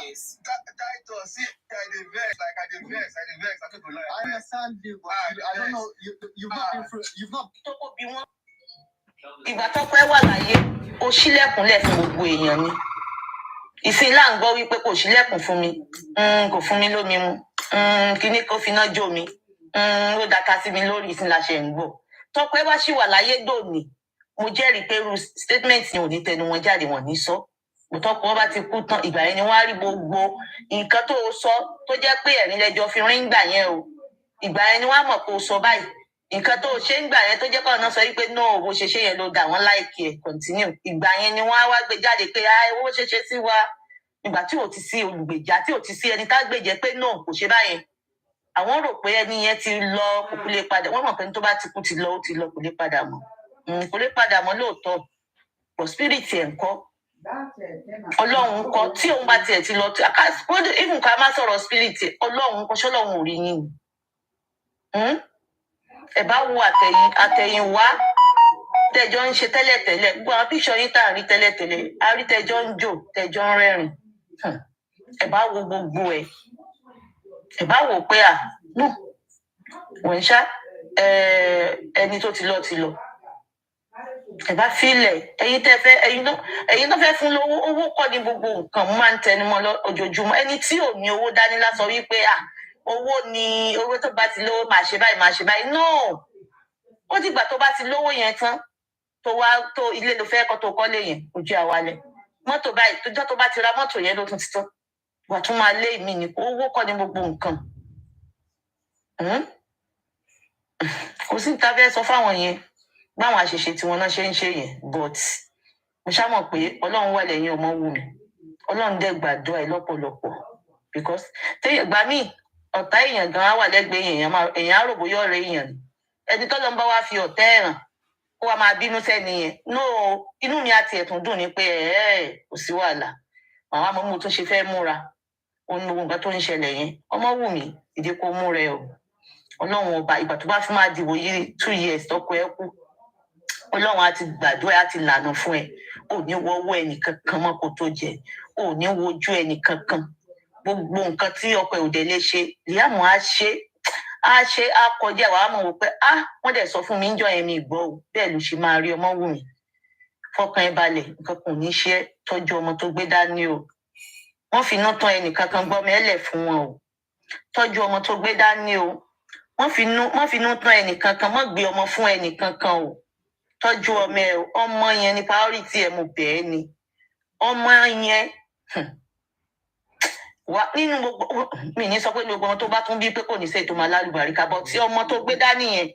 Yes. I understand you, but I don't know. You've not been through. You've not. Ìgbà tó pẹ́ wà láyé, ó ṣílẹ̀kùnlẹ̀ fún gbogbo èèyàn ni. Ìsìn là ń gbọ́ wípé kò ṣílẹ̀kùn fún mi, kò fún mi lómi mu, kíní kó finá jó mi, ó data sí mi lórí ìsìn la ṣe ń gbọ́. Tọ́pẹ́ wá ṣì wà láyé dòní, mo jẹ́rìí pé irú statement ni ò ní tẹnu wọn jáde wọn ní sọ. Tọ́pẹ́ bá ti kú tán, ìgbà yẹn ni wọ́n á rí gbogbo nǹkan tó sọ tó jẹ́ pé ẹ̀rín lẹ́jọ́ fi rín gbà yẹn o. Ìgbà yẹn ni wọ́n á mọ̀ pé o sọ báyìí. Nǹkan tó ṣe ń gbà yẹn tó jẹ́ pé ọ̀nà sọ wípé no bó ṣe ṣe yẹn ló dà wọ́n láìkí ẹ̀ continue. Ìgbà yẹn ni wọ́n á wá gbé jáde pé owó ṣe ṣe sí wa. Ìgbà tí ò ti sí olùgbèjà tí ò ti sí ẹni tá gbèjẹ pé no kò ṣe báyẹn. Àwọn rò pé ẹni yẹn ti lọ kò kú lè padà. Wọ́n mọ̀ pé tó bá ti kú ti lọ ó ti lọ kò lè padà mọ́. Kò lè padà mọ́ lóòótọ́. But spirit ẹ̀ ń kọ́. Ọlọ́run kọ́ tí òun bá tiẹ̀ ti lọ even ká má sọ̀rọ̀ spirit Ọlọ́run kọ́ ṣọ́lọ́run ò rí yín. Ẹ bá wo àtẹ̀yìn wá tẹjọ ń ṣe tẹ́lẹ̀tẹ́lẹ̀ gbogbo àwọn píṣọ yín tá à ń rí tẹ́lẹ̀tẹ́lẹ̀ a rí tẹjọ ń jò tẹjọ ń rẹ́rìn. Ẹ bá wo gbogbo ẹ bá wò pé no wọ́n ṣá ẹni tó ti lọ ti lọ. Ẹ bá filẹ̀ ẹ̀yin tó fẹ́ fún lówó owó kọ́ ní gbogbo nǹkan máa ń tẹnumọ́ lójoojúmọ́. Ẹni tí ò ní owó dání lásán wípé owó ni owó tó bá ti lówó máa ṣe báyìí no ó dìgbà tó bá ti lówó yẹn tán tó ilé ló fẹ́ kọ́ tó kọ́lé yẹn ojú àwalẹ̀ mọ́tò báyìí tójọ́ tó bá ti ra mọ́tò yẹn ló tún ti tán wà tún máa lé mi ní owó kọ́ ní gbogbo nǹkan. Kò sí ìta fẹ́ sọ fáwọn yẹn báwọn àṣìṣe tí wọn náà ṣe ń ṣe yẹn but mo ṣàmọ̀ pé Ọlọ́run wà lẹ́yìn ọmọ wù mí Ọlọ́run dẹ̀ gbàdúrà ẹ lọ́pọ̀lọpọ̀ because téèyàn gbà míì ọ̀tá èèyàn gan-an wà lẹ́gbẹ̀ẹ́ èèyàn á rò bóyá ọ̀rẹ́ èèyàn ni ẹni tó lọ ń bá wá fi ọ̀tá ẹ̀ràn ó wá máa bínú sẹ́ni yẹn no inú mi àti ẹ̀tún dùn ní pé kò sí wàhálà àwọn àmọ́ mo tún ṣe fẹ́ múra òun ni gbogbo nǹkan tó ń ṣẹlẹ̀ yẹn ọmọ wù mí ìdí kò mú rẹ o Ọlọ́run ọba ìgbà tó bá fi máa dìbò yìí 2 years tọkọ ẹ kú Ọlọ́run á ti gbàdúrà á ti lànà fún ẹ ò ní wọ́wọ́ ẹnìkankan mọ́ kó tó jẹ ò ní wojú ẹnìkankan gbogbo nǹkan tí ọkọ ẹ ò dé lè ṣe Liam á kọjá wàá mọ̀ wò pé wọ́n dẹ̀ sọ fún mi níjọ́ yẹn mi gbọ́ o bẹ́ẹ̀ ló ṣe máa rí ọmọ wù mí fọkàn ẹ balẹ̀ nǹkan kò ní ṣe tọ́jú ọmọ tó gbé dání o wọ́n fi iná tán ẹnìkankan gbọ́ mẹ́lẹ̀ fún wọn o tọ́jú ọmọ tó gbé dání o wọ́n fi inú tán ẹnìkankan mọ́ gbé ọmọ fún ẹnìkankan o tọ́jú ọmọ ẹ ọmọ yẹn ní priority ẹ mo bẹ̀ ẹ́ ni ọmọ yẹn wà nínú gbogbo mi ní sọ pé gbogbo ọmọ tó bá tún bí pé kò ní ṣe ètò máa lálùbáríkà bọ tí ọmọ tó gbé dání yẹn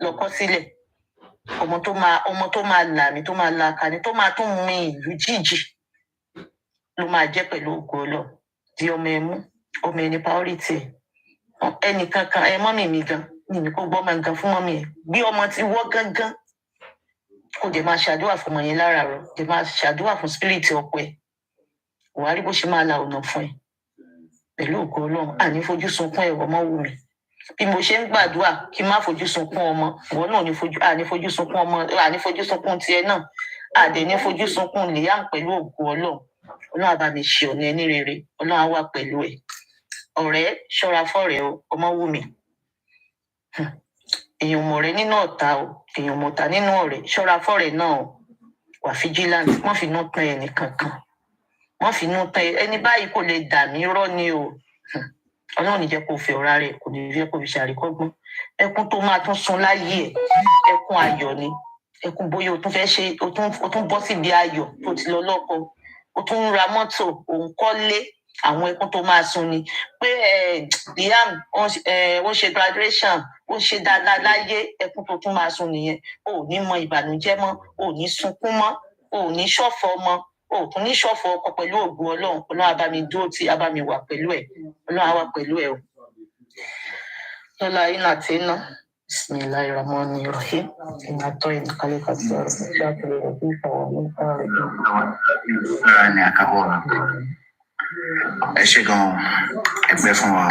lọkọ sílẹ̀ ọmọ tó máa là mí tó máa la kàní tó máa tún mi ìlú jíjì ló máa jẹ́ pẹ̀lú ògo Ọlọ́run di ọmọ ẹ mú ọmọ ẹ ní priority ẹnìkankan mọ́mì mi gan ní kó gbọ́ ọmọ nǹkan fún mọ́mì ẹ bí ọmọ ti wọ́ gángan kò dé máa ṣàdúrà fún ọmọ yẹn láràárọ̀ dé máa ṣàdúrà fún spirit ọkọ ẹ wàá rí bó ṣe máa la ọ̀nà fún ẹ pẹ̀lú ògo Ọlọ́run àní fojú sunkún ẹ̀wọ̀ ọmọ wù mí bí mo ṣe ń gbàdúrà kí n má fojú sunkún ọmọ ìwọ náà àní fojú sunkún ọmọ àní fojú sunkún tiẹ̀ náà àdé ní fojú sunkún Liam pẹ̀lú ògo Ọlọ́run Ọlọ́run á bá mi ṣe ọ̀nà ẹni rere Ọlọ́run á wà pẹ̀lú ẹ̀ ọ̀rẹ́ ṣọ́ra fọ́rẹ́ o ọmọ wù mí èèyàn mọ̀rẹ́ nínú ọ̀tá o èèyàn mọ̀tá nínú ọ̀rẹ́ ṣọ́ra fọ́rẹ́ náà o wà vigilant wọ́n fi inú tán ẹnì kankan wọ́n fi inú tán ẹni báyìí kò lè dà mí rọ́ ni o Ọlọ́run ní jẹ́ kó fẹ́ ọ̀rá rẹ̀ kò ní jẹ́ kó fi ṣàríkọ́gbọ́n ẹkún tó máa tún sun láyé ẹ̀ ẹkún ayọ̀ ni ẹkún bóyá o tún fẹ́ ṣe o tún bọ́ síbi ayọ̀ tó ti lọ lọ́kọ o tún ra mọ́tò òun kọ́lé àwọn ẹkún tó máa sun ni pé Liam ó ṣe graduation ó ṣe dáadáa láyé ẹkún tó tún máa sun nìyẹn o ò ní mọ ìbànújẹ́ mọ́ o ò ní sunkún mọ́ o ò ní ṣọ̀fọ̀ mọ́ o ò tún ní ṣọ̀fọ̀ ọkọ pẹ̀lú ògo Ọlọ́run á bá mi dúró tí á bá mi wà pẹ̀lú ẹ̀ Ọlọ́run á wà pẹ̀lú ẹ̀ o. lọ́la iná tí iná Bismillahirrahmanirrahim iná tó iná kálí kàtí ọ̀rọ̀ ṣáàkiri rẹ̀ bí ìfọwọ́ ní ọ̀rọ̀ ní àkàbọ̀ ẹ ṣe gan ẹgbẹ́ fún wa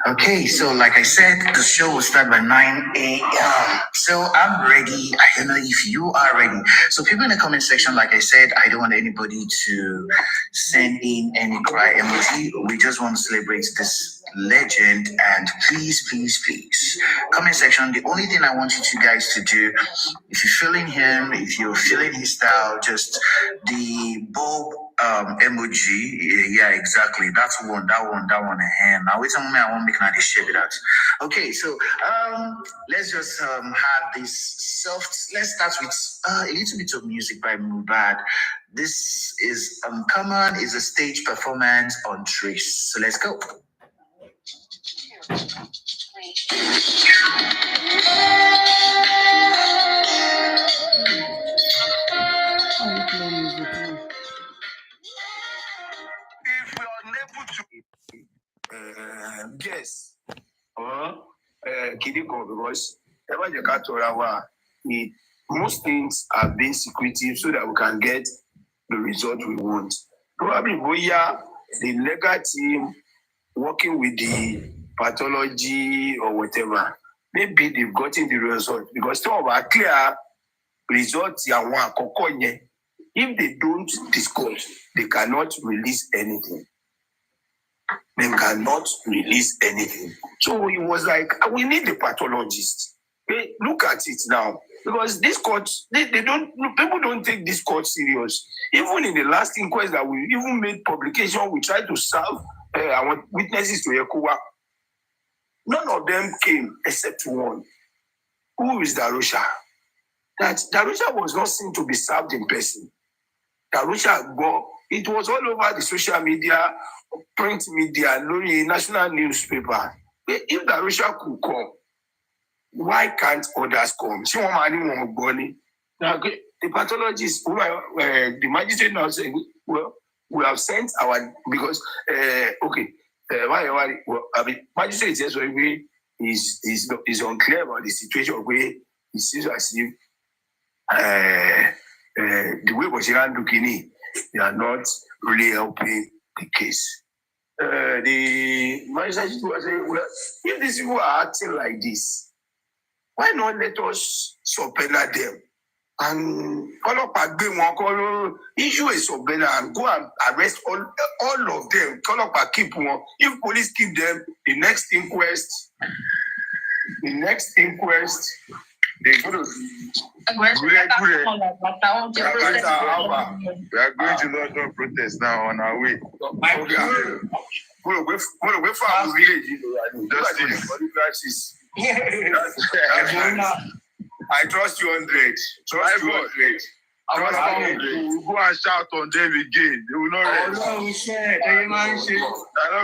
Okay, so like I said, the show will start by 9 a.m. So I'm ready. I don't know if you are ready. So people in the comment section, like I said, I don't want anybody to send in any cry emoji. We just want to celebrate this legend. And please, please, please, comment section. The only thing I want you guys to do, if you're feeling him, if you're feeling his style, just the bulb emoji. Yeah, exactly. That's one, that one a hand. Now wait a moment, I won't make another shape it out. Okay, so let's just have this soft. Let's start with a little bit of music by Mohbad. This is Common is a stage performance on Trace. So let's go. If we are unable to guess or Kidiko, because ever the Katorawa, most things are being secretive so that we can get the result we want. Probably Boya, the legal team working with the pathology or whatever, maybe they've gotten the result because some of our clear results are one. If they don't disclose, they cannot release anything. They cannot release anything. So it was like, we need the pathologist. Hey, look at it now. Because this court, people don't take this court serious. Even in the last inquest that we even made publication, we tried to serve our witnesses to Ekowa. None of them came except one. Who is Darusha? That Darusha was not seen to be served in person. Darusha, it was all over the social media, print media, national newspaper. If Darusha could come, why can't others come? See one man Bonnie. Now the pathologist, the magistrate now saying, well, we have sent our because magistrate says is unclear about the situation where it seems as if the way Boshiran Dukini, they are not really helping the case. The magistrate was saying, well, if these people are acting like this, why not let us subpoena them? And issue a subpoena and go and arrest all of them. Keep one. If police keep them, the next inquest, they're going to we are going to London protest now on our way. We're from Justice. I trust you 100. Trust you 100. We'll go and shout on them again. They will not rest. They're not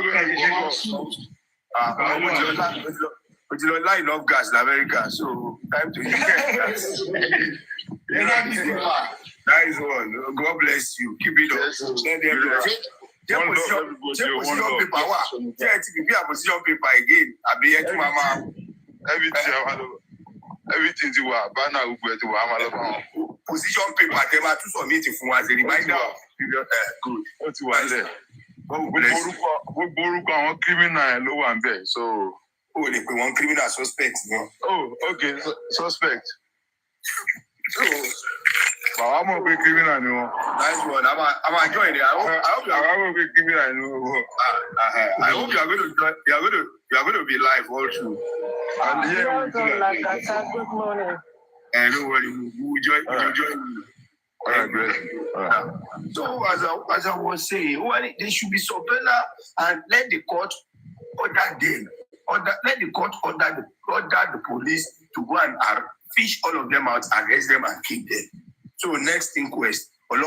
going to but you don't like enough gas in America, so time to use gas. That is one. God bless you. Keep it up. Position paper. Position paper again. I'll be here to Mama. Everything you are. Banner will go to Mama. Position paper. They are to submit it for as a reminder. Good. What you want there? We borrow criminal low and there. So. Oh, they one criminal suspect. No? Oh, okay, suspect. So, but I'm a big criminal. No? Nice one. I'm enjoying it. I hope you are a big criminal. I hope you are going to join. You are going to be live all through. And yeah, good morning. And don't worry, we'll join you. All right, great. So as I was saying, they should be subpoena and let the court order them. Let the court order the police to go and fish all of them out, arrest them, and keep them. So next inquest, the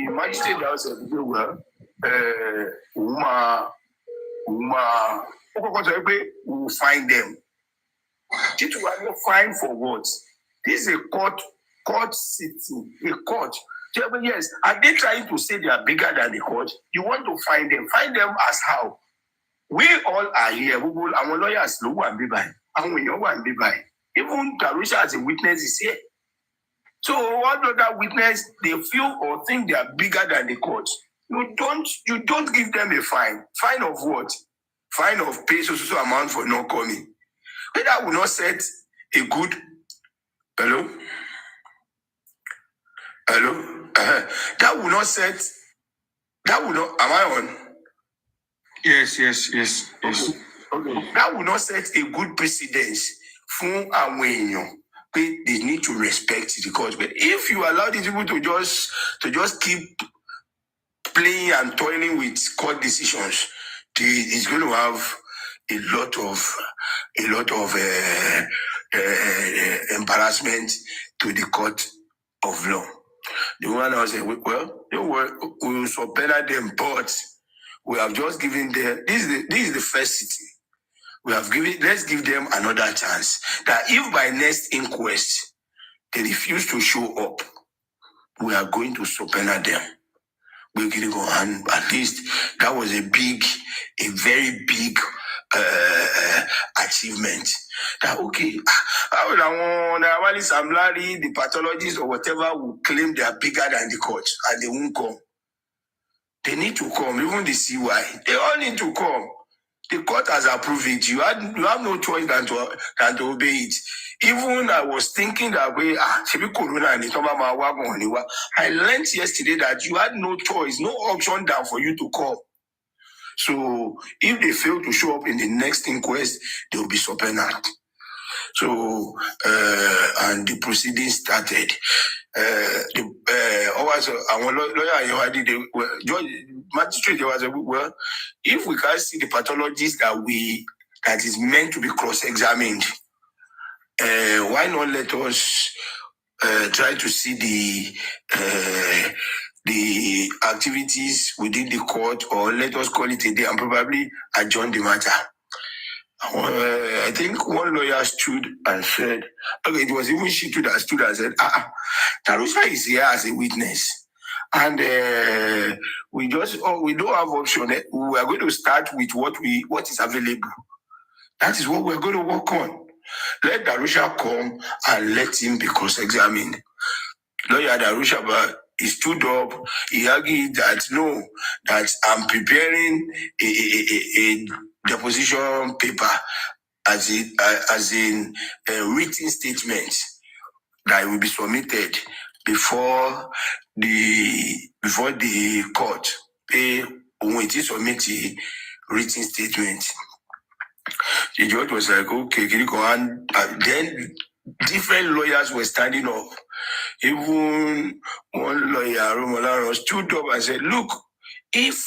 magistrate also said, well, we'll find them. It will find for what? This is a court sitting, a court. Yes, are they trying to say they are bigger than the court? You want to find them. Find them as how? We all are here. Our lawyers no one be by. And no one be by. Even Darusha as a witness is here. So what other witness they feel or think they are bigger than the court? You don't give them a fine. Fine of what? fine of pay so amount for not coming. But that will not set a good hello. That will not set. That will not. Am I on? Yes. Okay. That will not set a good precedence for àwọn èèyàn. They need to respect the court. But if you allow these people to just keep playing and toiling with court decisions, it's going to have a lot of embarrassment to the court of law. The one I said, well, we will subpoena them, but we have just given them. This is the first sitting. Let's give them another chance. That if by next inquest they refuse to show up, we are going to subpoena them. We're going to go, and at least that was a very big achievement. That okay, the pathologists or whatever will claim they are bigger than the court and they won't come. They need to come, even the CY. They all need to come. The court has approved it. You have no choice than to obey it. Even I was thinking that way, Corona and I learned yesterday that you had no choice, no option than for you to come. So if they fail to show up in the next inquest, they will be subpoenaed. So and the proceedings started. Our lawyer, Judge magistrate, was well. If we can't see the pathologist that is meant to be cross-examined, why not let us try to see the activities within the court, or let us call it a day and probably adjourn the matter. I think one lawyer stood and said, okay, it was even she too that stood and said, Tarusha is here as a witness. And we don't have option. We are going to start with what is available. That is what we're going to work on. Let Darusha come and let him be cross-examined. Lawyer Darusha, but he stood up. He argued that no, that I'm preparing a deposition paper as in a written statement that will be submitted before the court. When it is submitted, written statement. The judge was like, okay, can you go on? Then different lawyers were standing up. Even one lawyer, Romolaro, stood up and said, look, if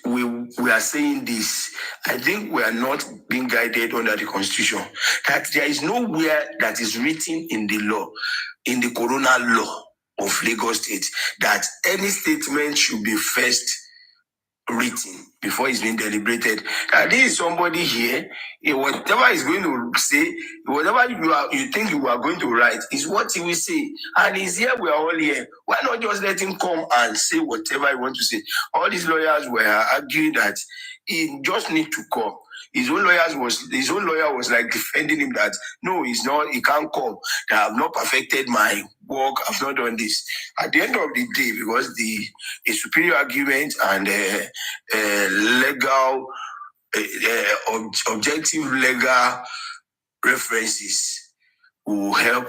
we are saying this, I think we are not being guided under the Constitution. That there is nowhere that is written in the law, in the Corona law of Lagos State, that any statement should be first written before it's been deliberated. And this is somebody here, whatever he's going to say, whatever you think you are going to write is what he will say. And he's here, we are all here. Why not just let him come and say whatever he wants to say? All these lawyers were arguing that he just need to come. His own lawyer was like defending him that no, he's not, he can't come. That I've not perfected my work, I've not done this. At the end of the day, because a superior argument and legal, objective legal references will help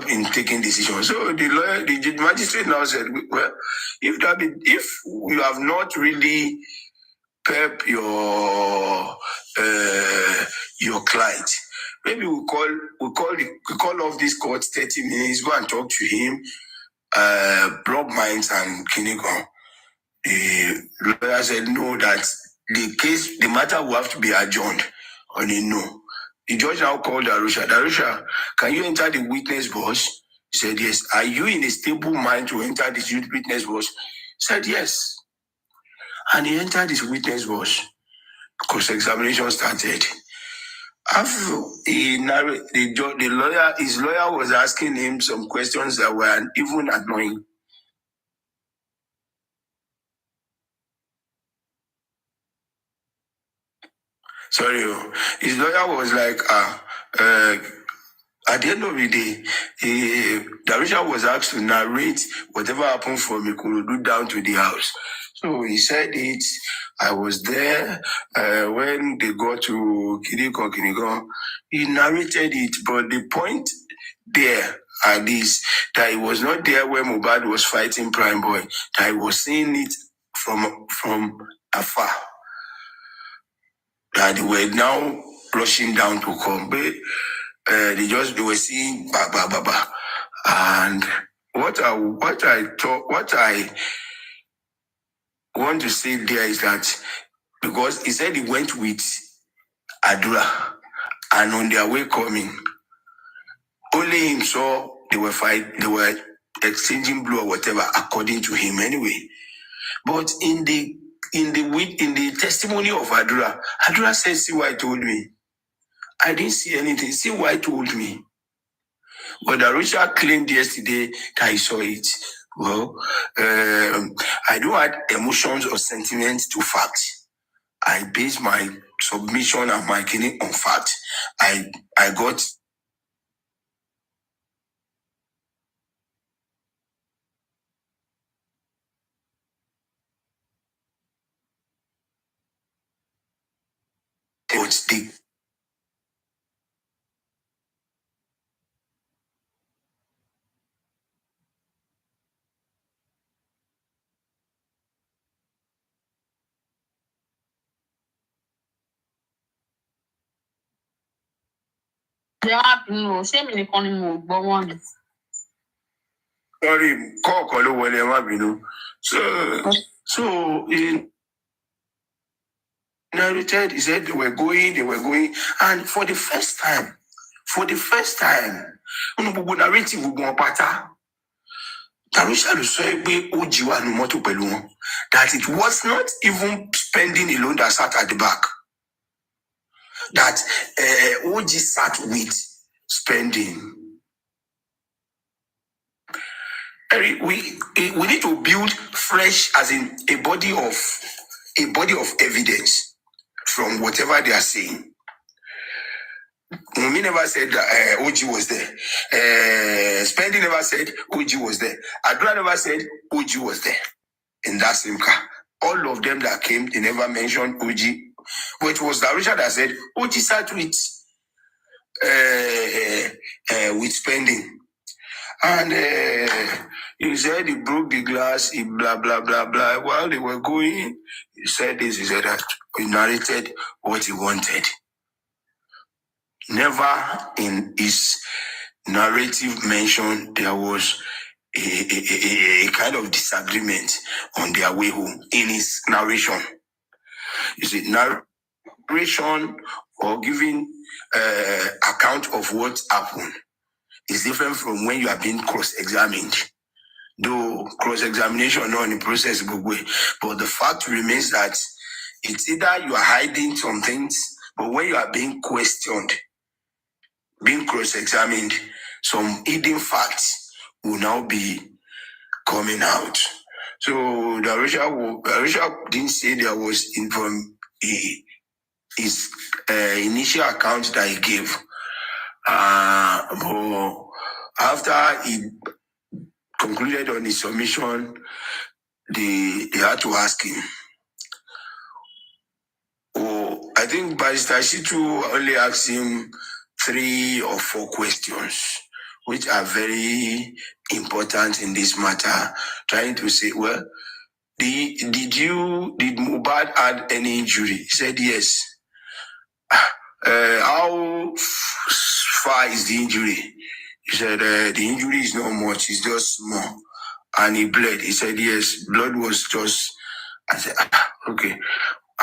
in taking decisions. So the magistrate now said, well, if you have not really prep your client, maybe we call off this court 30 minutes, go and talk to him, Block Minds and Kinigon. The lawyer said no, that the matter will have to be adjourned on a no. The judge now called Darusha. Darusha, can you enter the witness box? He said yes. Are you in a stable mind to enter this witness box? He said yes. And he entered his witness box. Cross-examination started. After his lawyer was asking him some questions that were even annoying. Sorry, his lawyer was like, At the end of the day, Darusha was asked to narrate whatever happened from Ikorodu down to the house. So he said it. I was there when they got to Kinigon. He narrated it, but the point there at least that he was not there when Mohbad was fighting Prime Boy. That he was seeing it from afar. That they were now rushing down to come, but they were seeing ba ba ba ba. And what I want to say there is that because he said he went with Adura, and on their way coming, only him saw they were exchanging blow or whatever, according to him anyway. But in the testimony of Adura said, "See what I told me. I didn't see anything. See what I told me." But Darusha claimed yesterday that he saw it. Well, I don't add emotions or sentiments to facts. I base my submission and my killing on fact. I got what's the sorry, call whatever. So in narrated, he said they were going, and for the first time, narrative will go pata. Darusha ló sọ pé ó jí wà ní mọ́tò pẹ̀lú wọn, that it was not even spending alone that sat at the back, that OG sat with spending. We need to build fresh, as in a body of evidence from whatever they are saying. Mumi never said that OG was there. Spending never said OG was there. Adura never said OG was there in that same car. All of them that came, they never mentioned OG. But it was Darusha that said OG sat with spending. And he said he broke the glass, he blah, blah, blah, blah. While they were going, he said this, he said that. He narrated what he wanted. Never in his narrative mention there was a kind of disagreement on their way home in his narration. You see, narration or giving account of what happened is different from when you are being cross-examined. Though cross-examination not in the process go away, but the fact remains that it's either you are hiding some things, but when you are being questioned, being cross-examined, some hidden facts will now be coming out. So Darusha didn't say there was his initial account that he gave. But after he concluded on his submission, they had to ask him. Oh, I think Barrister Shitu only asked him 3 or 4 questions, which are very important in this matter. Trying to say, well, did Mohbad had any injury? He said yes. How far is the injury? He said the injury is not much, it's just small. And he bled. He said yes, blood was just. I said, okay.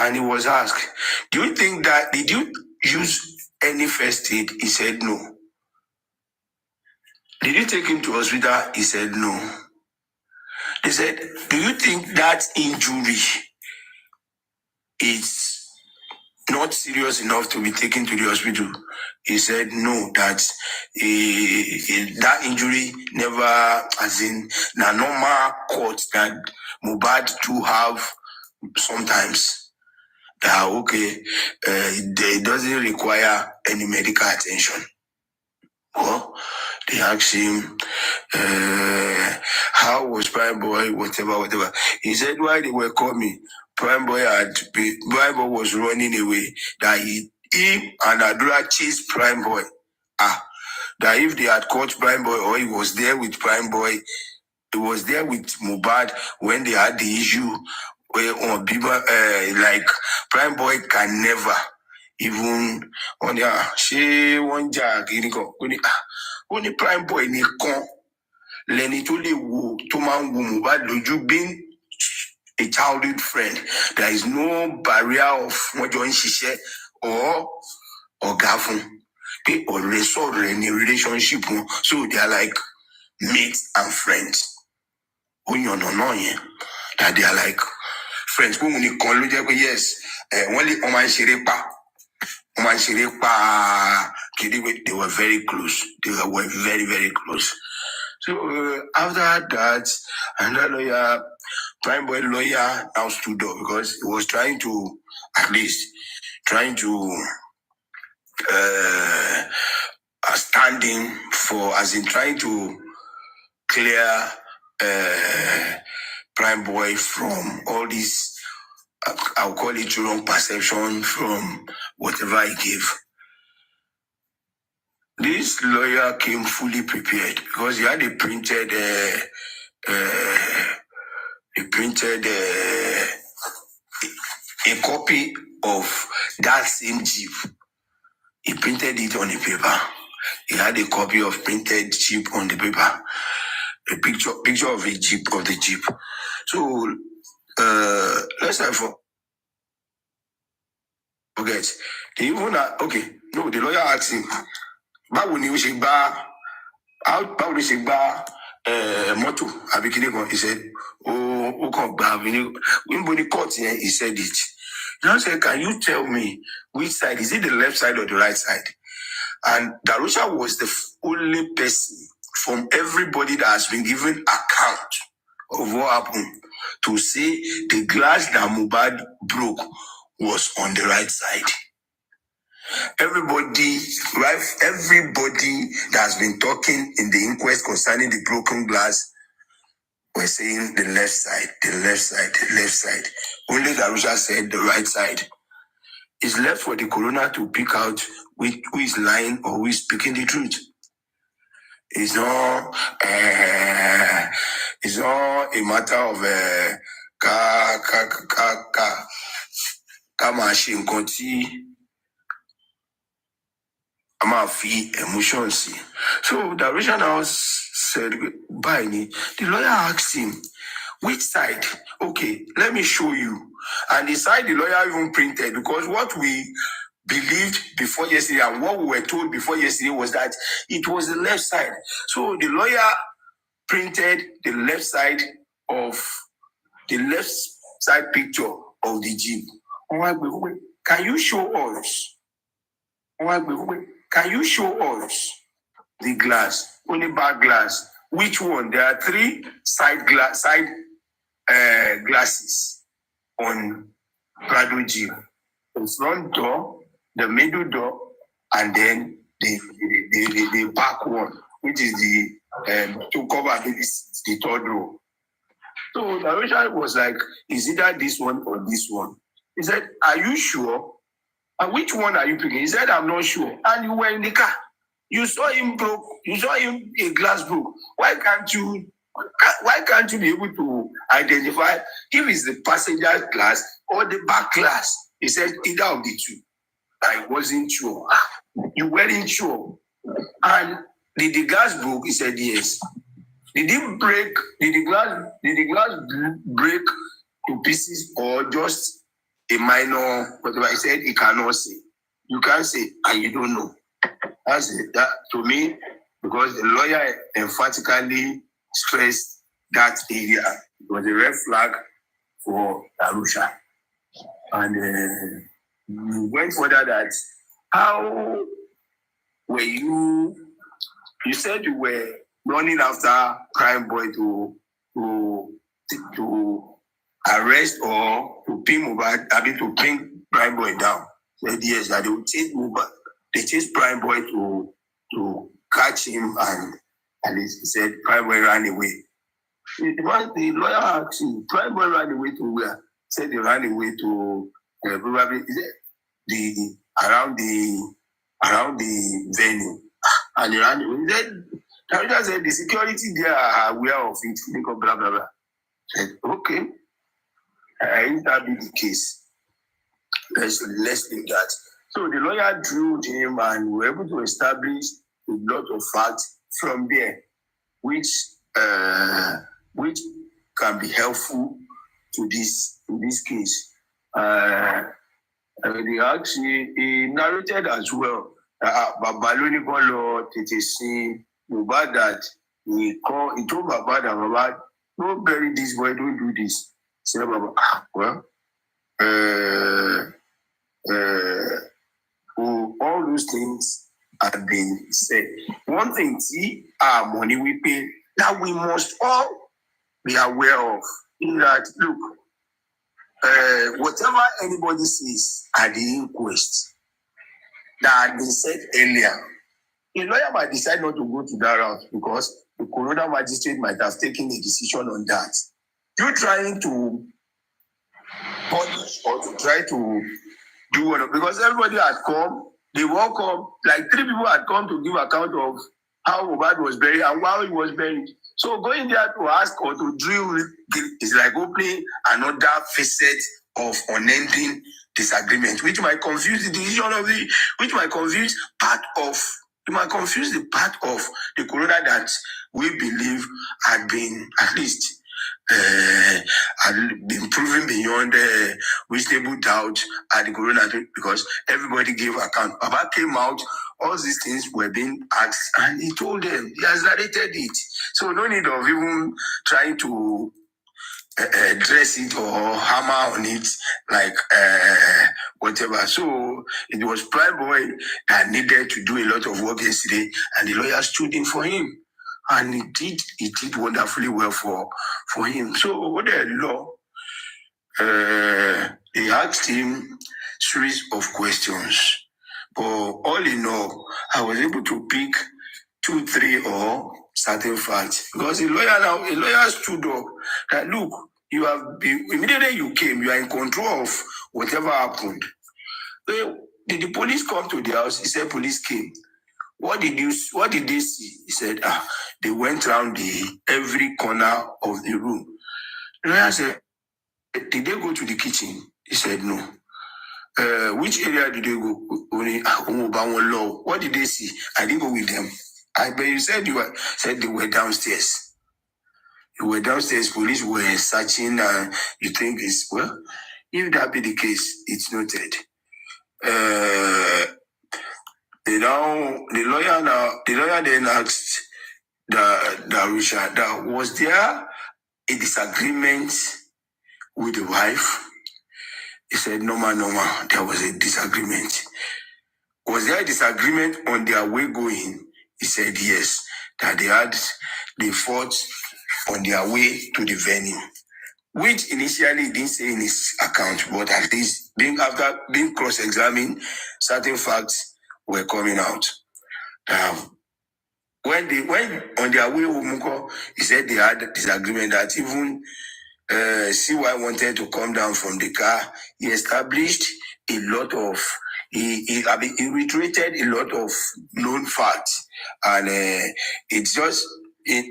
And he was asked, do you think that, did you use any first aid? He said no. Did you take him to hospital? He said no. They said, do you think that injury is not serious enough to be taken to the hospital? He said no, that that injury never, as in the normal cut that Mohbad do have sometimes. That okay, it doesn't require any medical attention. Well, they asked him, how was Prime Boy, whatever. He said, why they were coming, Prime Boy was running away, that him and Adura chased Prime Boy. That if they had caught Prime Boy, or he was there with Prime Boy, he was there with Mohbad when they had the issue where on people like Prime Boy can never even on she one jack only Prime Boy nìkan lẹni tó lè wo tó máa ń wo Mohbad lójú being a childhood friend. There is no barrier of wọ́n jọ ń ṣiṣẹ́ or ọ̀gá fún pé ọ̀rẹ́ sọ̀rọ̀ ẹni relationship wọn, so they are like mates and friends. That they are like friends. Yes, they were very close. They were very, very close. So after that, another lawyer, Prime Boy lawyer now stood up because he was trying to standing for, as in trying to clear Prime Boy from all this, I'll call it wrong perception from whatever he gave. This lawyer came fully prepared because he had a printed a copy of that same jeep. He printed it on the paper. He had a copy of printed jeep on the paper. A picture of the jeep. So let's not forget. The lawyer asked him, báwo ni ó ṣe gbá mọ́tò àbí kíní kan? He said, ó kàn gbà mí ní níbo ni court yẹn? He said it. He now said, can you tell me which side? Is it the left side or the right side? And Darusha was the only person from everybody that has been given account of what happened to say the glass that Mohbad broke was on the right side. Everybody that has been talking in the inquest concerning the broken glass were saying the left side. Only Darusha said the right side. It's left for the coroner to pick out who is lying or who is speaking the truth. It's not a matter of emotions. So Darusha now said, the lawyer asked him, which side? Okay, let me show you. And the side the lawyer even printed, because what we believed before yesterday and what we were told before yesterday was that it was the left side. So the lawyer printed the left side picture of the jeep. Can you show us? Can you show us the glass? Only back glass. Which one? There are 3 side glasses on Prado Jeep. The front door, the middle door, and then the back one, which is to cover the third row. So Darusha was like, is either this one or this one? He said, are you sure? And which one are you picking? He said, I'm not sure. And you were in the car. You saw him a glass broke. Why can't you be able to identify if it's the passenger glass or the back glass? He said, either of the two. I wasn't sure. You weren't sure. And did the glass broke? He said, yes. Did it break? Did the glass break to pieces or just a minor, whatever? He said he cannot say. You can't say, and you don't know. That's it. That to me, because the lawyer emphatically stressed that area. It was a red flag for Darusha. And we went further that how were you said you were running after Prime Boy to arrest or to pin Mohbad, to bring Prime Boy down. Said yes, that they would chase Mohbad. They chased Prime Boy to catch him, and he said, "Prime boy ran away." The lawyer asked him, "Prime boy ran away to where?" Said he ran away to probably the around the venue, and he ran away. Then Tariqa said the security there are aware of it. Think of blah blah blah. Said, okay, if that be the case, let's leave that. So the lawyer drilled him, and we were able to establish a lot of facts from there, which can be helpful to this case. He narrated as well Babaloni Bolo Tete Mohbad that he told Baba that Baba, don't bury this boy, don't do this. Say Baba, well, all those things have been said. One thing, see, our money we pay, that we must all be aware of, in that, look, whatever anybody says at the inquest that had been said earlier, a lawyer might decide not to go to that route because the coroner magistrate might have taken a decision on that. You trying to punish or to try to do one, because everybody had come, they all come, like 3 people had come to give account of how Mohbad was buried and while he was buried. So going there to ask or to drill is like opening another facet of unending disagreement, which might confuse the decision of which might confuse the part of the coroner that we believe had been at least had been proven beyond reasonable doubt at the coroner, because everybody gave account. Baba came out, all these things were being asked, and he told them, he has narrated it. So no need of even trying to dress it or hammer on it like whatever. So it was Prime Boy that needed to do a lot of work yesterday, and the lawyer stood in for him. And he did wonderfully well for him. So what the law, they asked him series of questions. But all in all, I was able to pick 2, 3 or certain facts. Because a lawyer stood up that, look, you have been, immediately you came, you are in control of whatever happened. Did the police come to the house? He said police came. What did they see? He said, they went around every corner of the room. The lawyer said, did they go to the kitchen? He said, no. Which area did they go? Only what did they see? I didn't go with them. But you said they were downstairs. You were downstairs, police were searching, and you think it's, well, if that be the case, it's noted. The lawyer then asked Darusha that was there a disagreement with the wife? He said, no, there was a disagreement. Was there a disagreement on their way going? He said, yes, that they fought on their way to the venue, which initially he didn't say in his account, but at least after being cross-examined, certain facts were coming out. When on their way home, he said they had a disagreement that even CY wanted to come down from the car. He established a lot of, he reiterated a lot of known facts, and it's just,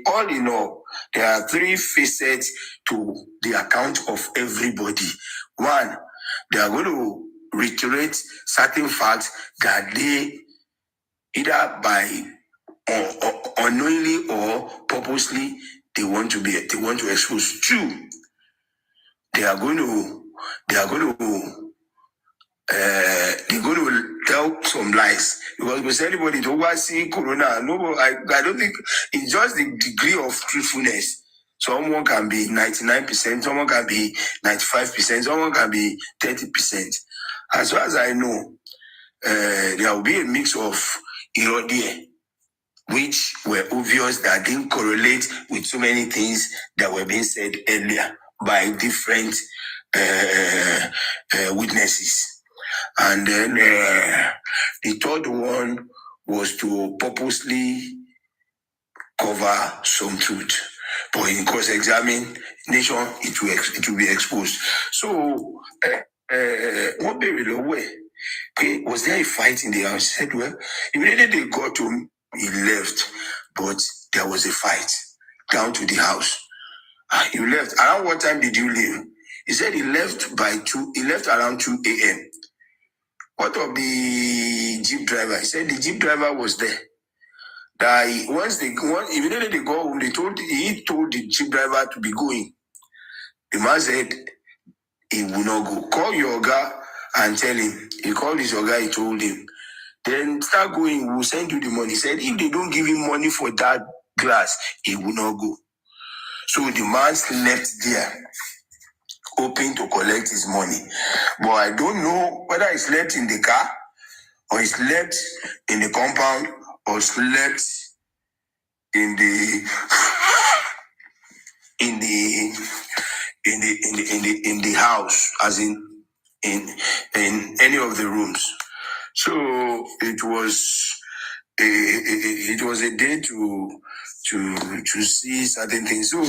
all in all, there are 3 facets to the account of everybody. One, they are going to reiterate certain facts that they either by or unknowingly or purposely they want to expose. 2, they are going to tell some lies, because anybody to oversee corona, I don't think it's just the degree of truthfulness. Someone can be 99%, someone can be 95%, someone can be 30%. As far as I know, there will be a mix of there, which were obvious, that didn't correlate with so many things that were being said earlier by different witnesses. And then the third one was to purposely cover some truth. But in cross-examination, it will be exposed. So, what they will away? Okay, was there a fight in the house? He said, well, immediately they got to him, he left, but there was a fight down to the house. He left. Around what time did you leave? He said he left by 2, he left around 2 a.m. What of the Jeep driver? He said the Jeep driver was there. That immediately they go home, he told the Jeep driver to be going. The man said he will not go. Call your guy and tell him. He called his guy, he told him. Then start going, we'll send you the money. He said if they don't give him money for that glass, he will not go. So the man slept there, hoping to collect his money. But I don't know whether he slept in the car, or he slept in the compound, or slept in the house, as in any of the rooms. So it was a day to see certain things. So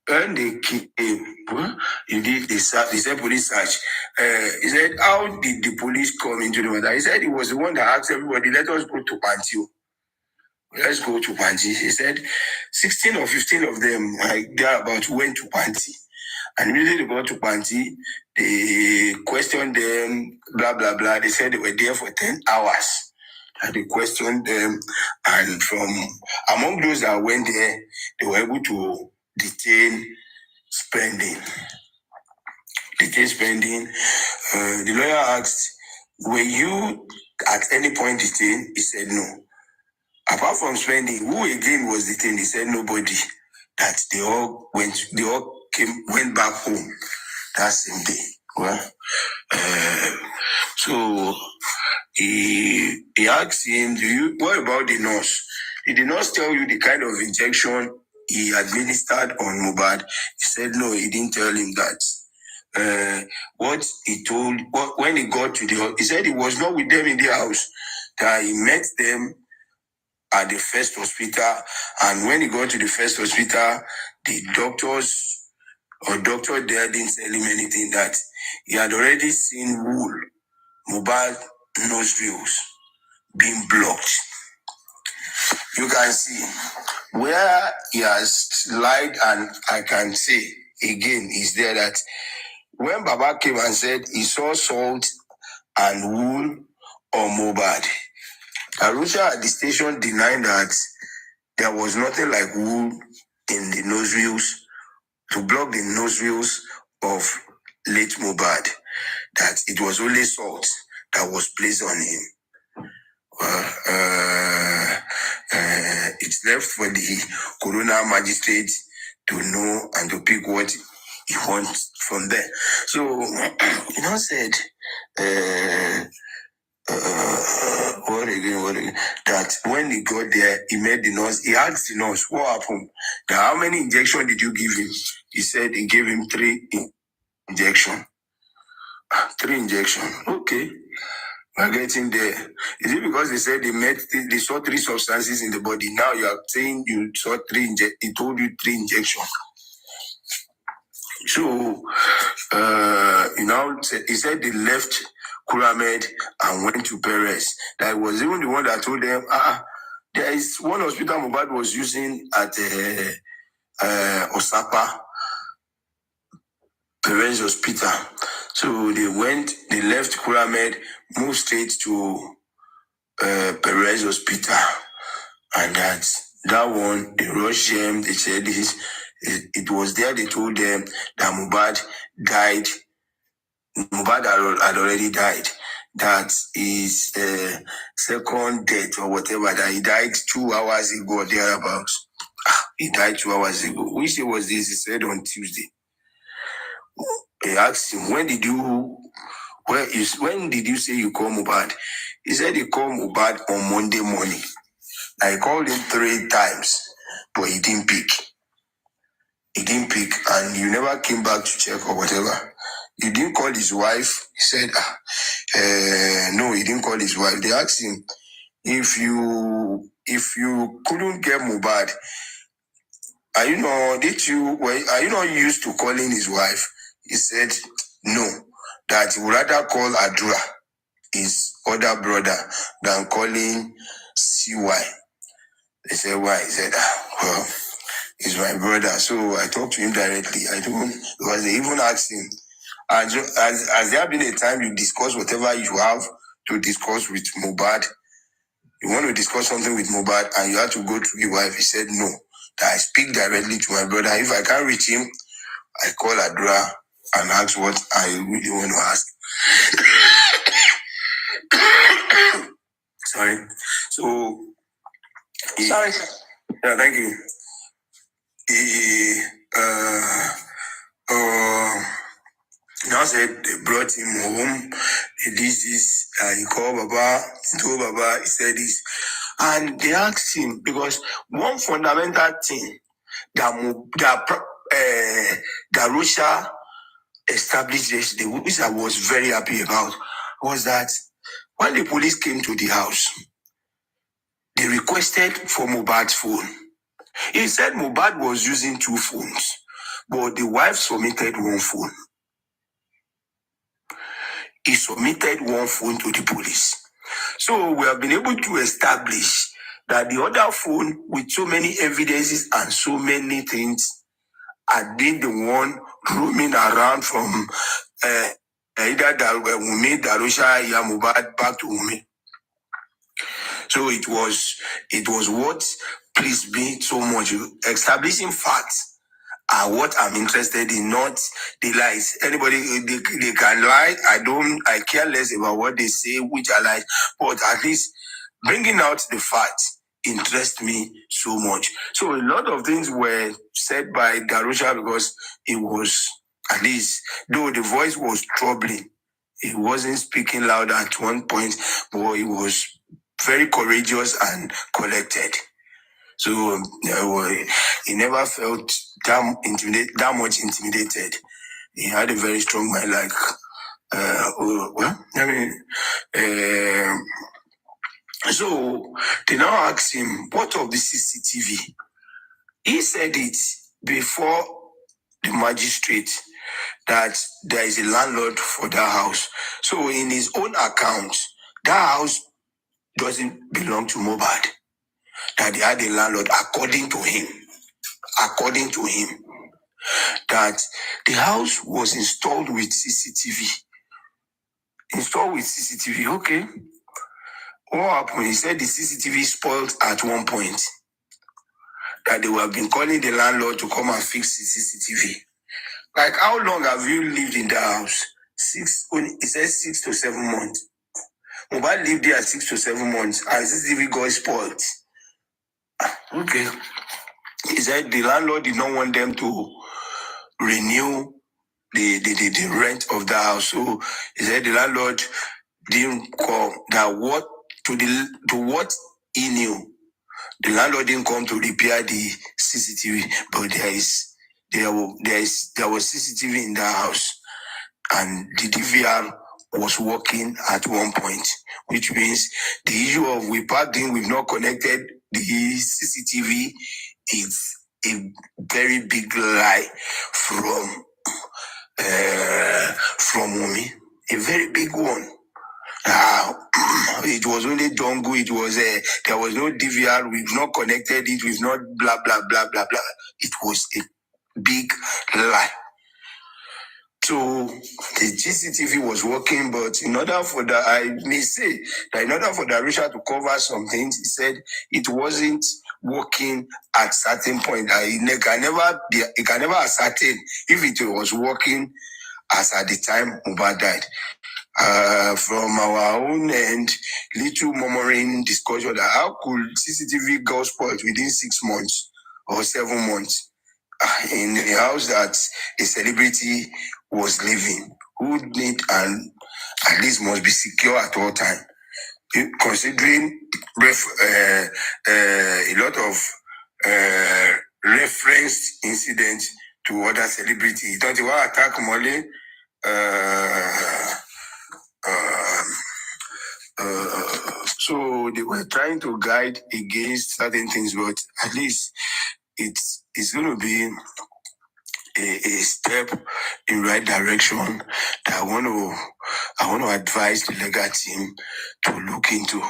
when they came, they said police search. He said, how did the police come into the matter? He said he was the one that asked everybody, let us go to Pantio. Let's go to Panti. He said 16 or 15 of them, like thereabouts, went to Panti. And immediately they got to Panti, they questioned them, blah, blah, blah. They said they were there for 10 hours. And they questioned them. And from among those that went there, they were able to detain spending. The lawyer asked, were you at any point detained? He said no. Apart from spending, who again was detained? He said nobody. That they all went back home that same day. Well, so he asked him, what about the nurse? Did the nurse tell you the kind of injection he administered on Mohbad? He said no, he didn't tell him that. What he told, when he got to he said he was not with them in the house, that he met them at the first hospital, and when he got to the first hospital, the doctor there didn't tell him anything, that he had already seen Mohbad nostrils being blocked. You can see where he has lied, and I can say again is there that when Baba came and said he saw salt and wool on Mohbad, Arusha at the station denied that there was nothing like wool in the nostrils to block the nostrils of late Mohbad, that it was only salt that was placed on him. It's left for the coroner magistrate to know and to pick what he wants from there. So, he said, what again? That when he got there, he met the nurse. He asked the nurse, what happened? How many injections did you give him? He said he gave him 3 injections. 3 injections. Okay. We're getting there. Is it because they said they saw 3 substances in the body? Now you are saying you saw 3 he told you 3 injections. So, he said they left Kuramed and went to Perez. That was even the one that told them, there is one hospital Mohbad was using at Osapa, Perez Hospital. So they left Kuramed, moved straight to Perez Hospital. And that one, they rushed them, they said this. It was there they told them that Mohbad died. Mohbad had already died. That is second death or whatever, that he died 2 hours ago or thereabouts. He died 2 hours ago. Which day was this? He said on Tuesday. He asked him, when did you say you call Mohbad? He said he called Mohbad on Monday morning. I called him 3 times, but he didn't pick. And you never came back to check or whatever. You didn't call his wife. He said, no, he didn't call his wife. They asked him, if you couldn't get Mohbad, are you not used to calling his wife? He said no, that he would rather call Adura, his other brother, than calling CY. They said why? He said, well, he's my brother. So I talked to him directly. I don't, because they even asked him, has there been a time you discuss whatever you have to discuss with Mohbad? You want to discuss something with Mohbad and you have to go through your wife? He said no, that I speak directly to my brother. If I can't reach him, I call Adura and ask what I really want to ask. Sorry. So, Sorry, sir. Yeah, thank you. He now said they brought him home. They did this. He called Baba. He told Baba. He said this, and they asked him because one fundamental thing that Russia established yesterday, which I was very happy about, was that when the police came to the house, they requested for Mohbad's phone. He said Mohbad was using 2 phones, but the wife submitted 1 phone. He submitted 1 phone to the police. So we have been able to establish that the other phone, with so many evidences and so many things, had been the one roaming around from either Wunmi, Darusha, Mohbad back to Wunmi. So it was what pleased me so much. Establishing facts are what I'm interested in, not the lies. Anybody, they can lie. I care less about what they say, which are lies. But at least bringing out the facts interests me so much. So a lot of things were said by Darusha because it was, at least, though the voice was troubling, he wasn't speaking loud at one point, but he was very courageous and collected. So he never felt that much intimidated. He had a very strong mind, like, so they now asked him, what of the CCTV? He said it before the magistrate that there is a landlord for that house. So in his own account, that house doesn't belong to Mohbad. That they had a landlord according to him. That the house was installed with CCTV. Okay. What happened? He said the CCTV spoiled at one point. That they have been calling the landlord to come and fix the CCTV. Like, how long have you lived in the house? He says 6 to 7 months. Mohbad lived there 6 to 7 months and CCTV got spoiled. Okay. He said the landlord did not want them to renew the rent of the house. So he said the landlord didn't come. That what he knew, the landlord didn't come to repair the CCTV, but there was CCTV in the house, and the DVR was working at one point, which means the issue of we parked in, we've not connected the CCTV is a very big lie from Wunmi, a very big one. It was only jungle. It was there was no DVR. We've not connected it. We've not blah blah blah blah blah. It was a big lie. So the CCTV was working, but in order for Darusha to cover some things, he said it wasn't working at certain point. He can never ascertain if it was working as at the time Mohbad died. From our own end, little murmuring discussion that how could CCTV go spoiled within 6 months or 7 months in a house that a celebrity was living, who need and at least must be secure at all time. Considering a lot of referenced incidents to other celebrities. Don't you want to attack Molly? So they were trying to guide against certain things, but at least it's going to be a step in right direction that I want to advise the legal team to look into.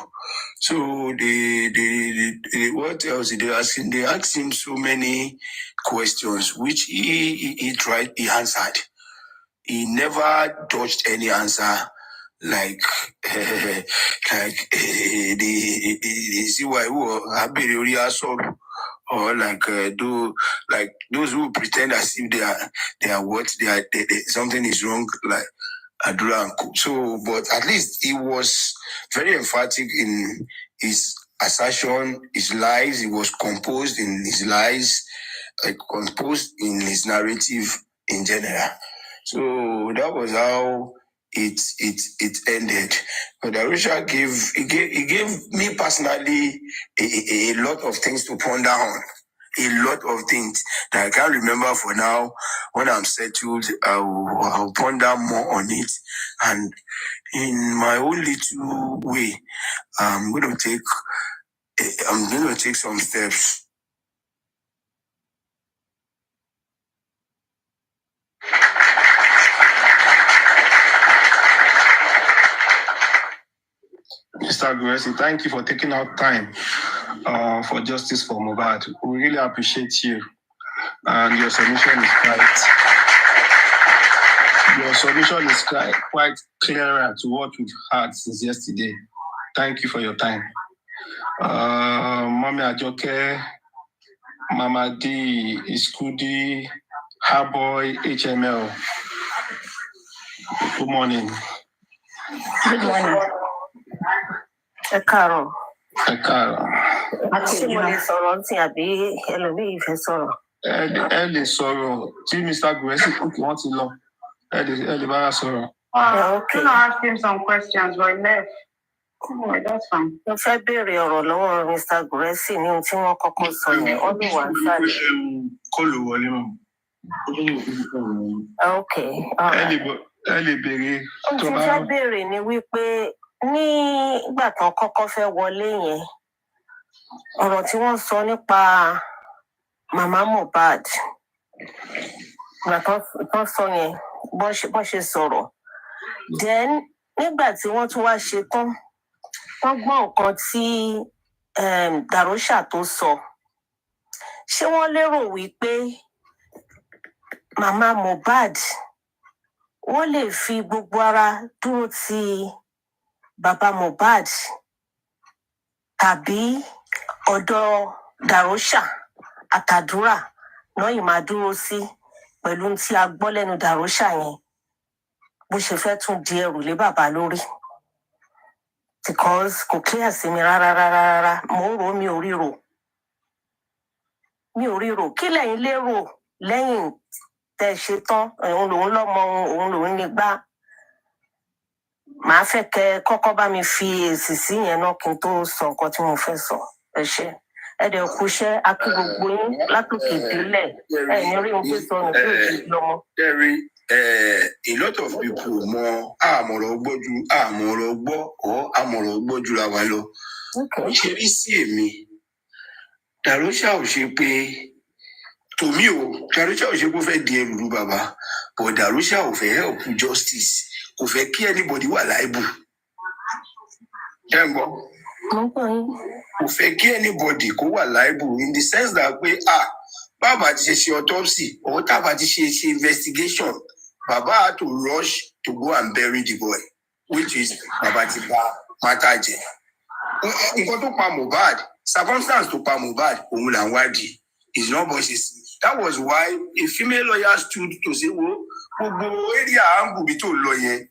So what else did they ask him? They asked him so many questions, which he tried, he answered. He never dodged any answer. Like the see why or like those who pretend as if they are what they something is wrong, like Adura and Co. So, but at least he was very emphatic in his assertion, his lies. He was composed in his lies, composed in his narrative in general. So that was how it ended. But Arusha gave me personally a lot of things to ponder on. A lot of things that I can't remember for now. When I'm settled, I'll ponder more on it. And in my own little way, I'm going to take some steps. Mr. Guresi, thank you for taking out time for Justice for Mohbad. We really appreciate you. And your submission is quite clearer to what we've had since yesterday. Thank you for your time. Mami Ajoke, Mama D, Iskudi, Harboy, HML. Good morning. Good morning. Carol. Carol. Àti mo lè sọ̀rọ̀ tí àbí ẹlòmíì fẹ́ sọ̀rọ̀. Ẹ lè sọ̀rọ̀ tí Mr. Guresi kò kí wọ́n ti lọ. Ẹ lè bá wa sọ̀rọ̀. Okay. I'm gonna ask him some questions, but he left. Oh, that's fine. Mo fẹ́ béèrè ọ̀rọ̀ lọ́wọ́ Mr. Guresi ní ohun tí wọ́n kọ́kọ́ sọ yẹn. Wọ́n lè wà sáré. Kọ́lù wọlé mọ́. Okay. Ẹ lè béèrè tó Ohun tí bá. mo fẹ́ béèrè ni wípé nígbà tán kọ́kọ́ fẹ́ wọlé yẹn, ọ̀rọ̀ tí wọ́n sọ nípa Màmá Mohbad, ìgbà tán sọ yẹn, bọ́n ṣe sọ̀rọ̀. Then nígbà tí wọ́n tún wá ṣe tán, wọ́n gbọ́ nǹkan tí Darosha tó sọ. Ṣé wọ́n lérò wípé Màmá Mohbad wọ́n lè fi gbogbo ara dúró ti Bàbá Mohbad tàbí ọ̀dọ̀ Darosha àtàdúrà náà yìí máa dúró sí pẹ̀lú tí a gbọ́ lẹ́nu Darosha yẹn bó ṣe fẹ́ tún di ẹrù lé bàbá lórí? Because kò clear sí mi rárá. Mo ń rò mi ò ríro. Kí lẹ̀yin lérò lẹ́yìn tẹ́ ṣe tán? Òun lòun lọ́mọ, òun lòun nígbà. Màá fẹ́ kẹ́ kọ́kọ́ bá mi fi èsì sí yẹn náà kí n tó sọ nǹkan tí mo fẹ́ sọ. Ẹ ṣé. Ẹ dẹ̀ kú iṣẹ́ akí gbogbo yín látòkè délẹ̀. Ẹ̀yin rí ohun tó sọ nù tí ò ti lọ́mọ. Terry, a lot of people more àmọ̀rọ̀ gbọ́ or àmọ̀rọ̀ gbọ́ jura wa lọ. Ṣé rí sí èmi? Darosha ò ṣe pé tòmí o, Darosha ò ṣe pé ó fẹ́ di ẹrù bàbá, but Darosha ò fẹ́ help justice, kò fẹ́ kí anybody wà liable. Ṣé ń gbọ́? Kò fẹ́ kí anybody kó wà liable in the sense that pé bàbá ti ṣe autopsy or tàbá ti ṣe investigation, bàbá had to rush to go and bury the boy, which is bàbá ti bá matter jẹ́. Nǹkan tó pa Mohbad, circumstance tó pa Mohbad, òun là ń wádìí. It's not what she said. That was why a female lawyer stood to say, "Well, gbogbo area Ambubi to lawyer,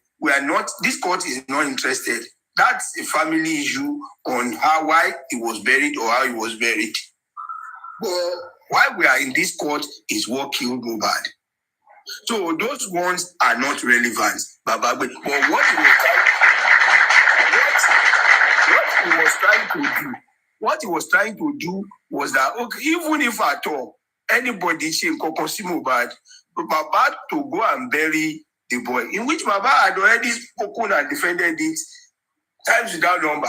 this court is not interested. That's a family issue on why he was buried or how he was buried. But why we are in this court is what killed Mohbad. So those ones are not relevant. But what he was trying to do was that, okay, even if at all anybody say Mohbad, Baba to go and bury the boy, in which Baba had already spoken and defended it times without number.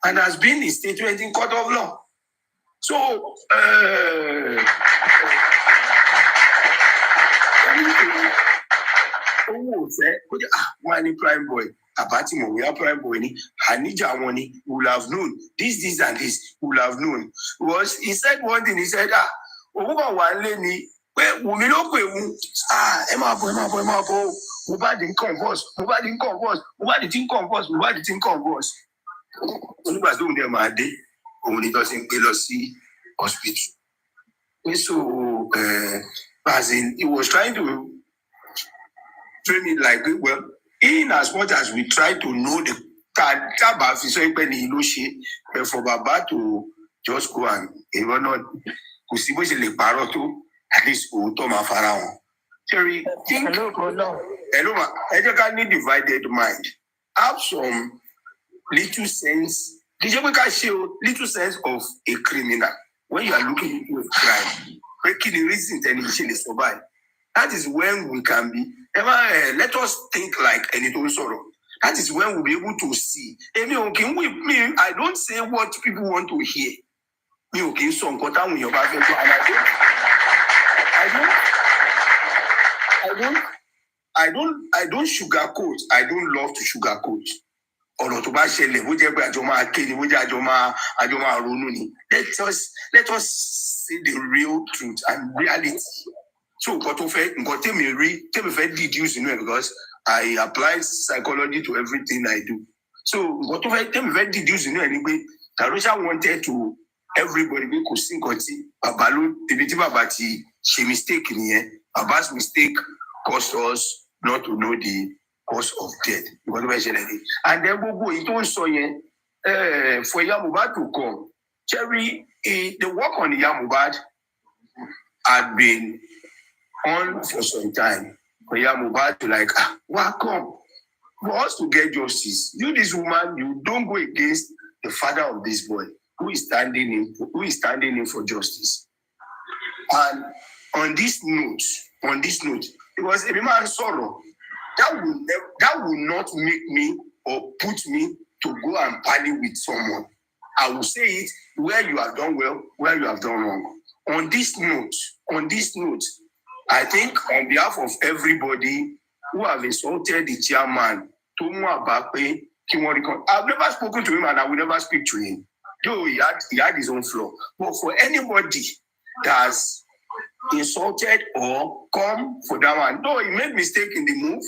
and has been his statement in court of law. So, one prime boy, Abatimo, we are prime boy, Hanija Wani, would have known this, and this, would have known. He said one thing, he said, Mohbad didn't converse. Onígbà tó ń dẹ̀ máa dé, òun ni tó ti ń gbé lọ sí hospital. So, as in, he was trying to train it like, well, in as much as we try to know the tábà fi sọ pé ní ló ṣe, for Baba to just go and not kò sí bó ṣe lè parọ́ tó, at least òótọ́ máa fara wọn. Terry, think, hello, ẹ jẹ́ ká ní divided mind. Have some little sense, little sense of a criminal when you are looking into a crime, making the reason and it is survive. That is when we can be. Let us think like anything sorrow. That is when we'll be able to see. I don't say what people want to hear. I don't sugarcoat. I don't love to sugarcoat. Ọ̀rọ̀ tó bá ṣẹlẹ̀ bó jẹ́ pé àjọ máa ké ni bó jẹ́ àjọ máa ronú ni. Let us see the real truth and reality. So nǹkan tèmi fẹ́ deduce inú ẹ̀, because I apply psychology to everything I do. So nǹkan tèmi fẹ́ deduce inú ẹ̀ ni pé Darosha wanted to everybody pé kò sí nǹkan tí bàbá ibi tí bàbá ti ṣe mistake nìyẹn. Baba's mistake caused us not to know the cause of death. And then gbogbo èyí tó ń sọ yẹn, for Ìyá Mohbad to come, Cherry, the work on Ìyá Mohbad had been on for some time. For Ìyá Mohbad to welcome. For us to get justice, you, this woman, you don't go against the father of this boy who is standing in for justice. And on this note, because a man sorrow, that will not make me or put me to go and party with someone. I will say it where you have done well, where you have done wrong. On this note, I think on behalf of everybody who have insulted the chairman, I've never spoken to him and I will never speak to him. Though he had his own flaw. But for anybody that has insulted or come for that one, though he made mistake in the move,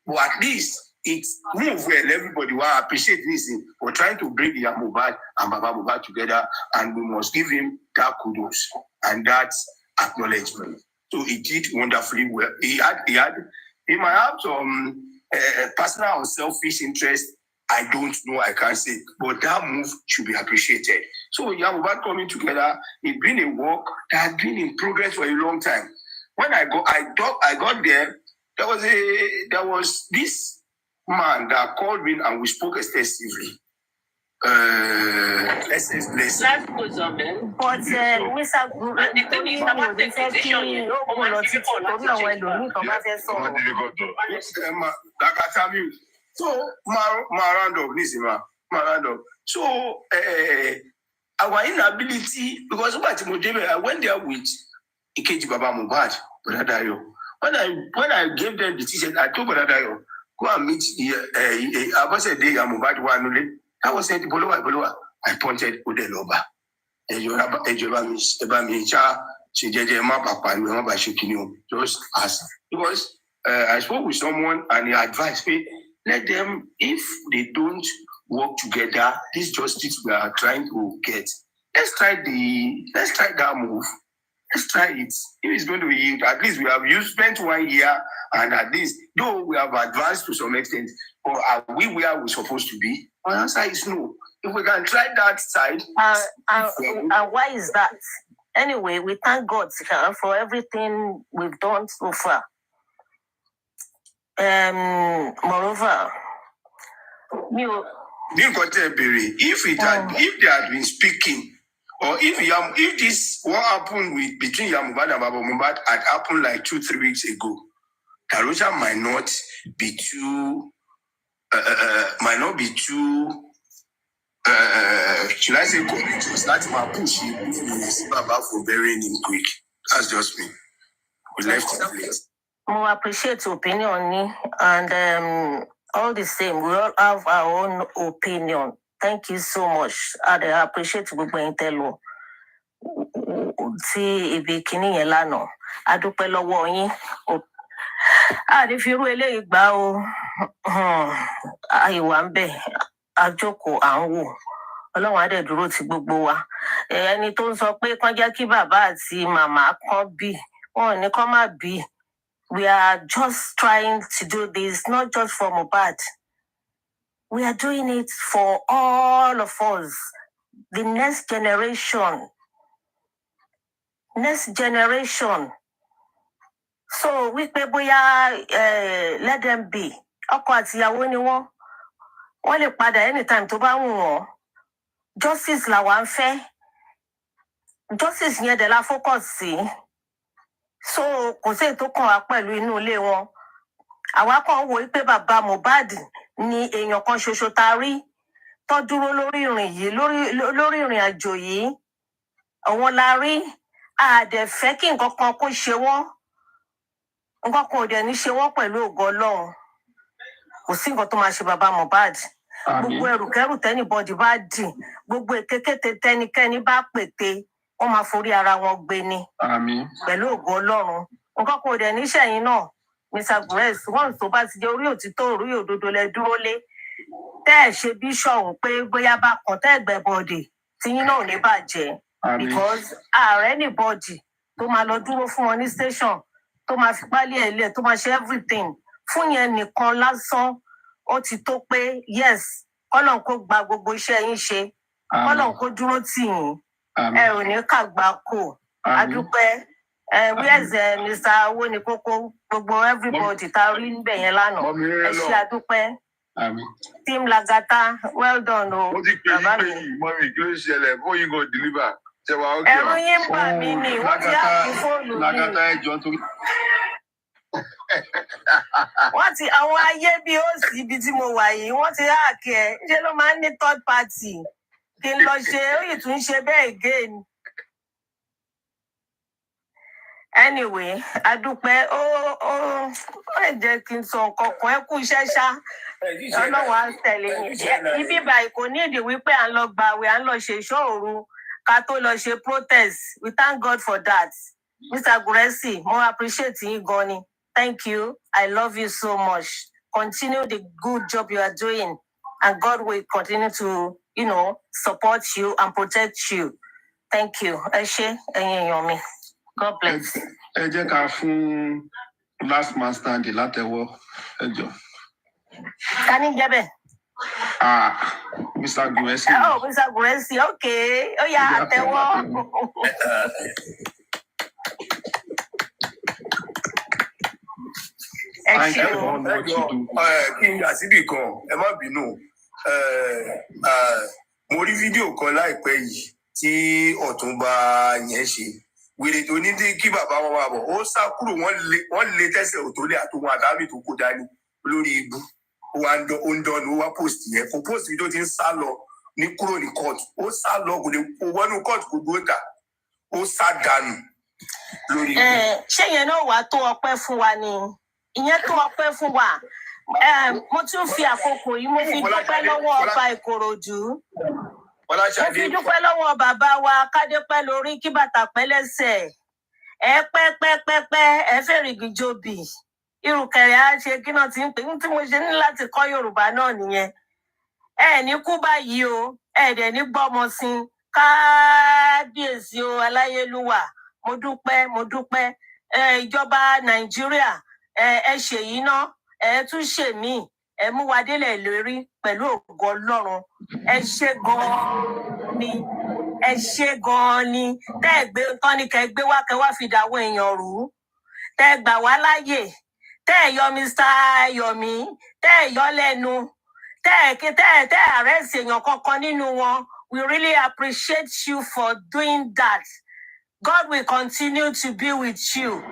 but at least it's move well. Everybody will appreciate this for trying to bring Ìyá Mohbad and Baba Mohbad together, and we must give him that kudos and that acknowledgement. So he did wonderfully well. He might have some personal or selfish interest. I don't know, I can't say, but that move should be appreciated. So Ìyá Mohbad coming together, it's been a work that has been in progress for a long time. When I got there, there was this man that called me and we spoke extensively. SS Blessing. Life goes on, man. But we said the thing is about the decision, you know, so So our inability, because I went there with Ikeji Baba Mohbad, Brother Dayo. When I gave them the t-shirt, I told Brother Dayo, go and meet the Abasede Mohbad Wanule. I was saying, Bolowa. I pointed Odeloba. Just ask. Because I spoke with someone and he advised me, let them, if they don't work together, this justice we are trying to get, let's try that move. Let's try it. If it's going to yield, at least you spent 1 year, and at least, though we have advanced to some extent, or are we where we're supposed to be? My answer is no. If we can try that side. And why is that? Anyway, we thank God for everything we've done so far. Moreover, if they had been speaking, or if this what happened between Ìyá Mohbad and Baba Mohbad had happened like 2-3 weeks ago, Darosha might not be too should I say courageous? That's my push. Baba for burying him quick. That's just me. We left it late. More appreciate your opinion, and all the same, we all have our own opinion. Thank you so much. I appreciate gbogbo intelo. Tí ibi kíní yẹn lánàá. A dúpẹ́ lọ́wọ́ yín. A ní fi irú eléyìí gbà o. Àìwà ń bẹ̀. A jókòó à ń wò. Ọlọ́run á dẹ̀ dúró ti gbogbo wa. Ẹni tó ń sọ pé kán jẹ́ kí bàbá àti màmá kan bí. Wọn ò ní kán má bí. We are just trying to do this, not just for Mohbad. We are doing it for all of us, the next generation. Next generation. So wípé bóyá let them be. Ọkọ àti ìyàwó ni wọ́n. Wọ́n lè padà anytime tó bá wù wọ́n. Justice làwa ń fẹ́. Justice yẹn dẹ̀ la focus sí. So kò sí ètò kan wá pẹ̀lú inú ilé wọn. Àwa kan wò pé bàbá Mohbad ni èèyàn kan ṣoṣo tá a rí tó dúró lórí ìrìn yìí, lórí ìrìn àjò yìí. Àwọn la rí. A dẹ̀ fẹ́ kí nǹkan kan kó ṣe wọ́n. Nǹkan kan ò dẹ̀ ní ṣe wọ́n pẹ̀lú ògo Ọlọ́run. Kò sí nǹkan tó máa ṣe bàbá Mohbad. Gbogbo ẹrùkẹ́rù tẹ́nibọ́dì bá dì, gbogbo ètekéte tẹ́nikẹ́ni bá pète, wọ́n máa forí ara wọn gbé ni. Pẹ̀lú ògo Ọlọ́run. Nǹkan kan ò dẹ̀ ní ṣẹ̀yìn náà. Mr. Grace, wọ́n tó bá ti jẹ́ orí òtítọ́ orí òdodo lẹ dúró lé. Tẹ́ ẹ̀ ṣe bíṣọ̀hún pé bóyá bá kàn tẹ́ ẹ̀gbẹ́ bọ̀dì tí yín náà ò ní bàjẹ́. Because ààrẹ anybody tó máa lọ dúró fún wọn ní station, tó máa fi pálí ẹ̀ lẹ̀, tó máa ṣe everything. Fún yẹn nìkan lásán, ó ti tó pé yes, kọ́lọ́n kó gba gbogbo iṣẹ́ yín ṣe. Kọ́lọ́n kó dúró tì yín. Ẹ ò ní kàgbákò. A dúpẹ́. Where's Mr. Owónikókó? Gbogbo everybody tá a rí níbẹ̀ yẹn lánàá. Ẹ ṣé a dúpẹ́. Team Lagata, well done o. Mo ti pè yín pé yìí, mọ́mí, kí ló ń ṣẹlẹ̀? Bó yín go deliver. Ṣé wàá ókè Ẹ̀rù yín bà mí ni, wọ́n ti á fi fóònù mi. Lagata ẹjọ́ torí. Wọ́n ti àwọn ayé bí ó sì ibi tí mo wà yìí, wọ́n ti háàkì ẹ̀. Ṣé ló máa ń ní third party? Kí n lọ ṣe, ó yìí tún ṣe bẹ́ẹ̀ again. Anyway, a dúpẹ́ ó jẹ́ kí n sọ nǹkan kan ẹ kú iṣẹ́ ṣá. Ọlọ́run á tẹ̀lé yín. Ibi báyìí kò ní ìdí wípé à ń lọ gbààwẹ̀, à ń lọ ṣe ìṣọ́ òru ká tó lọ ṣe protest. We thank God for that. Mr. Guresi, mo appreciate yín gan ni. Thank you. I love you so much. Continue the good job you are doing, and God will continue to, support you and protect you. Thank you. Ẹ ṣé, ẹ̀yin èèyàn mi. God bless. Ẹ jẹ́ ká fún last man standing látẹ̀wọ́ ẹjọ́. Ká ní jẹ́ bẹ́ẹ̀. Mr. Guresi. Oh, Mr. Guresi, okay. Ó yá àtẹ̀wọ́. Ẹ ṣé o. Kí n yà síbì kan, ẹ má bínú. Mo rí fídíò kan láìpẹ́ yìí tí Ọ̀túnba yẹn ṣe. Wèrè tó ní kí bàbá wọn wà bọ̀, ó sá kúrò, wọ́n lé tẹ́sẹ̀ òtólé àtòun àtàmì tó kó dání lórí ibú. Ó ń dọ́nu, ó wá post yẹn. Kò post mi tó ti ń sá lọ ní kúrò ní court. Ó sá lọ, kò wọnú court kò dúró tà. Ó sá dànù lórí ibú. Ṣé yẹn náà wàá tó ọpẹ́ fún wa ni? Ìyẹn tó ọpẹ́ fún wa. Mo tún fi àkókò yìí mo fi dúpẹ́ lọ́wọ́ ọba Ìkòròdú. Mo fi dúpẹ́ lọ́wọ́ bàbá wa Kádépẹ́ lórí kí bàtà pẹ́ lẹ́sẹ̀. Ẹ pẹ́pẹ́pẹ́pẹ́ ẹ fẹ́rìgì jòbì. Irùkẹ̀rẹ̀ á ṣe kí náà ti ń pè ní tí mo ṣe ní láti kọ́ Yorùbá náà nìyẹn. Ẹ ní kú báyìí o, ẹ dẹ̀ ní gbọ́mọ sí i. Kábíyèsí o aláyélúwà. Mo dúpẹ́. Ìjọba Nàìjíríà ẹ ṣèyí náà, ẹ tún ṣèmí. Ẹ mú wa délẹ̀ lórí pẹ̀lú ògo Ọlọ́run. Ẹ ṣé gan-an ni. Tẹ́ ẹ gbé tán ni kẹ́ gbé wá kẹ́ wá fi dàwọn èèyàn rú. Tẹ́ ẹ gbà wá láyè. Tẹ́ ẹ yọ Mr. Yomi. Tẹ́ ẹ yọ lẹ́nu. Tẹ́ ẹ arrest èèyàn kankan nínú wọn. We really appreciate you for doing that. God will continue to be with you.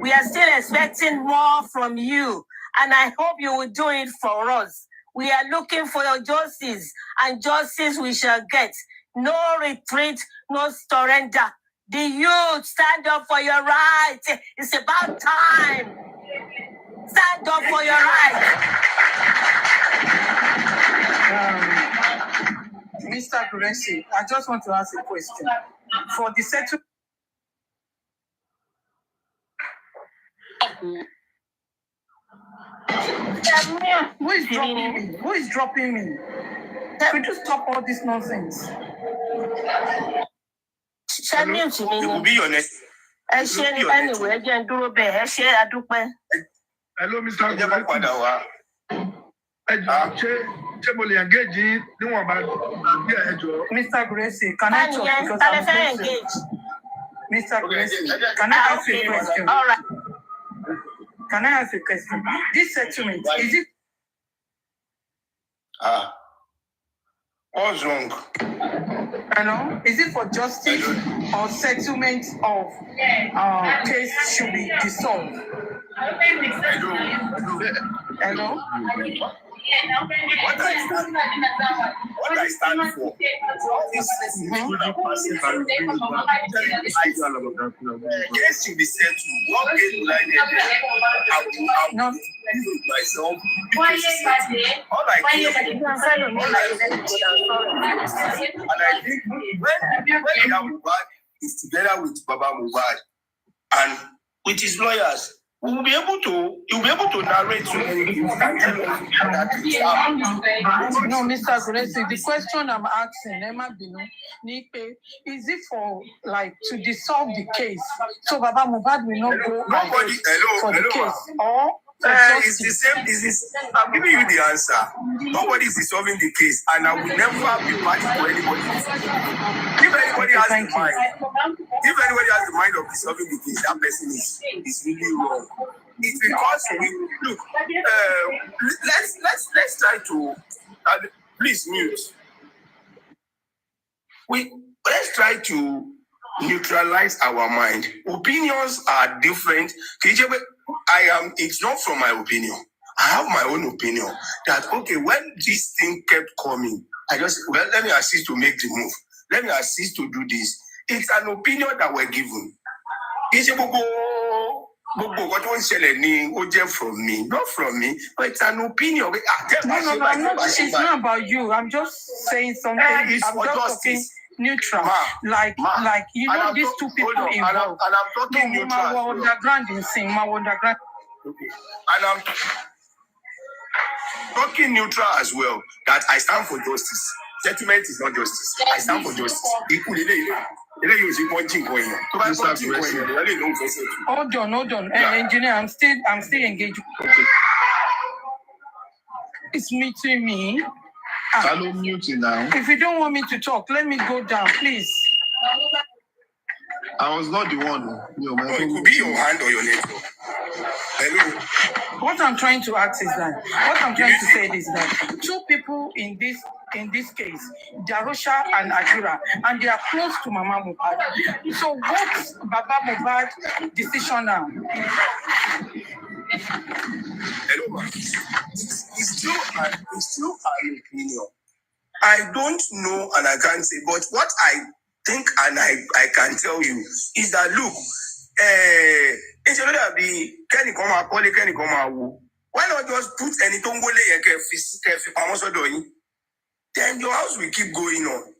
We are still expecting more from you. And I hope you will do it for us. We are looking for your justice, and justice we shall get. No retreat, no surrender. The youth, stand up for your rights. It's about time. Stand up for your rights. Mr. Gurensi, I just want to ask a question. For the settlement. Who is dropping me? Who is dropping me? Could you stop all this nonsense? It will be your next. Anyway, again, do a bit. Hello, Mr. Gurensi. Mr. Gurensi, can I talk? Because I'm engaged. Mr. Gurensi, can I ask you a question? All right. Can I ask you a question? This settlement, is it? What's wrong? Hello? Is it for justice or settlement of case should be dissolved? Hello? What I stand for is case to be settled. What case will I get? I will myself. All I care for. And I think when Mohbad is together with Baba Mohbad and with his lawyers, you'll be able to narrate so many things and tell us that it's happening. No, Mr. Gurensi, the question I'm asking, Emma Bino, is it for to dissolve the case? So Baba Mohbad will not go for the case. Or it's the same. I'm giving you the answer. Nobody is dissolving the case, and I will never be party for anybody. If anybody has the mind of dissolving the case, that person is really wrong. It's because let's try to please mute. Let's try to neutralize our mind. Opinions are different. It's not from my opinion. I have my own opinion that, okay, when this thing kept coming, let me assist to make the move. Let me assist to do this. It's an opinion that we're given. It's from me, not from me, but it's an opinion. No, it's not about you. I'm just saying something. I'm just talking neutral. These two people involved. And I'm talking neutral. Underground in sing, underground. Okay. And I'm talking neutral as well, that I stand for justice. Settlement is not justice. I stand for justice. Hold on. Engineer, I'm still engaged. Okay. It's meeting me. Hello, mute now. If you don't want me to talk, let me go down, please. I was not the one. It could be your hand or your network. Hello. What I'm trying to ask is that two people in this case, Darusha and Ajura, and they are close to Mama Mohbad. So what's Baba Mohbad's decision now? Hello, it's still an opinion. I don't know and I can't say, but what I think and I can tell you is that look, why not just put any then your house will keep going on.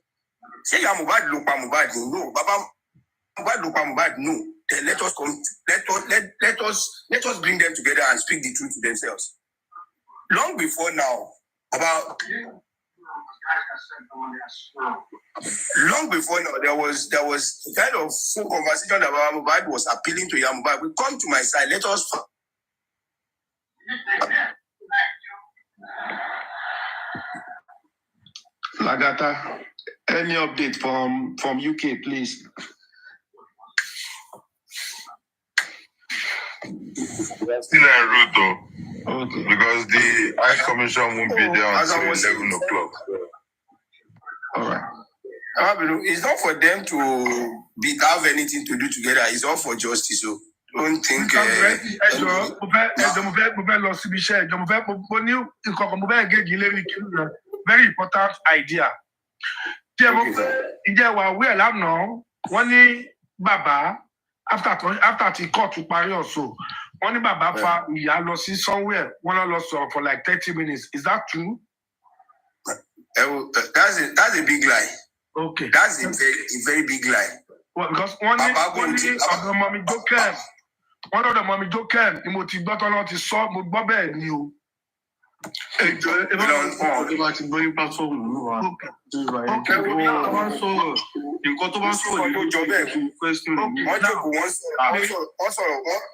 Say Mohbad look Mohbad no, Baba Mohbad look Mohbad no. Then let us bring them together and speak the truth to themselves. Long before now, there was kind of full conversation about Mohbad was appealing to Mohbad. We come to my side. Let us. Lagata, any update from UK, please? We are still en route though. Okay. Because the High Commission won't be there until 11 o'clock. All right. It's not for them to have anything to do together. It's all for justice. So don't think. Very important idea. Ǹjẹ́ wà wí ẹ̀ lánàá wọ́n ní bàbá after ti court parí ọ̀sọ̀ wọ́n ní bàbá fa ìyá lọ sí somewhere wọ́n lọ sọ̀rọ̀ for like 30 minutes. Is that true? That's a big lie. Okay. That's a very big lie. Well, because one of the mommy Jokem, ni mo ti gbọ́ tọ́lọ́ ti sọ mo gbọ́ bẹ́ẹ̀ ni o. Ẹjọ́ ẹ bá ti gbọ́ ní platform wa. Nǹkan tó bá ń sọ̀rọ̀ ló jọ bẹ́ẹ̀. Question mi. Wọ́n jókòó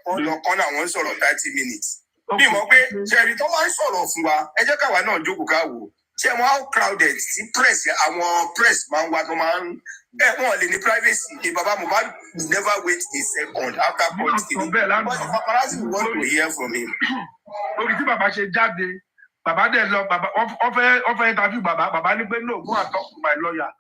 wọ́n lọ kọ́nà wọ́n sọ̀rọ̀ 30 minutes. Bí mo pé ṣẹ́ni tó máa ń sọ̀rọ̀ fún wa ẹ jẹ́ káwa náà jókòó ká wò. Ṣé wọ́n how crowded sí press àwọn press máa ń wá tó máa ń wọ́n lè ní privacy. Ní bàbá Mohbad never wait a second after politics. But the paparazzi want to hear from him. Orí tí bàbá ṣe jáde, bàbá dẹ̀ lọ, bàbá wọ́n fẹ́ interview bàbá ní pé no, go and talk to my lawyer.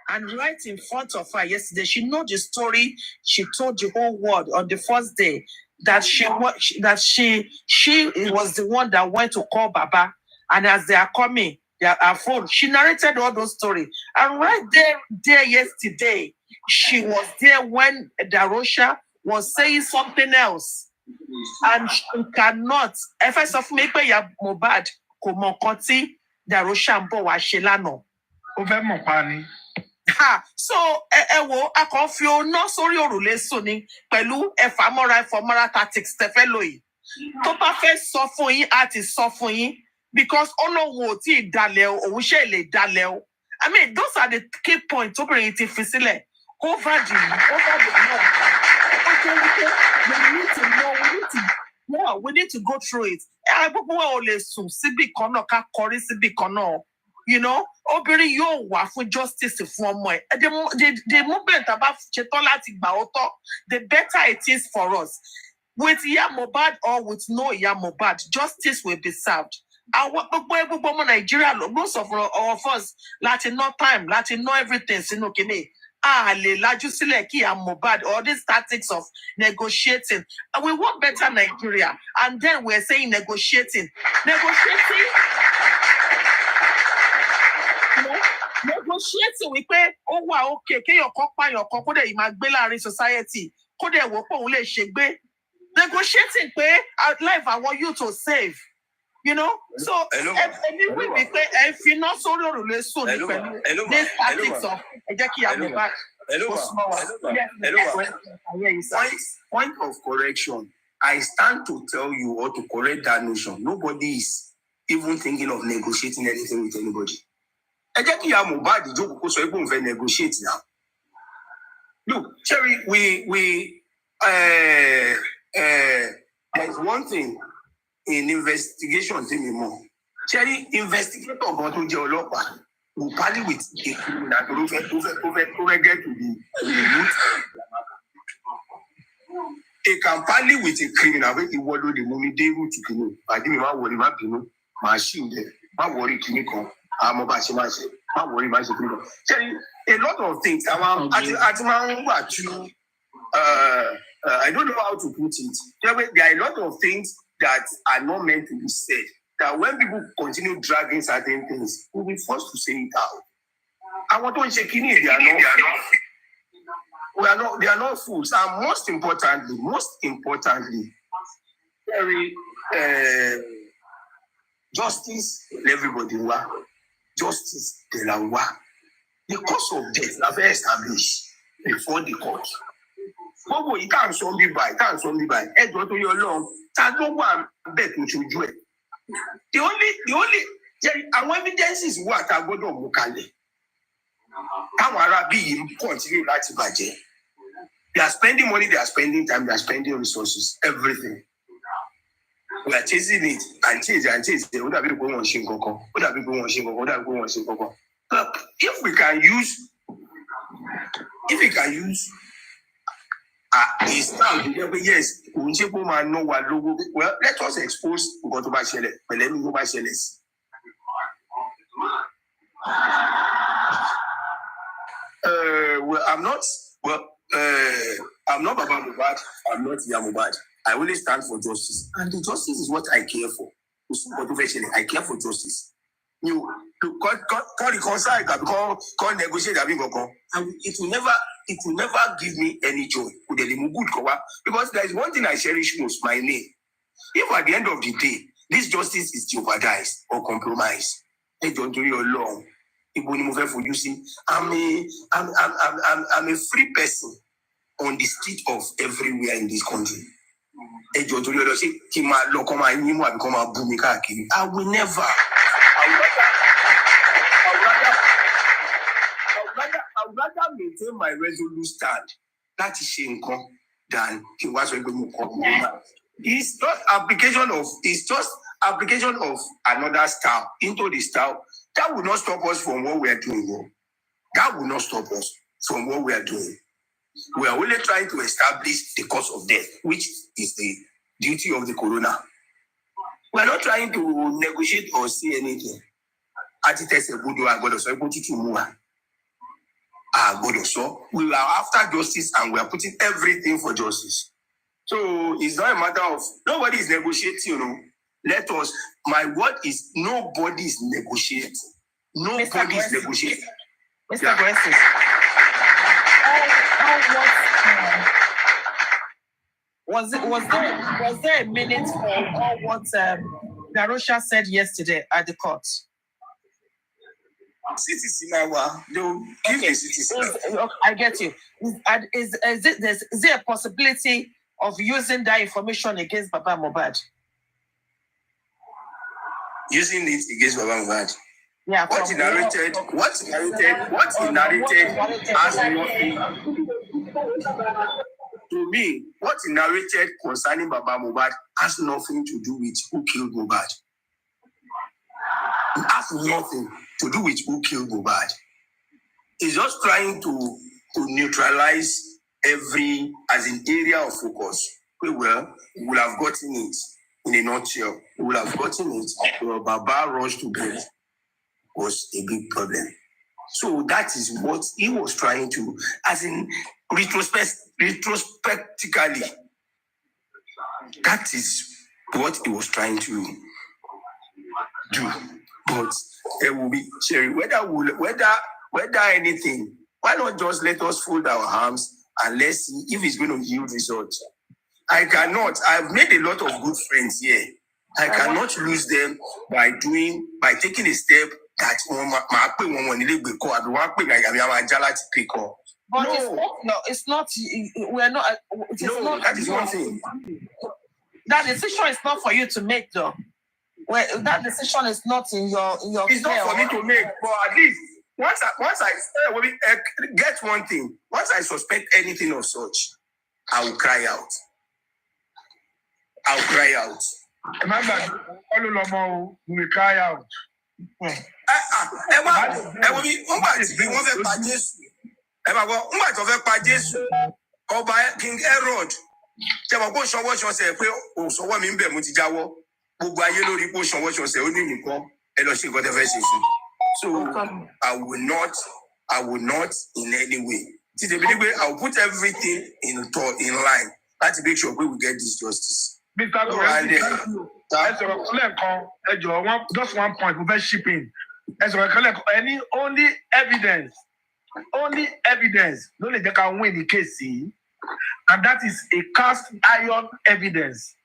And right in front of her yesterday, she know the story. She told the whole world on the first day that she was the one that went to call Baba. And as they are coming, her phone, she narrated all those stories. And right there yesterday, she was there when Darosha was saying something else. And she cannot. First of me, ya Mohbad kò mọ nǹkan tí Darosha ń bọ̀ wá ṣe lánàá. Ó fẹ́ mọ̀ pa ni. So ẹ wo a kàn fi oná sórí òrùlé sùn ni pẹ̀lú ẹ̀fàmọ́ra tactics tẹ́ fẹ́ lò yìí. Tó bá fẹ́ sọ fún yín á ti sọ fún yín because Ọlọ́run ò tí ì dalẹ̀ o, òun ṣe lè dalẹ̀ o. I mean those are the key points obìnrin ti fi sílẹ̀ over the month. We need to go through it. Gbogbo wa ò lè sùn síbì kan náà ká kọrí síbì kan náà. You know, obìnrin yóò wà fún justice fún ọmọ ẹ̀. The moment about ṣetán láti gbà ó tọ́, the better it is for us. With Iya Mohbad or with no Iya Mohbad, justice will be served. Àwọn gbogbo ọmọ Nàìjíríà most of us láti know time, láti know everything sínú kìíní. Lè lajú sílẹ̀ kí Iya Mohbad or these tactics of negotiating. And we want better Nigeria. And then we're saying negotiating. Negotiating wípé ó wà okay kéèyàn kan pààyàn kan kó dẹ̀ yìí máa gbé láàrin society kó dẹ̀ wò pé òun lè ṣe gbé. Negotiating pé life àwọn youth to save. You know, so ẹni wí mi pé ẹ fi iná sórí òrùlé sùn ní pẹ̀lú this tactics of ẹ jẹ́ kí Iya Mohbad kó súnmọ́ wa. Point of correction. I stand to tell you or to correct that notion. Nobody is even thinking of negotiating anything with anybody. Ẹ jẹ́ kí Iya Mohbad jókòó kó sọ pé òun fẹ́ negotiate now. Look, Cherry, there's one thing in investigation tí mi mọ̀. Cherry, investigator kan tó jẹ́ ọlọ́pàá will parley with a criminal tó fẹ́ get to the root. He can parley with a criminal wey ìwọ ló lè mú mi dé root kìíní. Pàdé mi má wọlé má bínú, màá ṣì ń dẹ̀, má wọrí kìíní kan. I'm about to say, not worry about it. Tell a lot of things. I don't know how to put it. There are a lot of things that are not meant to be said. That when people continue dragging certain things, we'll be forced to say it out. I want to check in. They are not fools. And most importantly, very justice, everybody. Justice de la wa. The cause of death na very established before the court. Gbogbo yìí can't sọ bí báyìí. Ẹjọ́ tó yọ lọ́hùn, ta ló wà bẹ́ẹ̀ tó ṣojú ẹ̀. The only àwọn evidences wà tá a gbọ́dọ̀ mú kalẹ̀. Táwọn ará bí yìí continue láti bàjẹ́. They are spending money, they are spending time, they are spending resources, everything. We are chasing it and chase. Ó dàbí pé wọ́n ṣe nǹkan kan. But if we can use a stand, yes, we ṣe kó máa ná wa lówó. Well, let us expose nǹkan tó bá ṣẹlẹ̀. Pẹ̀lẹ́ mi ló bá ṣẹlẹ̀ sí. I'm not Baba Mohbad. I'm not Iya Mohbad. I only stand for justice, and the justice is what I care for. I care for justice. You call reconcile, call negotiate, and it will never give me any joy. Because there is one thing I cherish most: my name. If at the end of the day this justice is jeopardized or compromised, I don't do your long. You see, I'm a free person on the street of everywhere in this country. I will never. I would rather maintain my resolute stand. That is shameful than he was going to compromise. It's just application of another style into the style. That will not stop us from what we are doing. That will not stop us from what we are doing. We are only trying to establish the cause of death, which is the duty of the coroner. We are not trying to negotiate or say anything. Àti tẹsẹ̀ gbọdọ̀ àgbọ̀dọ̀ sọ pé tútù mú wa. Àgbọ̀dọ̀ sọ. We are after justice and we are putting everything for justice. So it's not a matter of nobody is negotiating, Let us. My word is nobody is negotiating. Nobody is negotiating. Mr. Gracie. Was there a minute for all what Darusha said yesterday at the court? Citizen, they will give the citizen. I get you. Is there a possibility of using that information against Baba Mohbad? Using it against Baba Mohbad. Yeah. What he narrated has nothing. To me, what he narrated concerning Baba Mohbad has nothing to do with who killed Mohbad. It has nothing to do with who killed Mohbad. He's just trying to neutralize every as an area of focus. Well, we will have gotten it in a nutshell. We will have gotten it. Well, Baba rushed to bed was a big problem. So that is what he was trying to, as in retrospectively. That is what he was trying to do. But it will be Sherry, whether anything, why not just let us fold our arms and let's see if it's going to yield results. I cannot. I've made a lot of good friends here. I cannot lose them by taking a step that no, it's not. We're not. That is one thing. That decision is not for you to make, though. Well, that decision is not in your. It's not for me to make, but at least once I get one thing. Once I suspect anything of such, I will cry out. I'll cry out. Remember, all we will cry out. Ọba King Herod tẹ́wọ̀n kó ṣọwọ́ ṣọṣẹ́ pé òṣọwọ́ mi ń bẹ̀ mo ti jáwọ́ gbogbo ayé lórí kó ṣọwọ́ ṣọṣẹ́ ó ní nìkan ẹ lọ ṣe nǹkan tẹ́ fẹ́ ṣe fún. So I will not in any way. I will put everything in line to make sure we will get this justice. Mr. Goretti, just one point, we shipping. Any only evidence, no they can win the case, and that is a cast iron evidence.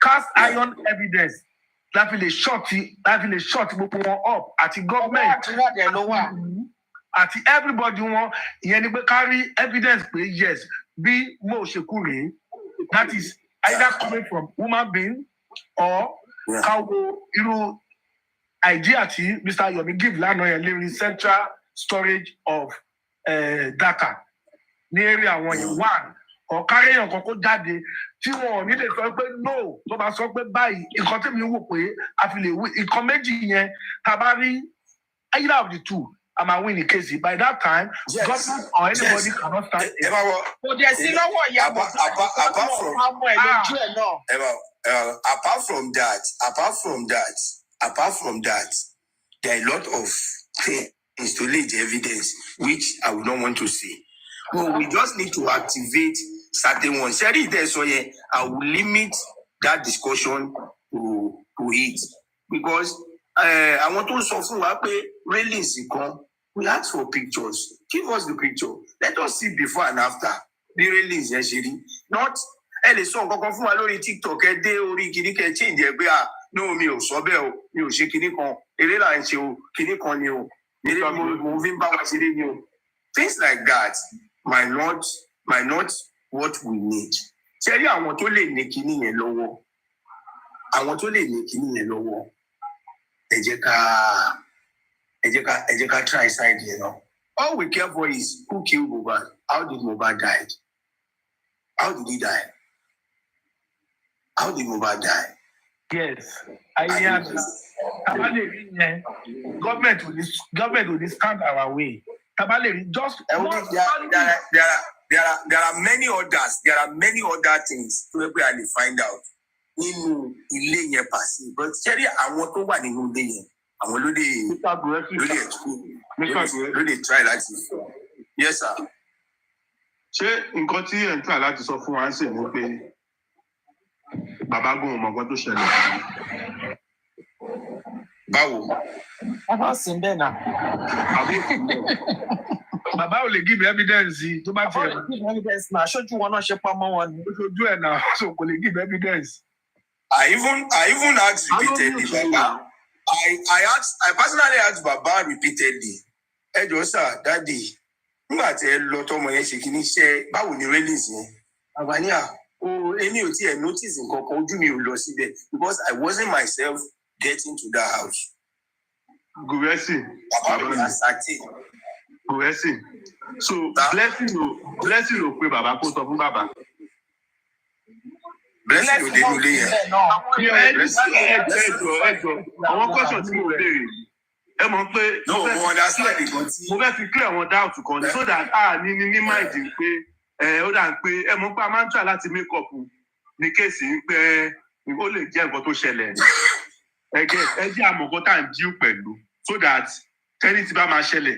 Cast iron evidence. That will short people up at the government. At everybody want carry evidence, yes, be more secure. That is either coming from human being or how idea to Mr. Yomi give Lanoye central storage of data. Area 1 or carry on Coco Daddy. Tí wọn ní lè sọ pé no tó bá sọ pé báyìí nǹkan tí mi wò pé àfilèwé nǹkan méjì yẹn tabari either of the two I might win the case. By that time, government or anybody cannot start. Apart from that, there are a lot of things to lay the evidence, which I would not want to see. Well, we just need to activate certain ones. So I will limit that discussion to it because I want to suffer railings. We ask for pictures. Give us the picture. Let us see before and after. The railings, not any song from a TikTok a day or change no me sobe you shake moving back things like that might not what we need. Tell you I want to lay nakini and lower. I want to lay nakini and lower. Ejeka try side, All we care for is who killed Mohbad. How did Mohbad die? How did he die? How did Mohbad die? Yes, government will stand our way. Just there are many others. There are many other things to we find out. But Cherry, I want to one in àwọn ló lè try láti. Yes sir. ṣé nǹkan tí ẹ̀ ń tà láti sọ fún wa ń sè ní pé bàbá gùn mọ̀ nǹkan tó ṣẹlẹ̀? Báwo? Bàbá sì ń bẹ̀ náà. Bàbá ò lè give evidence tó bá tiẹ̀. Bàbá ò lè give evidence náà, aṣojú wọn náà ṣe pamọ́ wọn ni. Ojú ẹ̀ náà so kò lè give evidence. I even asked repeatedly, Baba. I personally asked Baba repeatedly. Ẹ jọ̀ọ́ sir, Daddy, nígbà tí ẹ lọ tọmọ yẹn ṣe kìíní iṣẹ́ báwo ni release yẹn? Bàbá ní èmi ò tiẹ̀ notice nǹkan kan, ojú mi ò lọ síbẹ̀ because I wasn't myself getting to that house. Guresi. Guresi. So blessing ò pé bàbá kó sọ fún bàbá. Blessing ò dé nílé yẹn. Ẹjọ́ àwọn question tí mo béèrè ẹ mọ̀ pé mo fẹ́ fi clear àwọn doubt kan so that ní mind pé ó dà ń pé ẹ mọ̀ pé a máa ń try láti make up ní kéèsì pé ó lè jẹ́ nǹkan tó ṣẹlẹ̀ ẹ jẹ́ àmọ̀kọ́ tá à ń díù pẹ̀lú so that tẹ́lí ti bá máa ṣẹlẹ̀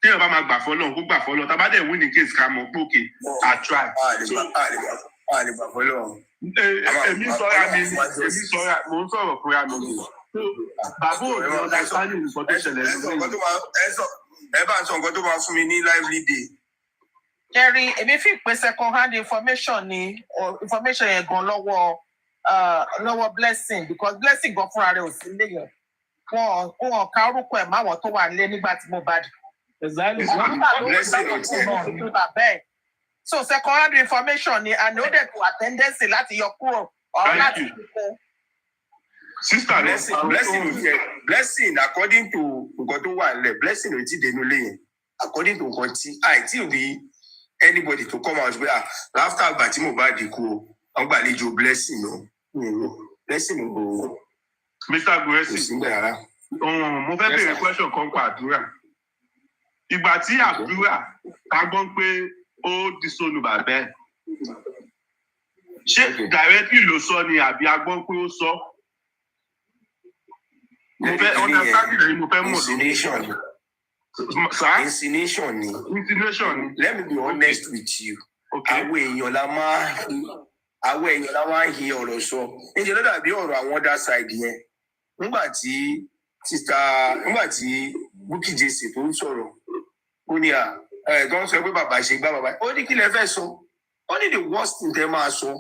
téèyàn bá máa gbà fọ́lọ́run kó gbà fọ́lọ́run tá a bá dẹ̀ win ní case ká mọ̀ pé òkè I try. Àlè gbà fọ́lọ́run. Èmi sọ̀rọ̀ mo ń sọ̀rọ̀ fúnra mi. Bàbá ò ní understanding nǹkan tó ṣẹlẹ̀ ẹ bá ń sọ nǹkan tó máa fún mi ní lively day. Jerry, èmi fi pé second hand information ni information yẹn gan lọ́wọ́ Blessing because Blessing gan fúnra rẹ̀ ò sí ilé yẹn. Wọ́n ka orúkọ ẹ̀ máwọn tó wà nílé nígbà tí Mohbad. So second hand information ni and ó dẹ̀ tó attendance láti yọ kúrò or láti kúkú. Sister Blessing according to nǹkan tó wà nílẹ̀ Blessing ò tí ì dénú lé yẹn according to nǹkan tí àìtí rí anybody to come out pé after àgbà tí Mohbad kú o wọ́n gbàlejò Blessing o Blessing o. Mr. Guresi mo fẹ́ bèèrè question kan pa àdúrà ìgbà tí àdúrà ká gbọ́ pé ó disonu bàbá ẹ̀ ṣé directly ló sọ ni àbí a gbọ́ pé ó sọ? Mo fẹ́ understanding ni mo fẹ́ mọ̀ lórí. Insinuation ni. Let me be honest with you. Àwọn èèyàn la máa ń hi ọ̀rọ̀ sọ. Níṣẹ́ ló dàbí ọ̀rọ̀ àwọn other side yẹn. Nígbà tí Bukky Jesse tó ń sọ̀rọ̀, ó ní tó ń sọ pé bàbá ṣe gbá bàbá. Ó ní kí lẹ fẹ́ sọ. Ó ní the worst thing tẹ́ máa sọ.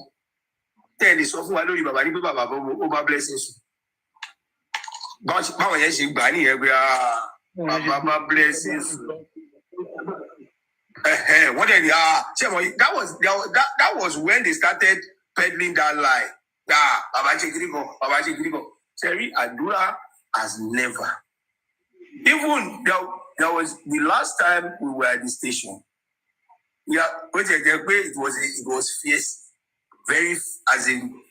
Tẹ́ ẹ lè sọ fún wa lórí bàbá ní pé bàbá ó bá Blessing sùn. Báwọn yẹn ṣe gbà nìyẹn pé bàbá bá Blessing sùn. Wọ́n dẹ̀ ní that was when they started peddling that lie. Bàbá ṣe kiri kan, bàbá ṣe kiri kan. Sẹ́rí àdúrà has never. Even there was the last time we were at the station. Ó ti ẹ̀jẹ̀ pé it was fierce, very as in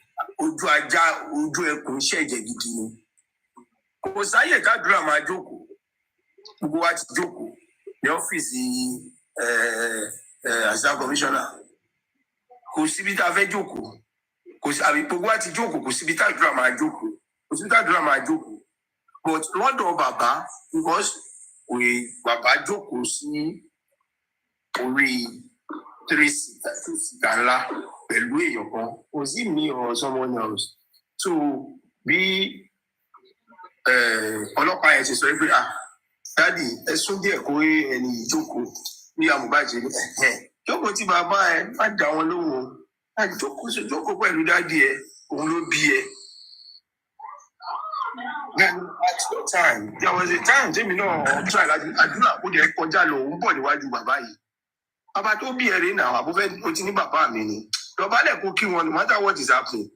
ojú ajá ojú ẹkùn ṣẹ̀jẹ̀ gidi ni. Kò sáyè kádùrà máa jókòó. Gbogbo wa ti jókòó ní ọ́fíìsì assistant commissioner. Kò síbi tá a fẹ́ jókòó. Gbogbo wa ti jókòó kò síbi tá àdúrà máa jókòó. Kò síbi tá àdúrà máa jókòó. But lọ́dọ̀ bàbá because bàbá jókòó sí orí 3-seater ńlá pẹ̀lú èèyàn kan. Kò sí me or someone else. So bí ọlọ́pàá yẹn ti sọ pé dádì ẹ sún díẹ̀ kó ẹni ìjókòó ní àmúbàjẹ́ jókòó tí bàbá ẹ má dá wọn lóhùn jókòó pẹ̀lú dádì ẹ òun ló bí ẹ. At the time there was a time tèmi náà try láti àdúrà kó jẹ́ kọjá lọ òun bọ̀ níwájú bàbá yìí. Bàbá tó bí ẹrẹ náà àbúfẹ́ o ti ní bàbá mi ni lọ́bàálẹ̀ kó kí wọn no matter what is happening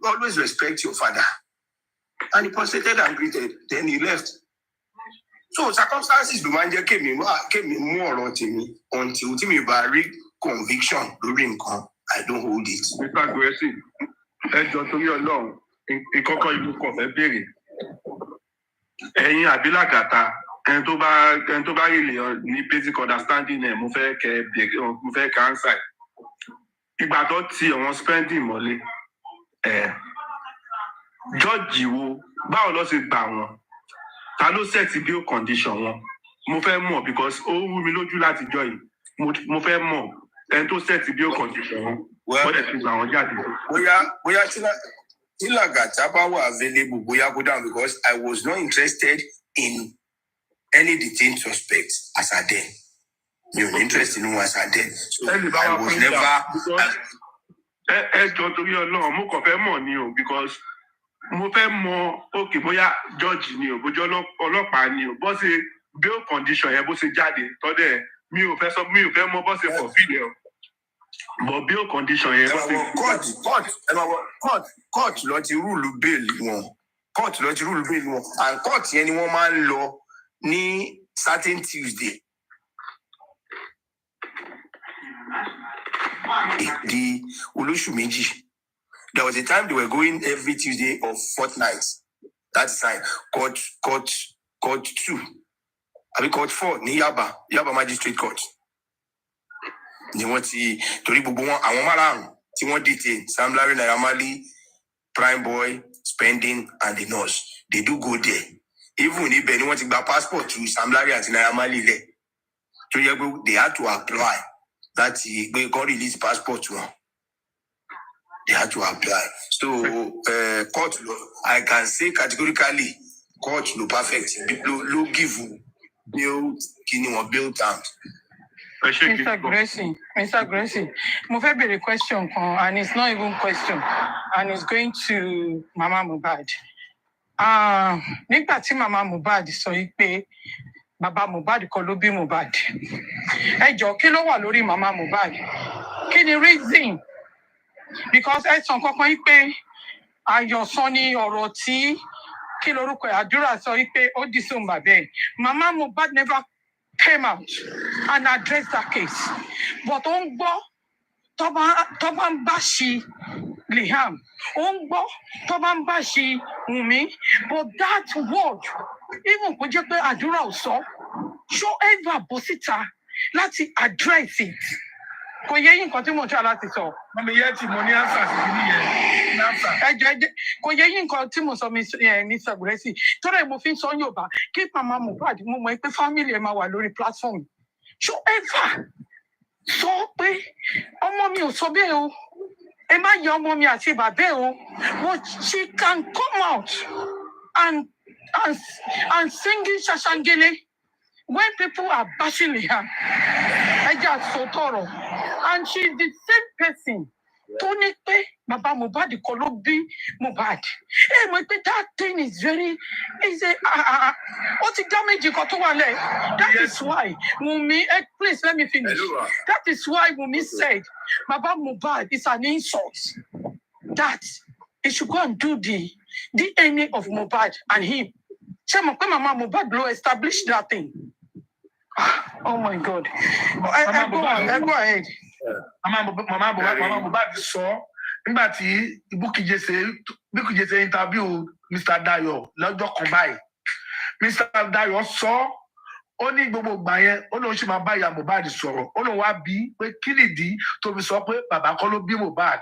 always respect your father. And he prostrated and greeted. Then he left. So circumstances ló máa ń jẹ́ kémi mú ọ̀rọ̀ tèmi until tí mi bá rí conviction lórí nǹkan I don't hold it. Mr. Guresi ẹjọ́ torí Ọlọ́run ìkọ́kọ́ ìlú kan fẹ́ béèrè ẹ̀yin àbí làgàtà ẹni tó bá rí lè ní basic understanding ẹ̀ mo fẹ́ kẹ́ answer ìgbà tó ti àwọn spending mọ́lé jọ́ọ̀jì wo báwo ló ṣe gbà wọ́n ta ló set bail condition wọn mo fẹ́ mọ̀ because ó wú mi lójú láti jọ yìí mo fẹ́ mọ̀ ẹni tó set bail condition wọn wọ́n dẹ̀ fi gbà wọ́n jáde. bóyá tí Lagata bá wà available bóyá kó down because I was not interested in any detained suspect as at then. Mi ò ní interest nínú as at then. So I was never. Ẹ jọ torí Ọlọ́run mo kàn fẹ́ mọ̀ ni o because mo fẹ́ mọ̀ okay bóyá judge ni o bójú ọlọ́pàá ni o bó ṣe bail condition yẹn bó ṣe jáde tọ́dẹ̀ mi ò fẹ́ mọ̀ bó ṣe fulfill ẹ̀ o but bail condition yẹn bó ṣe. court ló ti rule bail wọn and court yẹn ni wọ́n máa ń lọ ní certain Tuesday. The olóṣù méjì. There was a time they were going every Tuesday of fortnight. That's fine. Court 2. I mean court 4 ní Yaba Magistrate Court. Ni wọ́n ti torí gbogbo wọn àwọn márààrún tí wọ́n detain Sam Larry, Naira Marley, Prime Boy, Spending and the nurse. They do go there. Even if ni wọ́n ti gba passport to Sam Larry àti Naira Marley lẹ̀. So they had to apply that they got release passport to them. They had to apply. So court, I can say categorically, court no perfect. No give build kini one build time. Mr. Gracie, mo fẹ́ bèrè question kan, and it's not even question, and it's going to Mama Mohbad. Nígbà tí Mama Mohbad sọ pé Baba Mohbad kọ́ ló bí Mohbad. Ẹ jọ̀ọ́ kí ló wà lórí Mama Mohbad? Kí ni reason? Because ẹ sọ kankan yìí pé Ayọ̀sán ni ọ̀rọ̀ tí kí lorúkọ àdúrà sọ yìí pé ó dì sóun bàbá ẹ̀. Mama Mohbad never came out and addressed that case. But ó ń gbọ́ tó bá ń bá ṣi Liam, ó ń gbọ́ tó bá ń bá ṣi Wùmí. But that word, even kò jẹ́ pé àdúrà ò sọ, ṣó ever bọ́ síta láti address it. Kò yẹ yín nǹkan tí mo try láti sọ. Mami yẹ ti mo ní answer sí kìíní yẹn. Ẹjọ́ kò yẹ yín nǹkan tí mo sọ mi Mr. Gracie. Tọ́lá mo fi ń sọ Yorùbá kí Mama Mohbad mo mọ̀ pé family ẹ̀ máa wà lórí platform. Ṣó ever sọ pé ọmọ mi ò sọ bẹ́ẹ̀ o? Ẹ má yọ ọmọ mi àti bàbá ẹ̀ o. But she can come out and singing Shashangele when people are bashing her. Ẹja sòtọ̀rọ̀. And she's the same person tó ní pé Baba Mohbad kọ́ ló bí Mohbad. Ẹ mọ̀ pé that thing is very ó ti damage nǹkan tó wà lẹ̀. That is why Wunmi, please let me finish. That is why Wunmi said Baba Mohbad is an insult. That he should go and do the DNA of Mohbad and him. Ṣé mọ̀ pé Mama Mohbad ló establish that thing? Oh my God. Go ahead. Mama Mohbad sọ nígbà tí Bukky Jesse interview Mr. Dayo lọ́jọ́ kan báyìí. Mr. Dayo sọ ó ní gbogbo ìgbà yẹn ó lóun ṣì máa bá ìyá Mohbad sọ̀rọ̀ ó lóun wá bí pé kí nìdí tó fi sọ pé bàbá kọ́ ló bí Mohbad.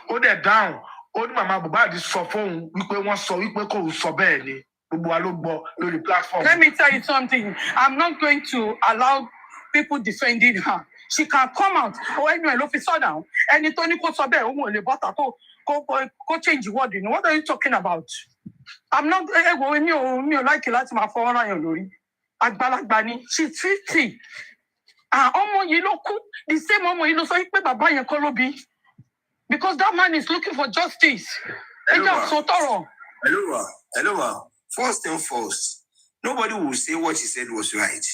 Ó dẹ̀ dáhùn ó ní Mama Mohbad sọ fóun wípé wọ́n sọ wípé kò sọ bẹ́ẹ̀ ni gbogbo wa ló gbọ́ lórí platform. Let me tell you something. I'm not going to allow people defending her. She can come out. Oh, anyway, ló fi sọ down. Ẹni tó ní kó sọ bẹ́ẹ̀ òun ò lè bọ́ta kó change the word. What are you talking about? I'm not mi ò like láti máa fọwọ́ ra yàn lórí. Àgbàlagbà ni. She's 50. Ọmọ yìí ló kú. The same ọmọ yìí ló sọ pé bàbá yẹn kọ́ ló bí. Because that man is looking for justice. Ẹja sòtọ̀rọ̀. Hello. First and foremost, nobody will say what he said was right.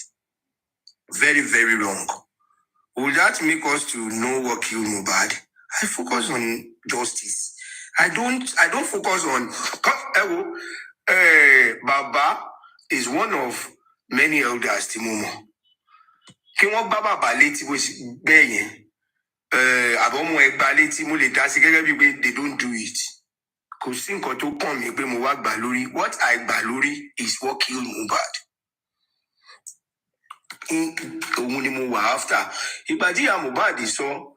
Very, very wrong. Will that make us to know what killed Mohbad? I focus on justice. I don't focus on Baba is one of many elders Timomo. Kí wọ́n bá bàbá létí bó bẹ́ẹ̀ yẹn. Àbọ̀mọ̀ ẹgbàá létí mo lè dá sí gẹ́gẹ́ bí pé they don't do it. Kò sí nǹkan tó kàn mí pé mo wá gbà lórí. What I gbà lórí is what killed Mohbad. Òun ni mo wà after. Ìgbà tí ìyá Mohbad sọ,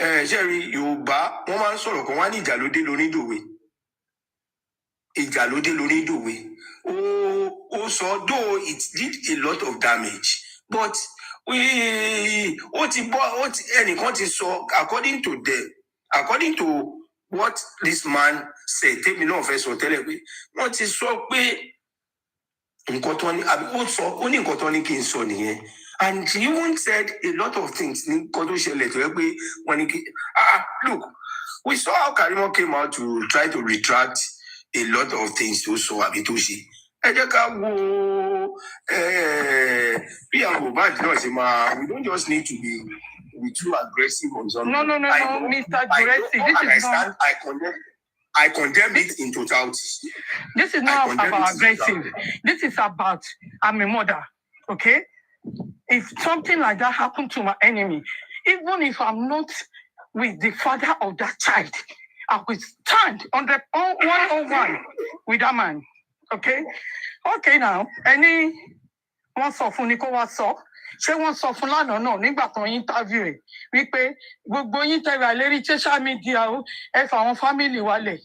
ṣẹ́rí Yorùbá wọ́n máa ń sọ̀rọ̀ kan wá ní ìjà lóde lónídòwe. ìjàlódé lórí ìdòwe. So though it did a lot of damage, but according to what this man said, take me no offense or tell me, what is so pé nǹkan tó ní àbí ó sọ ó ní nǹkan tó ní kí n sọ nìyẹn. And he even said a lot of things ní nǹkan tó ṣẹlẹ̀ tó yẹ pé wọ́n ní kí look, we saw how Karimo came out to try to retract a lot of things tó sọ àbí tó ṣe. Ẹ jẹ́ ká wo bí àwọn Mohbad náà ṣe máa, we don't just need to be too aggressive on something. No, Mr. Aggressive. This is not. I condemn it in totality. This is not about aggressive. This is about, I'm a mother, okay? If something like that happened to my enemy, even if I'm not with the father of that child, I will stand on the 101 with that man, okay? Okay, now, one sọ fún ni kó wá sọ. Ṣé wọ́n sọ fún lánàá náà nígbà tó interview ẹ̀ wípé gbogbo yín tẹ̀lé àlérí social media ẹ fà àwọn family wálẹ̀.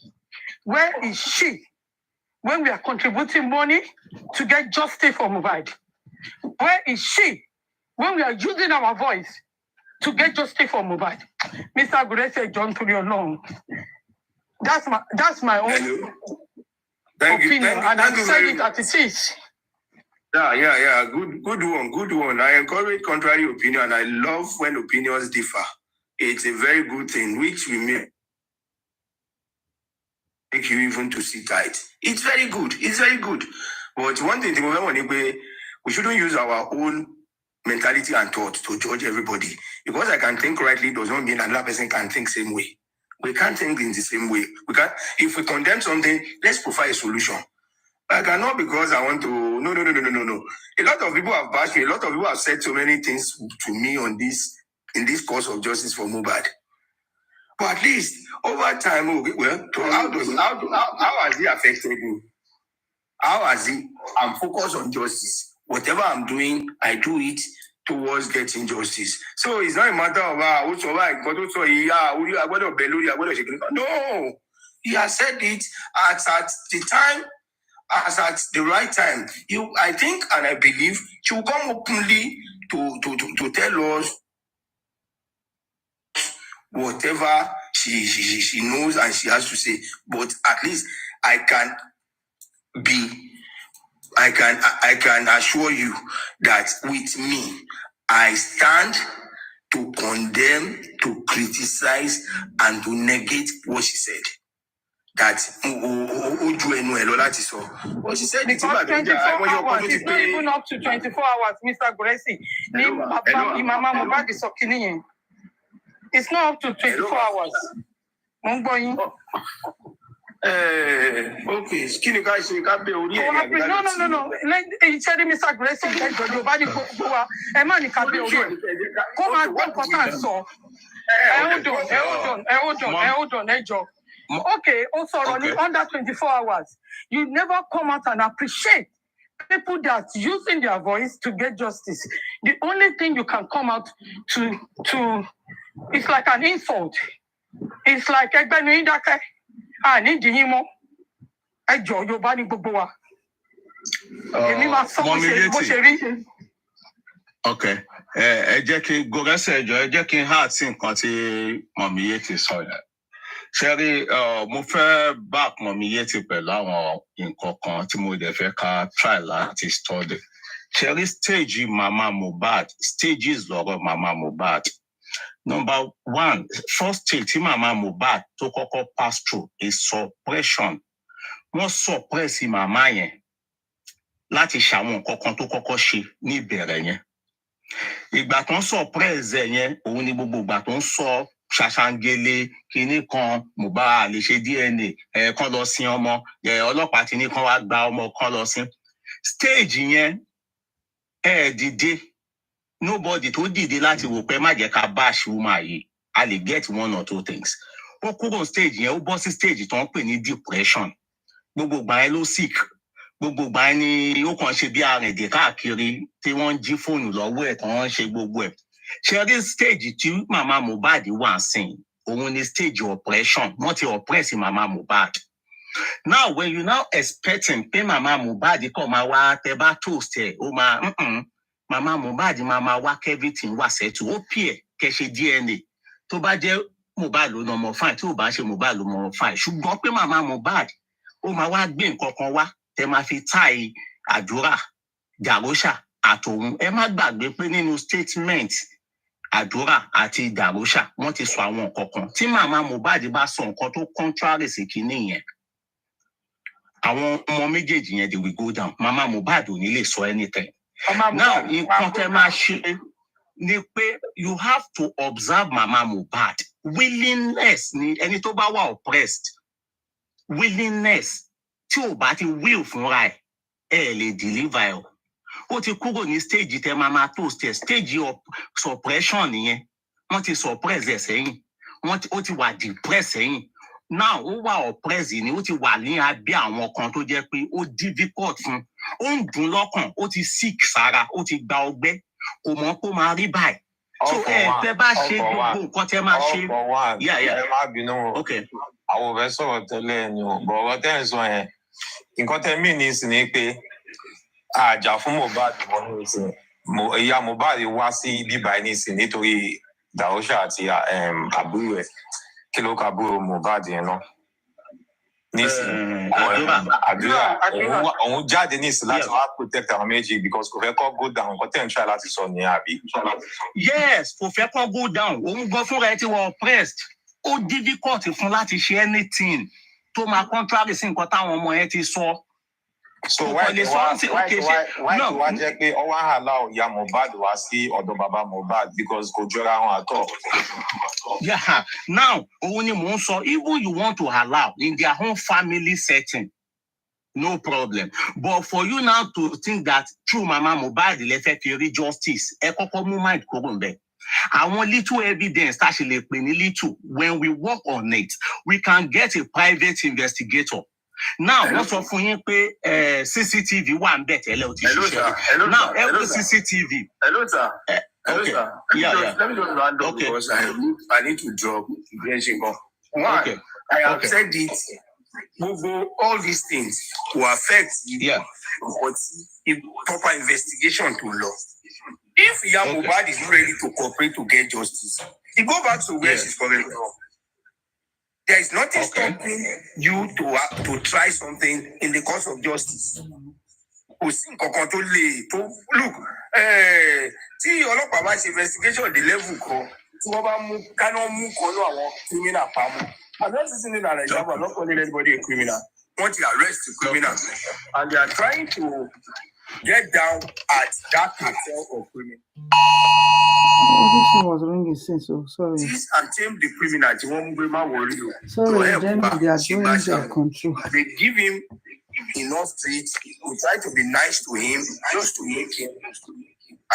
Where is she when we are contributing money to get justice for Mohbad? Where is she when we are using our voice to get justice for Mohbad? Mr. Agurese John Turiono. That's my own opinion, and I said it as it is. Yeah. Good one. I encourage contrary opinion, and I love when opinions differ. It's a very good thing, which we make you even to sit tight. It's very good. But one thing, we shouldn't use our own mentality and thought to judge everybody. Because I can think rightly does not mean another person can think same way. We can't think in the same way. If we condemn something, let's provide a solution. I cannot because I want to. No. A lot of people have bashed me. A lot of people have said so many things to me in this cause of justice for Mohbad. But at least over time, how has it affected me? How has it? I'm focused on justice. Whatever I'm doing, I do it towards getting justice. So it's not a matter of no. He has said it at the time. As at the right time, I think and I believe she will come openly to tell us whatever she knows and she has to say. But at least I can assure you that with me, I stand to condemn, to criticize, and to negate what she said. That what she said, because 24 hours, it's not even up to 24 hours, Mr. Agurese. It's not up to 24 hours. Okay, skinny guys, you can't be no. He said, Mr. Agurese, your body come and talk hold on. Okay, also running under 24 hours. You never come out and appreciate people that using their voice to get justice. The only thing you can come out to it's like an insult. It's like I need him. Your body Okay. Sherry, mo fẹ́ back Mọ̀mí Yétí pẹ̀lú àwọn nǹkan kan tí mo dẹ̀ fẹ́ ká try láti study. Sherry, stage Mama Mohbad, stages lọ́rọ̀ Mama Mohbad. Number one, first stage tí Mama Mohbad tó kọ́kọ́ pass through is suppression. Wọ́n suppress màmá yẹn láti ṣàwọn nǹkan kan tó kọ́kọ́ ṣe ní ìbẹ̀rẹ̀ yẹn. Ìgbà tó ń suppress yẹn, òun ni gbogbo ìgbà tó ń sọ ṣàṣàngélé kíní kan Mohbad lè ṣe DNA kan lọ sin ọmọ ọlọ́pàá tí ní kan wá gba ọmọ kan lọ sin stage yẹn dìde nobody tó dìde láti wò pé má jẹ́ ká bash woman yìí a lè get one or two things ó kúrò stage yẹn ó bọ́ sí stage tó ń pè ní depression gbogbo ìgbà yẹn ló sick gbogbo ìgbà yẹn ni ó kàn ṣe bí arìndè káàkiri tí wọ́n ń jí fóònù lọ́wọ́ ẹ̀ tí wọ́n ń ṣe gbogbo ẹ̀. Ṣé stage tí Mama Mohbad wà sìn òun ni stage oppression wọ́n ti oppress Mama Mohbad Now, when you now expecting pay Mama Mohbad come wa teba toast o ma Mama Mohbad Mama wa everything wa settle o pie ke se DNA tó bá jẹ́ Mohbad ló number 5 tó bá ṣe Mohbad ló number 5 ṣùgbọ́n pé Mama Mohbad ó máa wá gbé nǹkan kan wá tẹ́ máa fi tie àdúrà Darosha àtòun ẹ má gbàgbé pé nínú statement àdúrà àti Darosha wọ́n ti sọ àwọn nǹkan kan tí Mama Mohbad bá sọ nǹkan tó contrary sí kinní yẹn àwọn ọmọ méjèèjì yẹn they will go down Mama Mohbad ò ní lè sọ anything. Now nǹkan tẹ́ máa ṣe ni pé you have to observe Mama Mohbad willingness ni ẹni tó bá wà oppressed willingness tí ò bá ti will fúnra ẹ lè deliver ó ti kúrò ní stage tẹ́ Mama toast stage of suppression nìyẹn wọ́n ti suppress ẹ̀ sẹ́yìn ó ti wà depressed sẹ́yìn now ó wà oppressed ni ó ti wà ní abẹ́ àwọn kan tó jẹ́ pé ó difficult fún ó ń dùn lọ́kàn ó ti sick sára ó ti gba ọgbẹ́ kò mọ̀ kó máa rí báyìí so tẹ́ bá ṣe gbogbo nǹkan tẹ́ máa ṣe ẹ má bínú àwọn òfẹ́ sọ̀rọ̀ tẹ́lẹ̀ ni ò bọ̀ ọ̀rọ̀ tẹ́ ń sọ yẹn nǹkan tẹ́ mí ní sí ni pé àjà fún Mohbad wọn ní ìsìn ìyá Mohbad wá sí bíbá ní ìsìn nítorí Darosha àti àbúrò ẹ̀ kí ló ka búrò Mohbad yẹn náà nísìn àdúrà òun jáde nísìn láti wá protect àwọn méjì because kò fẹ́ kọ́ go down nǹkan tẹ́ ń try láti sọ ní àbí. Yes kò fẹ́ kọ́ go down òun gan fúnra ẹ ti wọ oppressed ó difficult fún láti ṣe anything tó máa contrary sí nǹkan táwọn ọmọ yẹn ti sọ. So why tó wá jẹ́ pé ọwọ́ allow ìyá Mohbad wá sí ọ̀dọ̀ bàbá Mohbad because kò jọra wọn àtọ̀. Yeah, now òun ni mò ń sọ even you want to allow in their own family setting no problem but for you now to think that through Mama Mohbad lè fẹ́ fi rí justice ẹ kọ́kọ́ mú mind kúrò ńbẹ̀. Àwọn little evidence tá a ṣe lè pè ní little when we work on it we can get a private investigator. Now wọ́n sọ fún yín pé CCTV wà ń bẹ̀ tẹ́lẹ̀ ó ti ṣiṣẹ́. Now every CCTV. Hello sir. Okay. Let me just round up because I need to drop the one. Okay. I have said it. All these things will affect but if proper investigation to law. If Iya Mohbad is not ready to cooperate to get justice, he go back to where she's currently from. There is nothing stopping you to try something in the cause of justice. Kò sí nǹkan kan tó lè tó look tí ọlọ́pàá bá ṣe investigation the level kan tí wọ́n bá mú káná mú kan ní àwọn criminal pamọ́. I'm not sitting in an example, I'm not calling anybody a criminal. Want to arrest the criminal and they are trying to get down at that cartel of criminal. This one was ringing since, so sorry. This and tame the criminal. You won't be my worry. Sorry, then they are doing their control. They give him enough treat. We try to be nice to him, just to make him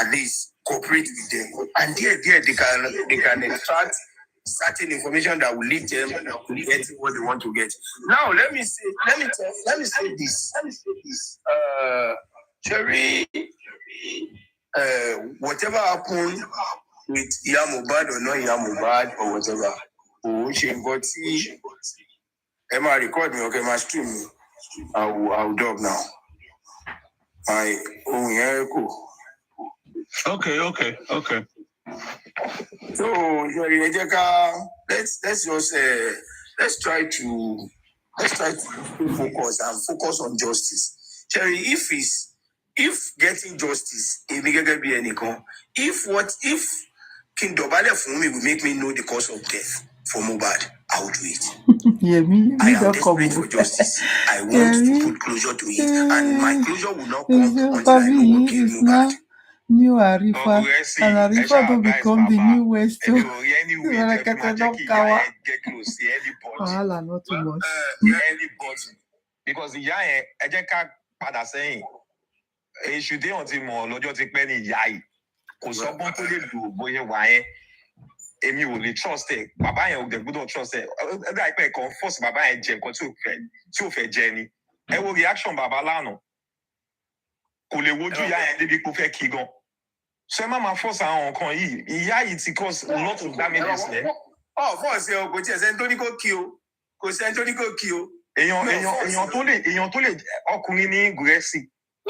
at least cooperate with them. And there they can extract certain information that will lead them to get what they want to get. Now let me say this. Cherry, whatever happened with Iya Mohbad or not Iya Mohbad or whatever, Emma record me, okay, my stream me. I'll dub now. My own echo. Okay. So let's try to focus on justice. Cherry, if getting justice, if King Dobale for me will make me know the cause of death for Mohbad, I will do it. Yeah, I am desperate for justice. I want to put closure to it, and my closure will not come until I know who killed Mohbad. New Arifa, and Arifa to become the new West. Not too much. Because ìyá yẹn ẹ jẹ́ ká padà sẹ́yìn èṣù dé ọ̀n ti mọ̀ lọ́jọ́ ti pẹ́ ní ìyá yìí kò sọ́gbọ́n tó lè lò bóyá wà yẹn èmi ò lè trust ẹ bàbá yẹn ò dẹ̀ gbọ́dọ̀ trust ẹ ẹgbẹ́ àìpẹ́ kan force bàbá yẹn jẹ nǹkan tí ò fẹ́ jẹ ni ẹ wo reaction bàbá lánàá kò lè wojú ìyá yẹn débi kó fẹ́ kí gan ṣé má máa force àwọn nǹkan yìí ìyá yìí ti cause a lot of damages ẹ. Force ẹ o kò tí ẹ sẹ́ni tó ní kó kí o kò sẹ́ni tó ní kó kí o èèyàn tó lè ọkùnrin ní Gúrẹ́sì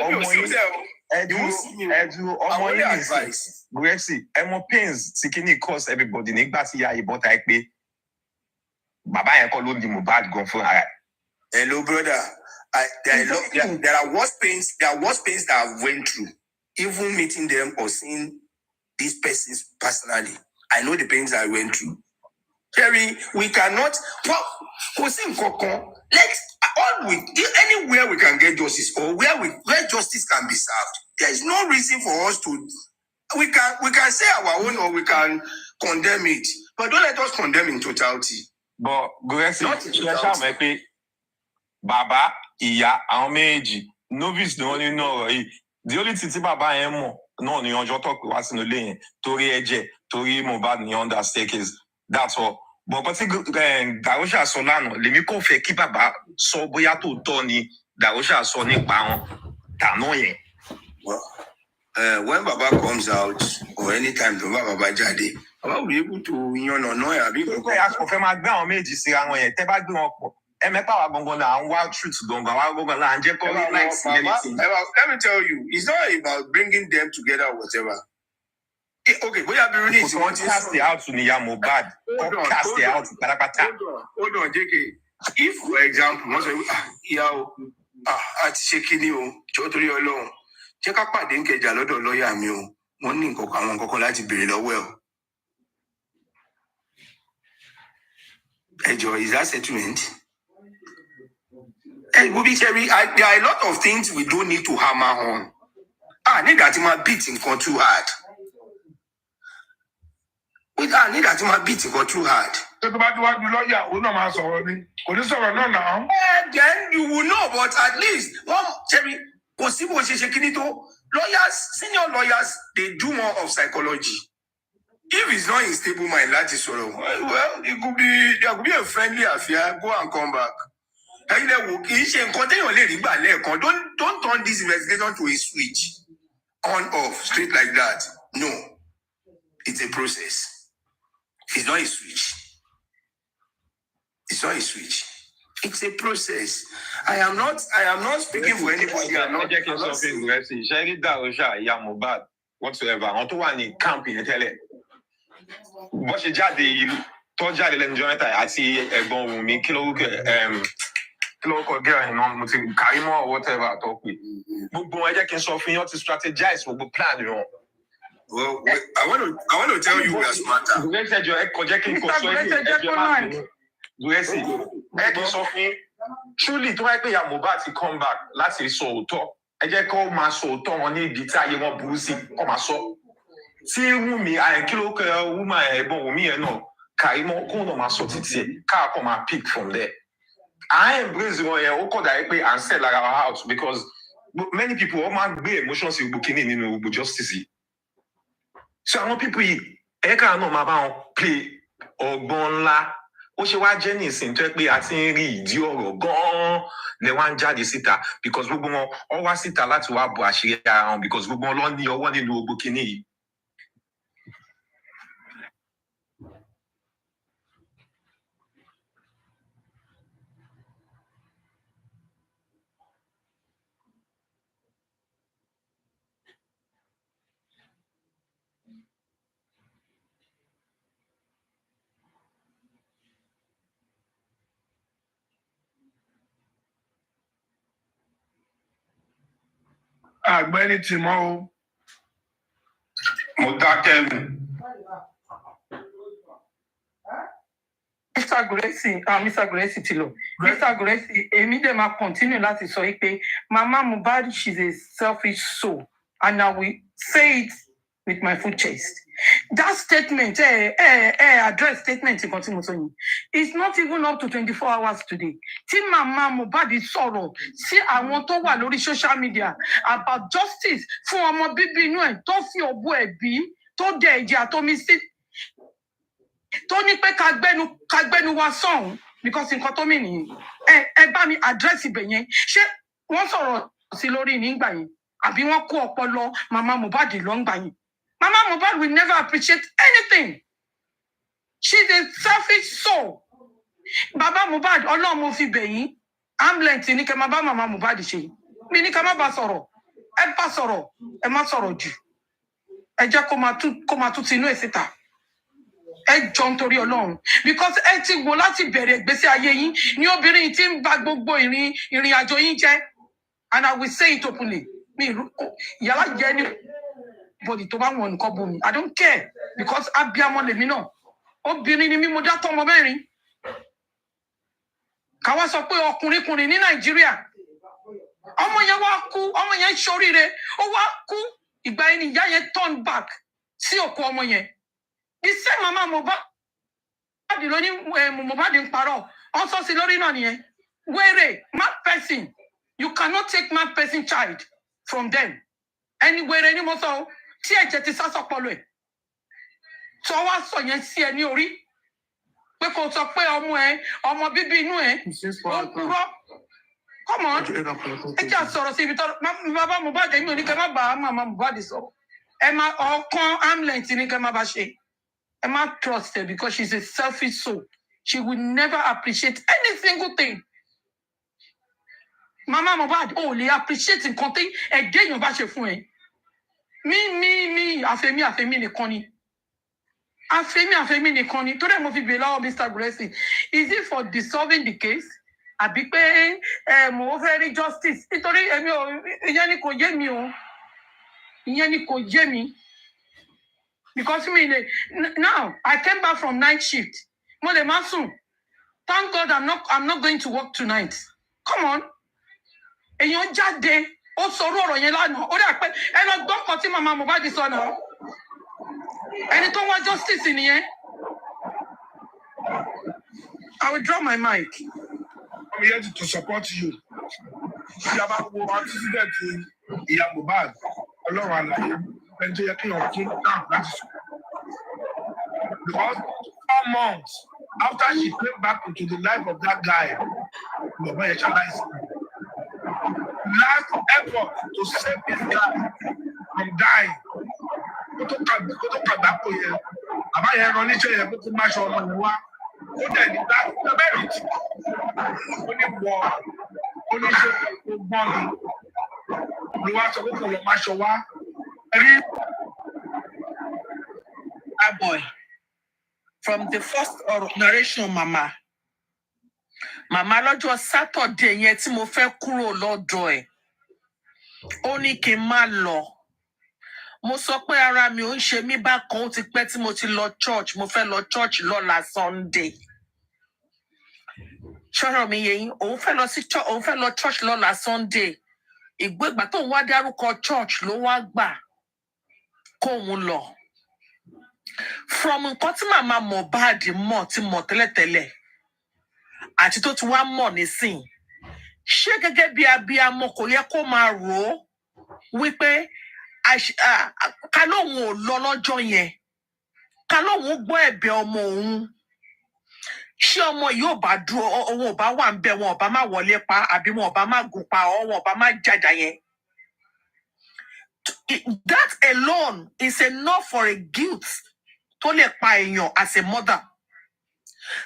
ọmọ yìí ẹdùn ọmọ yìí nìsín Gúrẹ́sì ẹmọ pains tí kìíní cause everybody nígbà tí ìyá ìbọn ta ẹ pé bàbá yẹn kọ́ ló di Mohbad gan fún ara. Hello, brother. There are worse pains. There are worse pains that I went through. Even meeting them or seeing these persons personally, I know the pains I went through. Jerry, we cannot. Well, anywhere we can get justice or where justice can be served, there is no reason for us to. We can say our own or we can condemn it, but don't let us condemn in totality. But Gúrẹ́sì ṣe pé bàbá ìyá àwọn méjì novice ni wọ́n nínú ọ̀rọ̀ yìí. The only thing tí bàbá yẹn mọ̀ náà ni ọjọ́ tó pè wá sínú ilé yẹn torí ẹ̀jẹ̀ torí Mohbad ní under staircase. That's all. But kò tí Darosha sọ lánàá lèmi kò fẹ́ kí bàbá sọ bóyá tó tọ́ ni Darosha sọ nípa wọn tàná yẹn. When Baba comes out or anytime the Baba jáde, Baba will be able to know àbí. Pé aṣọ fẹ́ máa gbé àwọn méjì síra wọn yẹn tẹ́ bá gbé wọn pọ̀. Ẹ̀mẹ́pà wa gbọ̀ngàn là ń wá truth gbọ̀ngàn wa gbọ̀ngàn là ń jẹ́ kọ́ like anything. Let me tell you, it's not about bringing them together or whatever. Okay, bóyá bí Rooney is wanting to cast it out to Niya Mohbad. Cast it out pátápátá. Hold on, JK. If, for example, wọ́n sọ ìyá o, àti ṣe kíní o, jọ́ torí Ọlọ́run, jẹ́ ká pàdé ń kẹjà lọ́dọ̀ lọ́ọ̀yà mi o, wọ́n ní àwọn nǹkan kan láti béèrè lọ́wọ́ ẹ̀ o. Ẹjọ́, is that settlement? And Bubi Cherry, there are a lot of things we don't need to hammer on. Need that in my beating for too hard. Need that in my beating for too hard. Then you will know, but at least one Cherry, possible lawyers, senior lawyers, they do more of psychology. If it's not in stable mind, that is sort of well, there could be a friendly affair, go and come back. Don't turn this investigation to a switch on off straight like that. No, it's a process. It's not a switch. It's not a switch. It's a process. I am not speaking for anybody. I'm not taking something. Sherry Darosha, Mohbad, whatsoever. On to one in camp in tele. But she just the told you the enjoyment. I see a bomb me kilo local girl and on Karimo or whatever I talk with. But I can so for you to strategize what we plan, you know. Well, I want to tell you we are smarter. You said you're projecting truly to make Mohbad to come back. Láti sọ òótọ́. Ẹ jẹ́ kó máa sọ òótọ́ wọn ní ibi tí ayé wọn burú sí kó máa sọ. Tí Wumi kilo ke woman ẹ̀gbọ́n Wumi ẹ náà Karimo kó náà máa sọ títí ẹ ká kó máa pick from there. I embrace one here, and sell like our house because many people emotions in booking justice. So I want people play or bonla. Ó ṣe wá jẹ́ nísìn tó pé a ti ń rí ìdí ọ̀rọ̀ gan-an lè wá ń jáde síta because gbogbo wọn ọ wá síta láti wá bo àṣírí ara wọn because gbogbo wọn lọ ní ọwọ́ nínú gbogbo kinní yìí. Àgbẹ̀ni tìmọ́ o. Mo dákẹ́. Mr. Gúrẹ́sì ti lọ. Mr. Gúrẹ́sì, èmi dẹ̀ máa continue láti sọ pé Mama Mohbad, she's a selfish soul and I will say it with my full chest. That statement, address statement nǹkan tí mo sọ yìí, it's not even up to 24 hours today. Tí Mama Mohbad sọ̀rọ̀ sí àwọn tó wà lórí social media about justice fún ọmọ bíbí inú ẹ̀ tó fi òbú ẹ̀ bí tó dẹ̀ ẹ̀jẹ̀ àtomi sí tó ní pé ká gbẹ́nu wa sọ̀hún because nǹkan tó mì nìyí. Ẹ bá mi address ibẹ̀ yẹn. Ṣé wọ́n sọ̀rọ̀ sí lórí nígbà yẹn àbí wọ́n kó ọpọlọ Mama Mohbad lọ ńgbà yẹn? Mama Mohbad will never appreciate anything. She's a selfish soul. Baba Mohbad, Ọlọ́run mo fi bẹ̀ yín. ambulance ní kẹ́ máa bá màmá Mohbad ṣe mi ní ká má bá sọ̀rọ̀ ẹ bá sọ̀rọ̀ ẹ má sọ̀rọ̀ jù ẹ jẹ́ kó máa tún tinú ẹ̀ síta ẹ jọ nítorí Ọlọ́run because ẹ ti wò láti bẹ̀rẹ̀ ìgbésí ayé yín ní obìnrin tí ń bà gbogbo ìrìn àjò yín jẹ́ and I will say it openly mi yàrá jẹ́ ní body tó bá wọn nǹkan bomi I don't care because abiyamọ lèmi náà obìnrin ni mí mo dá tọmọ mẹ́rin káwá sọ pé ọkùnrin ní Nàìjíríà ọmọ yẹn wá kú ọmọ yẹn ṣoríire ó wá kú ìgbà yẹn ni ìyá yẹn turn back sí òkú ọmọ yẹn the same mama Mohbad ló ní Mohbad ń parọ́ ọ sọ sí lórí náà nìyẹn wèrè mad person you cannot take mad person child from them ẹni wèrè ni mo sọ tí ẹ̀jẹ̀ ti sásọ pọlọ ẹ̀ tó wá sọ yẹn sí ẹ ní orí pé kò sọ pé ọmọ bíbí inú ẹ ó kúrò come on ẹ jẹ́ sọ̀rọ̀ sí ibi tó bàbá Mohbad mi ò ní kẹ́ má bá màmá Mohbad sọ̀rọ̀ ẹ má ọkàn ambulance ní kẹ́ má bá ṣe ẹ má trust her because she's a selfish soul she will never appreciate any single thing màmá Mohbad ò lè appreciate nǹkan tí ẹ̀dẹ́ èèyàn bá ṣe fún ẹ mi àfẹ́mí nìkan ni àfẹ́mí nìkan ni tó dẹ̀ mo fi bèèrè lọ́wọ́ Mr. Blessing is it for dissolving the case àbí pé mo fẹ́ rí justice nítorí èmi ò ìyẹn ni kò yé mi because now I came back from night shift mo lè má sùn thank God I'm not going to work tonight come on èèyàn jáde ó sọ̀rọ̀ ọ̀rọ̀ yẹn lánàá ó dà pé ẹ lọ gbọ́ nǹkan tí màmá Mohbad sọ náà ẹni tó wá justice nìyẹn I will drop my mic. I'm here to support you. Tí a bá wo accident ìyá Mohbad, Ọlọ́run àlàyé, ẹni tó yẹ kí wọ́n kún náà láti sọ. Because 4 months after she came back into the life of that guy, Baba Yeshalaisi, last effort to save this guy from dying. Kó tó kàgbá kò yẹ, bàbá yẹn rán níṣẹ́ yẹn kó tó má ṣe ọmọ yẹn wá. Ó dẹ̀ ní bá bẹ́ẹ̀ tí ó ní wọ oníṣẹ́ tó gbọ́n mi ló wá sọ pé kò lọ má ṣọ wá. Rí boy from the first narration mama lọ́jọ́ Saturday yẹn tí mo fẹ́ kúrò lọ́dọ̀ ẹ̀ ó ní kí n má lọ mo sọ pé ara mi ò ń ṣe mí bákan ó ti pẹ́ tí mo ti lọ church mo fẹ́ lọ church lọ́la Sunday ṣọ́rọ̀ mi yẹ yín òun fẹ́ lọ church lọ́la Sunday ìgbà tó ń wá dárúkọ church ló wá gbà kóun lọ from nǹkan tí màmá Mohbad mọ̀ ti mọ̀ tẹ́lẹ̀tẹ́lẹ̀ àti tó ti wá mọ̀ nísìn ṣé gẹ́gẹ́ bí abiyamọ kò yẹ kó máa rò ó wípé ká lóun ò lọ lọ́jọ́ yẹn ká lóun gbọ́ ẹ̀bẹ̀ ọmọ òun ṣé ọmọ yìí ò bá dúró òun ò bá wà ń bẹ wọn ò bá má wọlé pa àbí wọn ò bá má gùn pa wọn ò bá má jàjà yẹn. That alone is enough for a guilt tó lè pa èèyàn as a mother.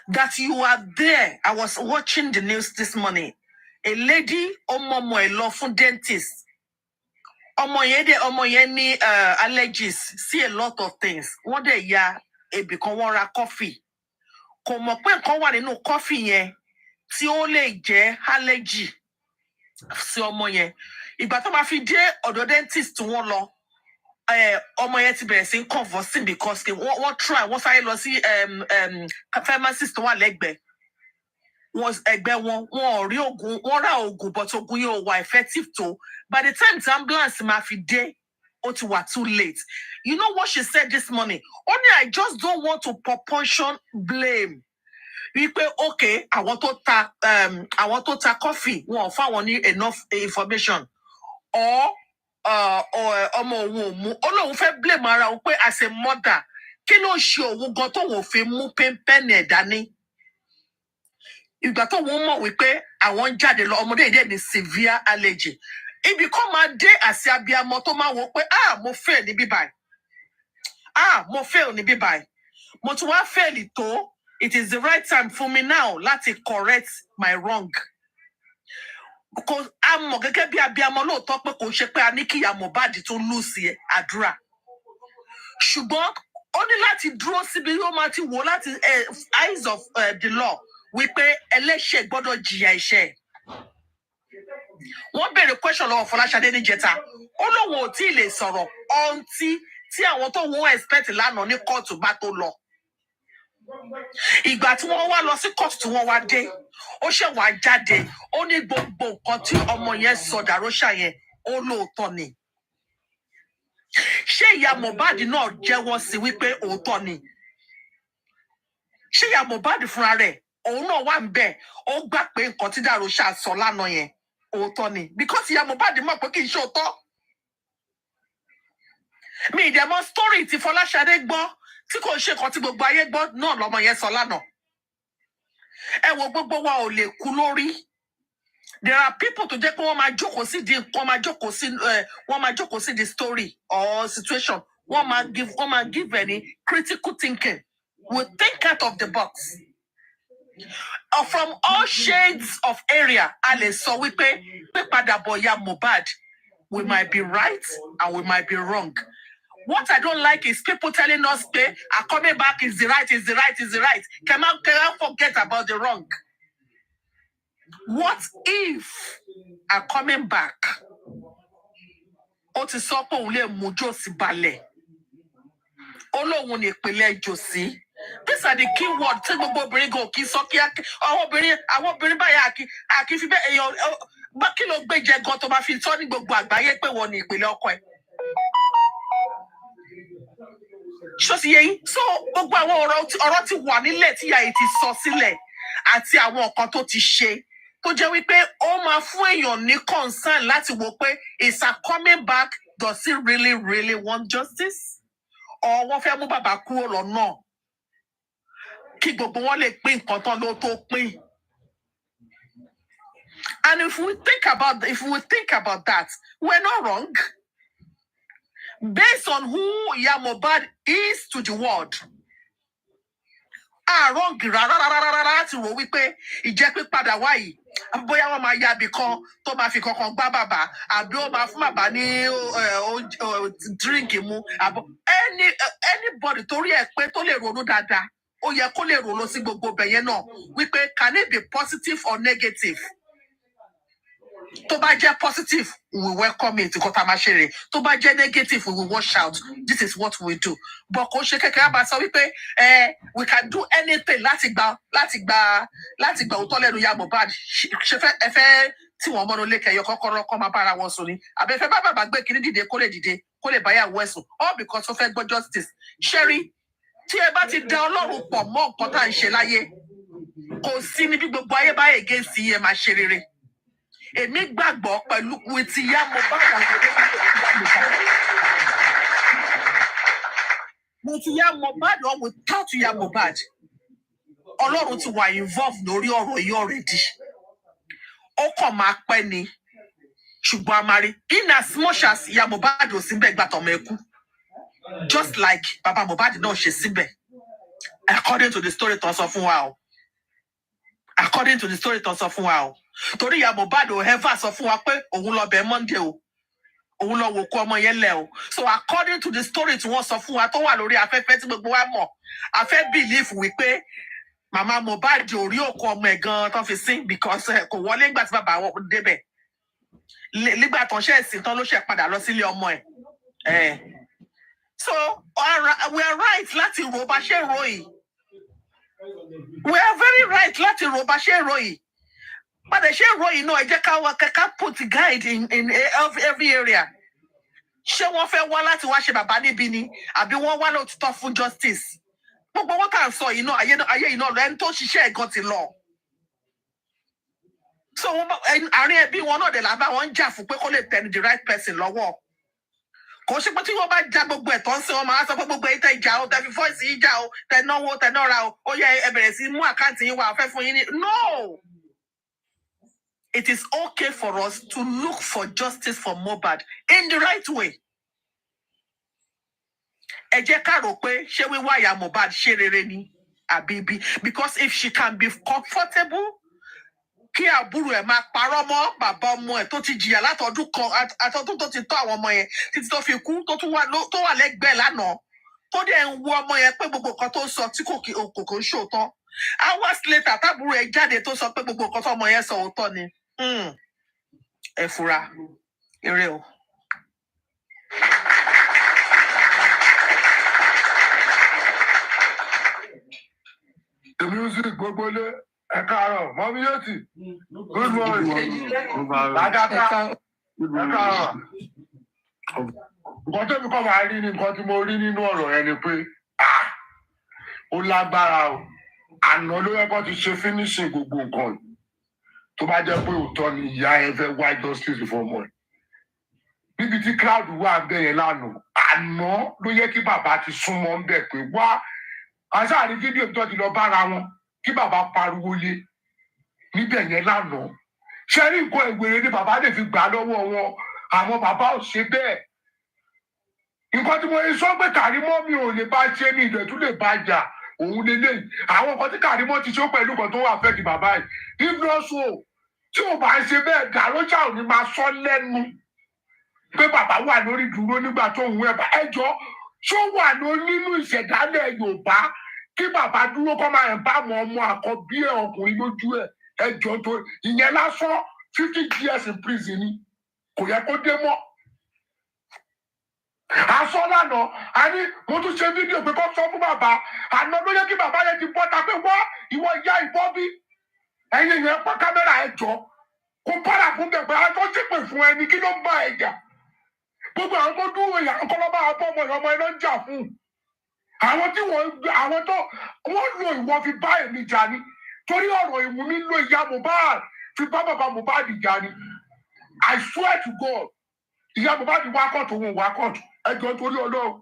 That you are there. I was watching the news this morning. A lady ọmọ ẹ̀ lọ fún dentist. Ọmọ yẹn ní allergies see a lot of things. Wọ́n dẹ̀ ya ebi kan wọ́n ra coffee. Kò mọ̀ pé nǹkan wà nínú coffee yẹn tí ó lè jẹ́ allergy sí ọmọ yẹn. Ìgbà tó máa fi dé ọ̀dọ̀ dentist wọ́n lọ. Ọmọ yẹn ti bẹ̀rẹ̀ sí convulsing because wọ́n try wọ́n sáré lọ sí pharmacist tó wà lẹ́gbẹ̀ẹ́. Ẹgbẹ́ wọn ò rí oògùn wọ́n ra oògùn but oògùn yóò wà effective tó. By the time the ambulance máa fi dé ó ti wà too late. You know what she said this morning? Only I just don't want to proportion blame. Wípé okay àwọn tó ta coffee wọn ò fáwọn ní enough information or ọmọ òun ò mú ó lóun fẹ́ blame ara òun pé as a mother kí ló ṣe òun gan tóun ò fi mú pẹ́ńpẹ́ǹ ẹ̀ dání. Ìgbà tóun mọ̀ wípé àwọn jáde lọ ọmọdé ìdí ẹ̀ ní severe allergy. Ibi kan máa dé àṣẹ abiyamọ tó máa wọ pé mo fail níbí báyìí mo fail níbí báyìí mo tún wá fail tó it is the right time for me now láti correct my wrong. Because I'm gẹ́gẹ́ bí abiyamọ lóòótọ́ pé kò ṣe pé a ní kí ìyá Mohbad tó lùsì àdúrà. Ṣùgbọ́n ó ní láti dúró síbi ó máa ti wò láti eyes of the law wípé ẹlẹ́ṣẹ̀ gbọ́dọ̀ jìyà ẹ̀ṣẹ̀. Wọ́n béèrè question lọ́wọ́ Fọláṣadé níjẹta. Ó lóun ò tí ì lè sọ̀rọ̀ ọ̀ǹtí tí àwọn tó wọ́n expect lánàá ní kóòtù bá tó lọ. Ìgbà tí wọ́n wá lọ sí kóòtù tí wọ́n wá dé, ó ṣe wá jáde, ó ní gbogbo nǹkan tí ọmọ yẹn sọ Darosha yẹn, ó lóòótọ́ ni. Ṣé ìyá Mohbad náà jẹ́wọ́ sí wípé òótọ́ ni? Ṣé ìyá Mohbad fúnra rẹ̀, òun náà wà ń bẹ̀, ó gbà pé nǹkan tí Darosha sọ lánàá yẹn, òótọ́ ni? Because ìyá Mohbad mọ̀ pé kì í ṣe òótọ́. Mi ìdẹ̀mọ́ story tí Fọláṣadé gbọ́, tí kò ṣe nǹkan tí gbogbo ayé gbọ́ náà lọ́mọ yẹn sọ lánàá. Ẹ wo gbogbo wa ò lè kú lórí. There are people tó jẹ́ pé wọ́n máa jókòó sí the story or situation. Wọ́n máa give any critical thinking. We think out of the box. From all shades of area, a lè sọ wípé padà bọ̀ ìyá Mohbad, we might be right and we might be wrong. What I don't like is people telling us they are coming back is the right, is the right, is the right. Can I forget about the wrong? What if are coming back? Ó ti sọ pé òun lè mú Josi balẹ̀. Olóhun ní ìpínlẹ̀ Josi. These are the key words. Tí gbogbo obìnrin go kí sọ kí àwọn obìnrin báyà kí fi bẹ́ẹ̀ èèyàn bá kí ló gbé jẹ gan tó bá fi sọ ní gbogbo àgbáyé pé wọ́n ní ìpínlẹ̀ ọkọ ẹ̀. Ṣọ́sí yẹn, so gbogbo àwọn ọ̀rọ̀ ti wà nílẹ̀ tí ìyá yìí ti sọ sílẹ̀ àti àwọn nǹkan tó ti ṣe tó jẹ́ wípé ó máa fún èèyàn ní concern láti wò pé is her coming back, does he really want justice? Or wọ́n fẹ́ mú bàbá kúrò lọ́nà kí gbogbo wọn lè pín nǹkan tán ló tó pín. And if we think about that, we're not wrong. Based on who ìyá Mohbad is to the world, wrong rárá láti rò wípé ìjẹ́ pípadà wáyìí bóyá wọ́n máa yábì kan tó máa fi kankan gbá bàbá àbí ó máa fún bàbá ní drink mu anybody torí ẹ̀ pé tó lè ronú dáadáa ó yẹ kó lè ronú sí gbogbo bẹ̀yẹn náà wípé can it be positive or negative? Tó bá jẹ́ positive, we welcome it. Nǹkan tá a máa ṣe rè. Tó bá jẹ́ negative, we will wash out. This is what we do. But kò ṣe kékeré àbá sọ wípé we can do anything láti gba òótọ́ lẹ́nu ìyá Mohbad. Ṣe fẹ́ tí wọ́n mọ́nu lékè ẹyọ kọ́kọ́rọ́ kọ́ máa bára wọn sùn ni. Àbẹ̀fẹ́ bá bàbá gbé kiri dìde kó lè báyàwó ẹ̀sùn. All because ó fẹ́ gbọ́ justice. Ṣẹ́rí, tí ẹ bá ti da Ọlọ́run pọ̀ mọ́ nǹkan tá à ń ṣe láyé, kò sí ní bí gbogbo ayé bá against yín ẹ máa ṣe rere. Èmi gbàgbọ́ pẹ̀lú with ìyá Mohbad with ìyá Mohbad or without ìyá Mohbad, Ọlọ́run ti wà involved lórí ọ̀rọ̀ yìí already. Ó kàn máa pẹ́ ni, ṣùgbọ́n a máa rí in as much as ìyá Mohbad ò síbẹ̀ gbà tọmọ ẹkú, just like bàbá Mohbad náà ṣe síbẹ̀, according to the story tó sọ fún wa o. According to the story tó sọ fún wa o. Torí ìyá Mohbad ò ever sọ fún wa pé òun lọ bẹ̀ Monday o, òun lọ wò kú ọmọ yẹn lẹ̀ o. So according to the story tí wọ́n sọ fún wa tó wà lórí afẹ́fẹ́ tí gbogbo wa mọ̀, a fẹ́ believe wípé màmá Mohbad ò rí òkú ọmọ ẹ̀ gan tó fi sin because kò wọlé nígbà tí bàbá wọn débẹ̀. Nígbà tó ń ṣe ẹ̀sìn tán ló ṣe padà lọ sílé ọmọ ẹ̀. So we are right láti rò bá ṣe rò yìí. We are very right láti rò bá ṣe rò yìí. But the share roy, I just put guide in every area. Ṣé wọ́n fẹ́ wá láti wá ṣe bàbá níbí ni àbí wọ́n wá lóòótọ́ talk for justice? Gbogbo wọn kà ń sọ ayé iná lọ ẹni tó ṣiṣẹ́ ẹ̀gán ti lọ. So àárín ẹbí wọn náà dẹ̀ làbá wọn ń jà fún pé kó lè tẹni the right person lọ́wọ́. Kò ṣe pé tí wọ́n bá já gbogbo ẹ̀tọ́ ń sìn wọn máa sọ pé gbogbo ẹ̀tẹ́ ìjà o, tẹ fi fọ́ọ̀sì yìí jà o, tẹ náwó tẹ náà o, ó yẹ ẹ bẹ̀rẹ̀ sí mú àkáǹtì yín wá fẹ́ fún yín ní. No! It is okay for us to look for justice for Mohbad in the right way. Ẹ jẹ́ ká rò pé ṣé wíwá ìyá Mohbad ṣe rere ni àbí bí, because if she can be comfortable kí àbúrò ẹ̀ máa parọ́ mọ́ bàbá ọmọ ẹ̀ tó ti jìyà látọdún kan àtọdún tó ti tọ́ àwọn ọmọ yẹn títí tó fi kú tó wà lẹ́gbẹ̀ẹ́ lánàá tó dẹ̀ ń wo ọmọ yẹn pé gbogbo nǹkan tó ń sọ tí kò ń ṣòótọ́ hours later tábúrò ẹ̀ jáde tó sọ pé gbogbo nǹkan tó ọmọ yẹn sọ òótọ́ ni ẹ fura eré o. The music gbogbo lé ẹ káàárọ̀ mọ́mí yóò tì good morning lágàtà ẹ káàárọ̀. Nǹkan tó mi kọ́ máa rí ni nǹkan tí mo rí nínú ọ̀rọ̀ yẹn ni pé ó lágbára o àná ló yẹ kó ti ṣe finishing gbogbo nǹkan tó bá jẹ́ pé òótọ́ ni ìyá ẹ fẹ́ wá justice for ọmọ ẹ̀ níbi tí crowd wà ń bẹ̀ yẹn lánàá àná ló yẹ kí bàbá ti súnmọ́ ń bẹ̀ pé wá àṣàrí fídíò tó ti lọ bára wọn kí bàbá pariwo lé níbẹ̀ yẹn lánàá ṣé rí nǹkan ìwéré ni bàbá lè fi gbà lọ́wọ́ wọn àwọn bàbá ò ṣe bẹ́ẹ̀ nǹkan tí mo yẹ sọ pé Kàrímọ́ mi ò lè bá ṣe ní ilẹ̀ tún lè bá jà òun lélẹ́yìí àwọn nǹkan tí Kàrímọ́ ti ṣe pẹ̀lú nǹkan tó wà fẹ́ di bàbá yìí if not so tí ò bá ṣe bẹ́ẹ̀ Dàrójà ò ní máa sọ lẹ́nu pé bàbá wà lórí dúró nígbà tó ń wẹ̀ bá ẹjọ́ ṣó wà nínú ìṣẹ̀dálẹ̀ Yorùbá kí bàbá dúró kọ́ máa ẹ̀ bá mọ ọmọ àkọ́bí ẹ̀ ọkùnrin lójú ẹ̀ ẹjọ́ tó ìyẹn lásán 50 years in prison ni kò yẹ kó dé mọ́. Aṣọ lánàá a ní mo tún ṣe fídíò pé kó sọ fún bàbá àná ló yẹ kí bàbá yẹn ti bọ́ta pé wá ìwọ ìyá ìbọn bí ẹ̀yin yẹn pa kámẹ́rà ẹ̀ jọ kó bára fún bẹ̀bẹ̀ àwọn tó ṣépè fún ẹni kí ló ń bá ẹ̀ jà gbogbo àwọn tó dúró ìyá ọkọlọ́ba àbọ̀ ọmọ ẹ̀ ló ń jà fún àwọn tí àwọn tó wọ́n lo ìwọ fi bá èmi jà ni torí ọ̀rọ̀ ìwú nílò ìyá Mohbad fi bá bàbá Mohbad jà ni I swear to God ìyá Mohbad wá kọ́ọ̀tù òun wá kọ́ọ̀tù ẹjọ́ torí Ọlọ́run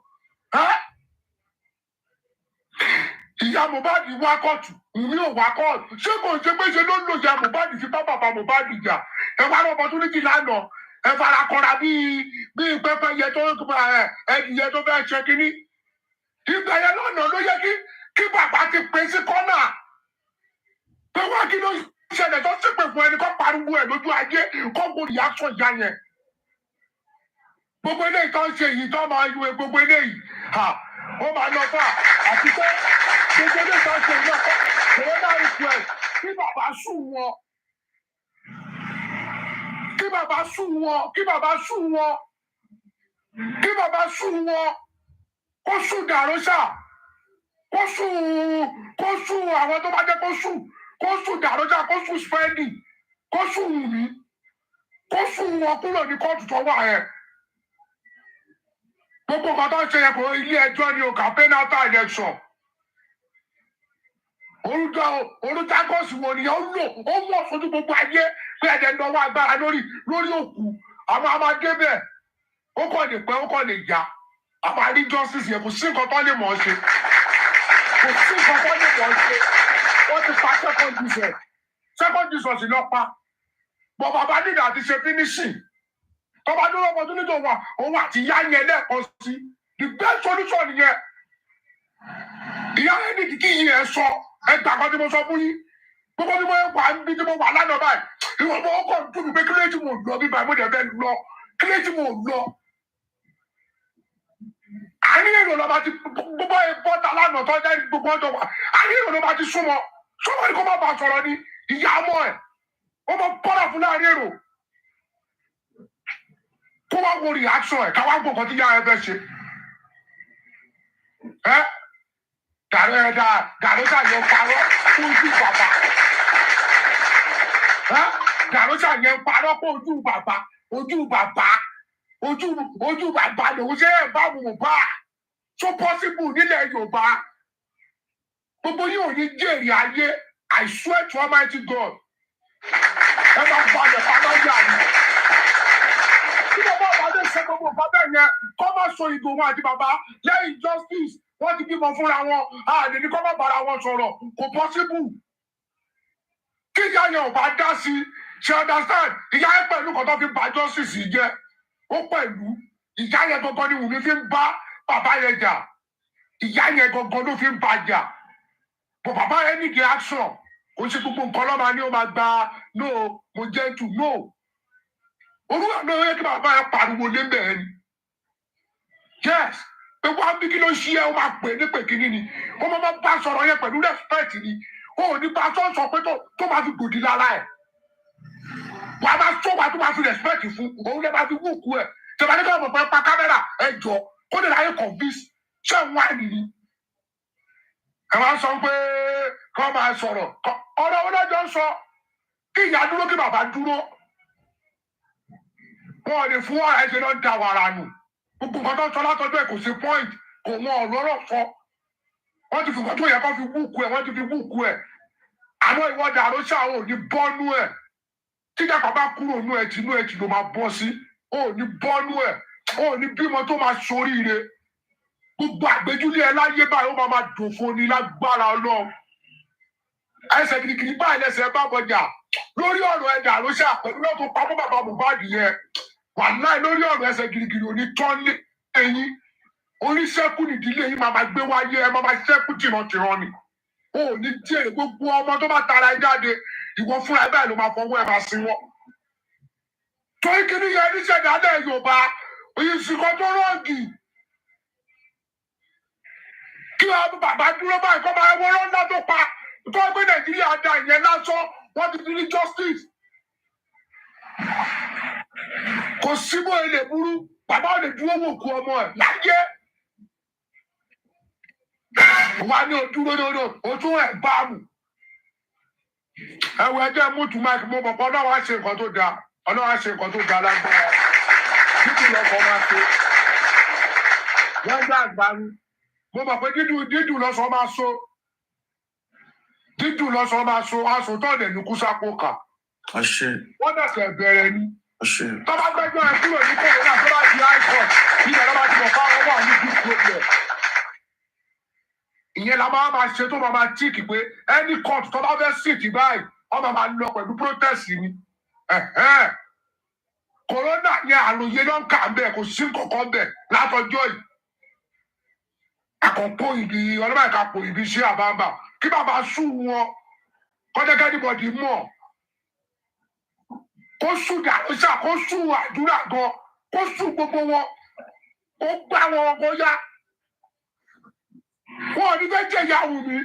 ìyá Mohbad wá kọ́ọ̀tù mi ò wá kọ́ọ̀tù ṣé kò ṣe pé ṣe ló ń lo ìyá Mohbad fi bá bàbá Mohbad jà ẹ wá lọ́mọ tó ní kí lánàá ẹ fara kọra bíi pẹ́pẹ́yẹ tó ẹdìyẹ tó fẹ́ ṣe kínní ìgbà yẹn lọ́nà ló yẹ kí bàbá ti pè sí kọ́nà pé wá kí ló ṣẹlẹ̀ tó ṣépè fún ẹni kó pariwo ẹ̀ lójú ayé kó gbòòrò ìyá sọ ìyá yẹn gbogbo eléyìí tó ń ṣe yìí tó máa yọ gbogbo eléyìí ó máa lọ fà àti pé gbogbo eléyìí tó ń ṣe yìí náà corona request kí bàbá sùn wọn kí bàbá sùn wọn kí bàbá sùn wọn kí bàbá sùn wọn kó sùn Dàrójà kó sùn àwọn tó bá jẹ́ kó sùn Dàrójà kó sùn spẹ́ndì kó sùn Wùmí kó sùn wọn kúrò ní kóòtù tó wà yẹn gbogbo nǹkan tó ń ṣe yẹn kò ilé ẹjọ́ ni o campaign after election orúdágọ́sì wo nìyẹn ó wọ̀ fojú gbogbo ayé pé ẹ̀jẹ̀ ń lọ́wọ́ agbára lórí òkú àwọn amadé bẹ́ẹ̀ ó kàn lè pẹ́ ó kàn lè yá àwọn àrí justice yẹn kò sí nǹkan tó lè mọ̀ ọ́ ṣe kò sí nǹkan tó lè mọ̀ ọ́ ṣe wọ́n ti pa second Jesus lọ pa bọ̀ bàbá nígbà àti ṣe finishing tọ́ba dúró opportunity òun àti ìyá yẹn lẹ́ẹ̀kan sí the best solution yẹn ìyá yẹn ní kí yìí ẹ sọ ẹgbàá kan tí mo sọ fún yín gbogbo bí mo wà níbi tí mo wà lánàá báyìí ìwọ mo kọ́ dùn mí pé kílé tí mo lọ bí báyìí mo dẹ̀ bẹ́ẹ̀ lọ kílé tí mo lọ. àní èrò lọ́ba ti gbogbo bọ́tà lánàá tó jẹ́ gbogbo ọjọ́ wa àní èrò lọ́ba ti súnmọ́ ni kò má bàa sọ̀rọ̀ ni ìyá ọmọ ẹ̀ ó mọ bọ́dà fún láàrin èrò kó wá wo reaction ẹ̀ ká wá gbọ́ nǹkan tí ìyá ẹ fẹ́ ṣe. Dàrójà yẹn parọ́ ojú bàbá Dàrójà yẹn parọ́ pé ojú bàbá lòun ṣe é bá Mohbad tó possible nílẹ̀ Yorùbá gbogbo yìí ò ní jèrè ayé I swear to Almighty God ẹ máa balẹ̀ pàmájà ni tí bàbá àbádé ṣe gbogbo nǹkan bẹ́ẹ̀ yẹn kọ́ máa so ìgò wọn àti bàbá lẹ́yìn justice wọ́n ti bímọ fúnra wọn àdè ní kọ́ má bára wọn sọ̀rọ̀ kò possible kí ìyá yẹn ò bá dá sí ṣe understand ìyá yẹn pẹ̀lú kan tó fi bá justice jẹ́ ó pẹ̀lú ìyá yẹn gangan ni Wùmí fi ń bá bàbá yẹn jà ìyá yẹn gangan ló fi ń bá jà bọ̀ bàbá yẹn nídìí action kò ṣe gbogbo nǹkan lọ́mọ ni ó máa gba no mo gentle no olúwa náà yẹ kí bàbá yẹn pariwo lé bẹ́ẹ̀ ni yes pé wá bí kí ló ṣí ẹ ó máa pè ní pè kíní ni ó máa bá sọ̀rọ̀ yẹn pẹ̀lú respect ni ó ní bá sọ pé tó máa fi gbòdì lára ẹ̀ wàá máa sọ wàá tó máa fi respect fún òun lè máa fi wúkú ẹ̀ tẹ̀wá ní ká mọ̀ pé pa kámẹ́rà ẹ jọ kó lè láyé convince ṣé ń wá nìyí ẹ máa sọ pé kọ́ máa sọ̀rọ̀ ọ̀rọ̀ ọlọ́jọ́ sọ kí ìyá dúró kí bàbá dúró wọn ò lè fún wa ẹsẹ̀ náà da wàrà nù gbogbo nǹkan tó ń sọ látọjọ́ ẹ̀ kò sí point kò wọn ọ̀rọ̀ sọ wọ́n ti fi nǹkan tó yẹ kó fi wúkú ẹ̀ wọ́n ti fi wúkú ẹ̀ àmọ́ ìwọ́dà àròṣà ò ní bọ́nú ẹ̀ tíjà kan bá kúrò nú ẹ̀ tìǹú ẹ̀ tì ló máa bọ́ sí ò ní bọ́nú ẹ̀ ò ní bímọ tó máa ṣoríire gbogbo àgbéjúlé ẹ láyé báyìí ó máa dòfo ní lágbára Ọlọ́run ẹsẹ̀ kìrìkìrì báyìí lẹ́sẹ̀ bá bọjà lórí ọ̀rọ̀ ẹ̀dà ló ṣe àpẹẹrẹ náà tó pamọ́ bàbá Mohbad yẹn wàláì lórí ọ̀rọ̀ ẹsẹ̀ kìrìkìrì òní tán lé ẹ̀yìn oníṣẹ́kù nìdílé yìí máa gbé wáyé ẹ máa ṣẹ́kù tìrantìran ni ó ní díẹ̀ gbogbo ọmọ tó bá tara ẹ jáde ìwọ fúnra ẹ báyìí ló máa fọwọ́ ẹ máa sin wọn. torí kí ni yẹn níṣẹ̀dálẹ̀ Yorùbá ìsìnkọ́ tó rọ́ọ̀gì kí wọn bàbá dúró báyìí kọ́ máa wọ́n lọ́nà tó pa tó gbé Nàìjíríà da ìyẹn lásán wọ́n ti fi ní justice. kò síbò ilé burú bàbá ò lè dúró wò kú ọmọ ẹ̀ láyé. wà ní ojúró lórí ojú ẹ̀ báàmù. ẹ̀wọ̀ ẹjẹ́ mútu mike mo mọ̀ pé Ọlọ́run á ṣe nǹkan tó dáa Ọlọ́run á ṣe nǹkan tó dáa lágbára títí lọ́kọ̀ máa ṣe. wọ́n gbà àgbáru mo mọ̀ pé dídùn lọ́sọ̀ máa so dídùn lọ́sọ̀ máa so aṣọ tó ọ̀dẹ̀ ní kúsápó kà. wọ́n dẹ̀sẹ̀ bẹ̀rẹ̀ ni. tọ́ba gbẹ́jọ́ ẹ kúrò ní kòrónà tó bá di icon nígbà tó bá ti mọ̀ fáwọn wà ní big problem. ìyẹn la máa ṣe tó máa tíìkì pé any court tó bá fẹ́ síìtì báyìí ọmọ máa lọ pẹ̀lú protest ni. kòrónà yẹn àròyé ló ń kà ń bẹ̀ kò sí kankan bẹ̀ látọjọ́ yìí. àkọ́kọ́ ìbí ọlọ́mọ ẹ̀ka pò ìbí sí àbámbà kí bàbá sùn wọn kọ́jẹ́kẹ́ níbọ̀dì mọ̀ kó sùn dàrúṣà kó sùn àdúrà gan kó sùn gbogbo wọn ó gbá wọn kó yá wọn ò ní fẹ́ jẹ́ ìyàwó mi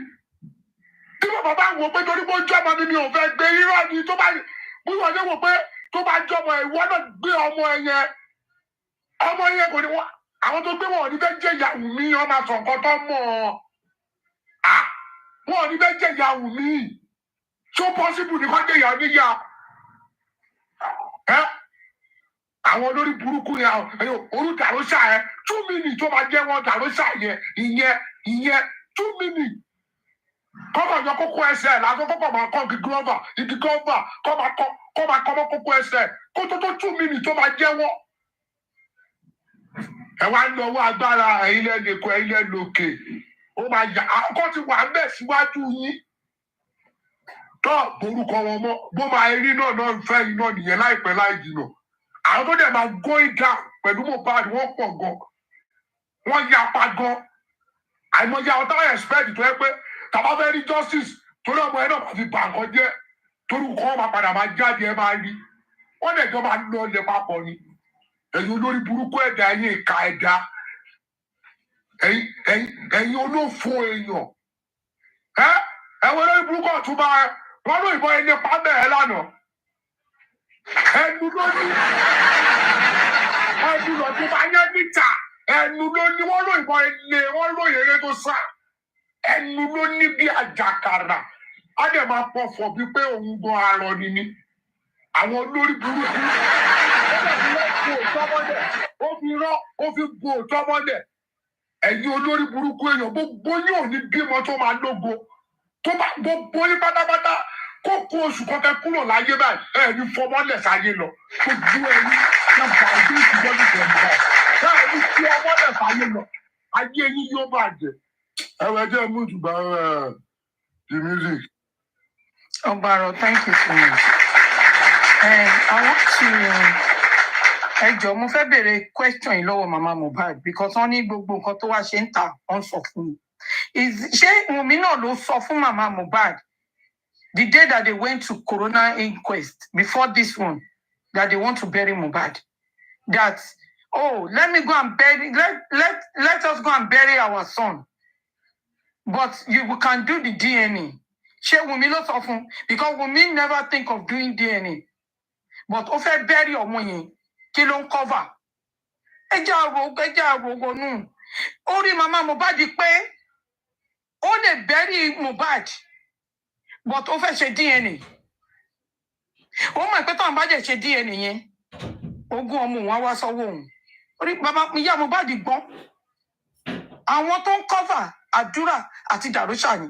tí bàbá bá wò pé torí pé ó jọmọ mi ò fẹ́ gbé irọ́ ni tó bá wíwọ́n ní wò pé tó bá jọmọ ìwọ náà gbé ọmọ yẹn kò ní wọ́n àwọn tó gbé wọn ò ní fẹ́ jẹ́ ìyàwó mi wọ́n máa sọ nǹkan tó mọ̀ wọn ò ní fẹ́ jẹ́ ìyàwó mi so possible ní kó jẹ́ ìyàwó níyà àwọn olórí burúkú yẹn orú dàrósà yẹn 2 minutes tó máa jẹ́ wọn dàrósà yẹn ìyẹn 2 minutes kọ́mọ̀ yọ kókó ẹsẹ̀ lásán kọ́kọ́ máa kọ́ igi gírọ́bà kọ́ máa kọ́ mọ́ kókó ẹsẹ̀ kó tó 2 minutes tó máa jẹ́ wọn. ẹ wá ń lọ́wọ́ agbára ẹ̀yin lẹ́nìkan ẹ̀yin lẹ́nìkè ó máa yà àkọ́kọ́ ti wà ń bẹ̀ síwájú yín tó borúkọ wọn mọ́ bó máa rí náà ń fẹ́ iná nìyẹn láìpẹ́ láì jìnnà àwọn tó dẹ̀ máa going down pẹ̀lú Mohbad wọ́n pọ̀ gan wọ́n yapa gan àìmọye àwọn táwọn expect tó yẹ pé tàbá fẹ́ rí justice torí ọmọ ẹ náà máa fi bà nǹkan jẹ́ torí nǹkan máa padà máa jáde ẹ máa rí wọ́n dẹ̀ jọ máa lọ ilẹ̀ papọ̀ ni ẹ̀yin olórí burúkú ẹ̀dá ẹ̀yin ìka ẹ̀dá ẹ̀yin olófo èèyàn ẹ̀wọ̀n olórí burúkú ọ̀tún bá wọn ló ìbọn ẹni pàmẹ́ ẹ lánàá ẹnu lónìí ẹnu lọ́dún bá yẹn níta ẹnu lónìí wọn ló ìbọn ẹni wọn ló yẹrẹ tó sá ẹnu ló ní bí àjàkàrà á dẹ̀ máa pọ̀fọ̀ bíi pé òun gan arọ ni àwọn olórí burúkú ó fi bo òótọ́ mọ́lẹ̀ ẹ̀yin olórí burúkú èèyàn gbogbo yóò ní bímọ tó máa lógo tó bá gbogbo yín pátápátá kó kó oṣù kọkẹ kúrò láyé báyìí ẹni fọmọlẹ̀ sáyé lọ gbogbo ẹni náà bá ọdún ìṣúgbọ́n ní ìjọba ẹni fi ọmọlẹ̀ sáyé lọ ayé yín yóò bàjẹ́. ẹjẹ mú ìjùbà the music. Obaro, thank you so much. I want to ẹ jọ̀ọ́ mo fẹ́ béèrè question yìí lọ́wọ́ mama Mohbad because wọ́n ní gbogbo nǹkan tó wá ṣe ń ta wọ́n sọ fún mi. Ṣé Wùnmí náà ló sọ fún mama Mohbad the day that they went to Corona inquest, before this one, that they want to bury Mohbad, that, oh, let me go and bury, let us go and bury our son. But you can do the DNA. She Wunmi ló sọ fún, because Wunmi never think of doing DNA. But ó fẹ́ bury ọmọ yẹn, kí ló ń cover. Ẹja àrògò nù. Orí mama Mohbad pé ó lè bury Mohbad, but ó fẹ́ ṣe DNA. Ó mọ̀ pé táwọn bá dẹ̀ ṣe DNA yẹn, ogún ọmọ òun á wá sọ́wọ́ òun. Orí bàbá ìyá Mohbad gbọ́n. Àwọn tó ń cover àdúrà àti dàrúṣà ni.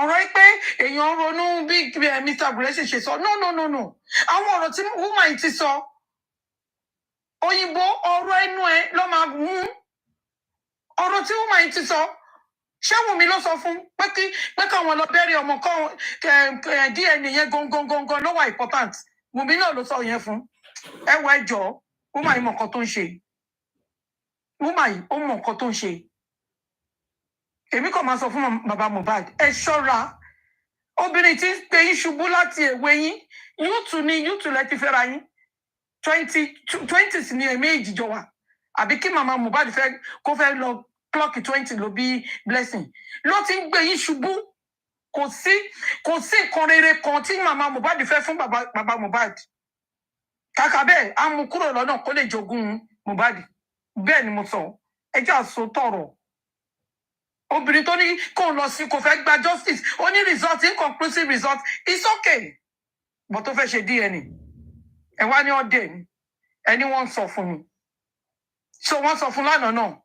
Ọ̀rọ̀ yìí pé èèyàn ronú bí Mr. Guresi ṣe sọ. No. Àwọn ọ̀rọ̀ tí woman yìí ti sọ, òyìnbó ọ̀rọ̀ ẹnu ẹ ló máa mú. Ọ̀rọ̀ tí woman yìí ti sọ, ṣé Wùnmí ló sọ fún pé káwọn lọ bẹ́rẹ̀ ọmọ kan DNA yẹn gangan ló wà important. Wùnmí náà ló sọ yẹn fún. Ẹ wọ ẹjọ́, woman yìí mọ nǹkan tó ń ṣe. Woman yìí ó mọ nǹkan tó ń ṣe. Èmi kàn máa sọ fún bàbá Mohbad, ẹ ṣọ́ra. Obìnrin tí ń pe yín ṣubú láti èwe yín, yúùtù lẹ ti fẹ́ra yín. 20 ní ẹ̀mí ìjọ wa. Àbí kí màmá Mohbad kó fẹ́ lọ clock 20 ló bí blessing. Ló ti ń gbé yín ṣubú. Kò sí nǹkan rere kan tí màmá Mohbad fẹ́ fún bàbá Mohbad. Kàkà bẹ́ẹ̀, á mú kúrò lọ́nà kó lè jogún Mohbad. Bẹ́ẹ̀ ni mo sọ. Ẹ jẹ́ àsọ tọ̀rọ̀. Obìnrin tó ní kó lọ sí kò fẹ́ gba justice, ó ní result, inconclusive result, it's okay. But tó fẹ́ ṣe DNA. Ẹ wá ní ọdẹ ni. Ẹni wọ́n sọ fún mi. So wọ́n sọ fún lánàá náà.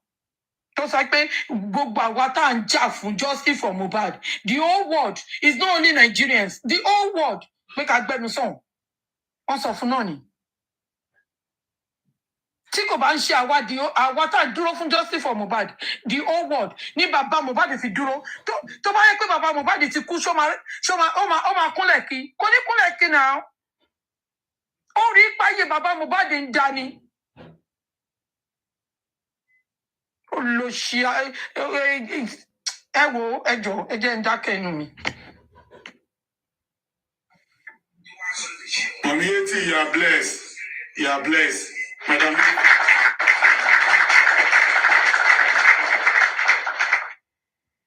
Tó sọ pé gbogbo àwa tá à ń jà fún justice for Mohbad, the whole world is not only Nigerians, the whole world pé ká gbẹnu sàn. Wọ́n sọ fún náà ni. Tí kò bá ń ṣe àwa tá à ń dúró fún justice for Mohbad, the whole world ní bàbá Mohbad fi dúró. Tó bá yẹ pé bàbá Mohbad ti kú, ó máa kúnlẹ̀ kí. Kò ní kúnlẹ̀ kí náà. Ó rí páyé bàbá Mohbad ń dání. Ó lọ ṣí ẹ wo ẹjọ́ ẹ jẹ́ ń dákẹ́ inú mi. Mami Eti, you are blessed. You are blessed. Madam.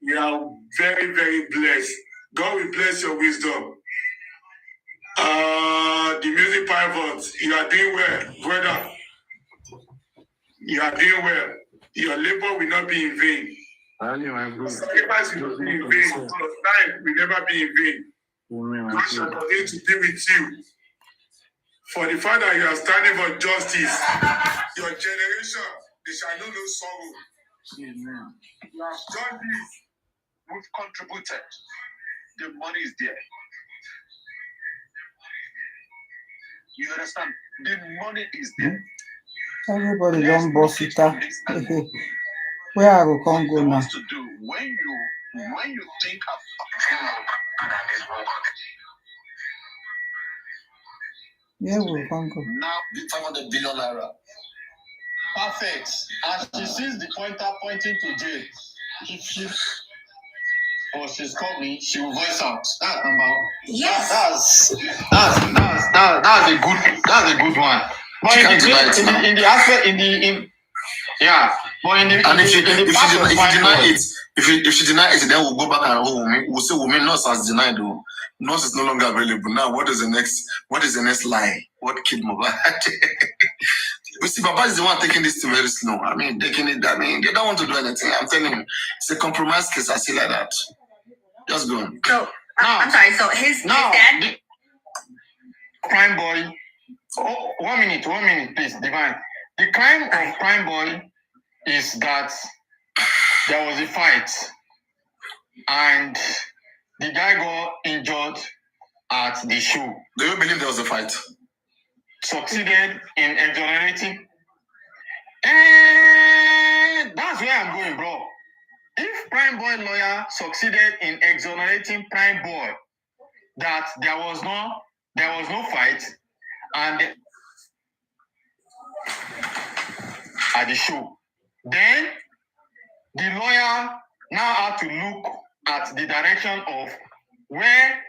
You are very, very blessed. God will bless your wisdom. The music pivot, you are doing well, brother. You are doing well. Your labor will not be in vain. Sacrifice will not be in vain. Your time will never be in vain. God shall continue to be with you. For the fact that you are standing for justice, your generation, they shall know no sorrow. Amen. You have done this. We've contributed. The money is there. You understand? The money is there. Everybody don't boss it up. Where I go come go now? To do when you think of Yeah, we'll come go. now the 500 billion naira. Perfect. As she sees the pointer pointing to jail, if she's called me, she will voice out. That's number. Yes. That's a good one. But in the aspect yeah. But if she deny it, then we'll go back and we'll say women nurse has denied. Nurse is no longer available. Now what is the next lie? What killed Mohbad? You see, Baba is the one taking this thing very slow. I mean, they don't want to do anything. I'm telling you, it's a compromise case. I see like that. Just go on. So I'm sorry. So his dad, crime boy. Oh, 1 minute, please, Divine. The crime of crime boy is that there was a fight and the guy got injured at the show. Do you believe there was a fight? Succeeded in exonerating. And that's where I'm going, bro. If Prime Boy lawyer succeeded in exonerating Prime Boy, that there was no fight, and at the show, then the lawyer now had to look at the direction of where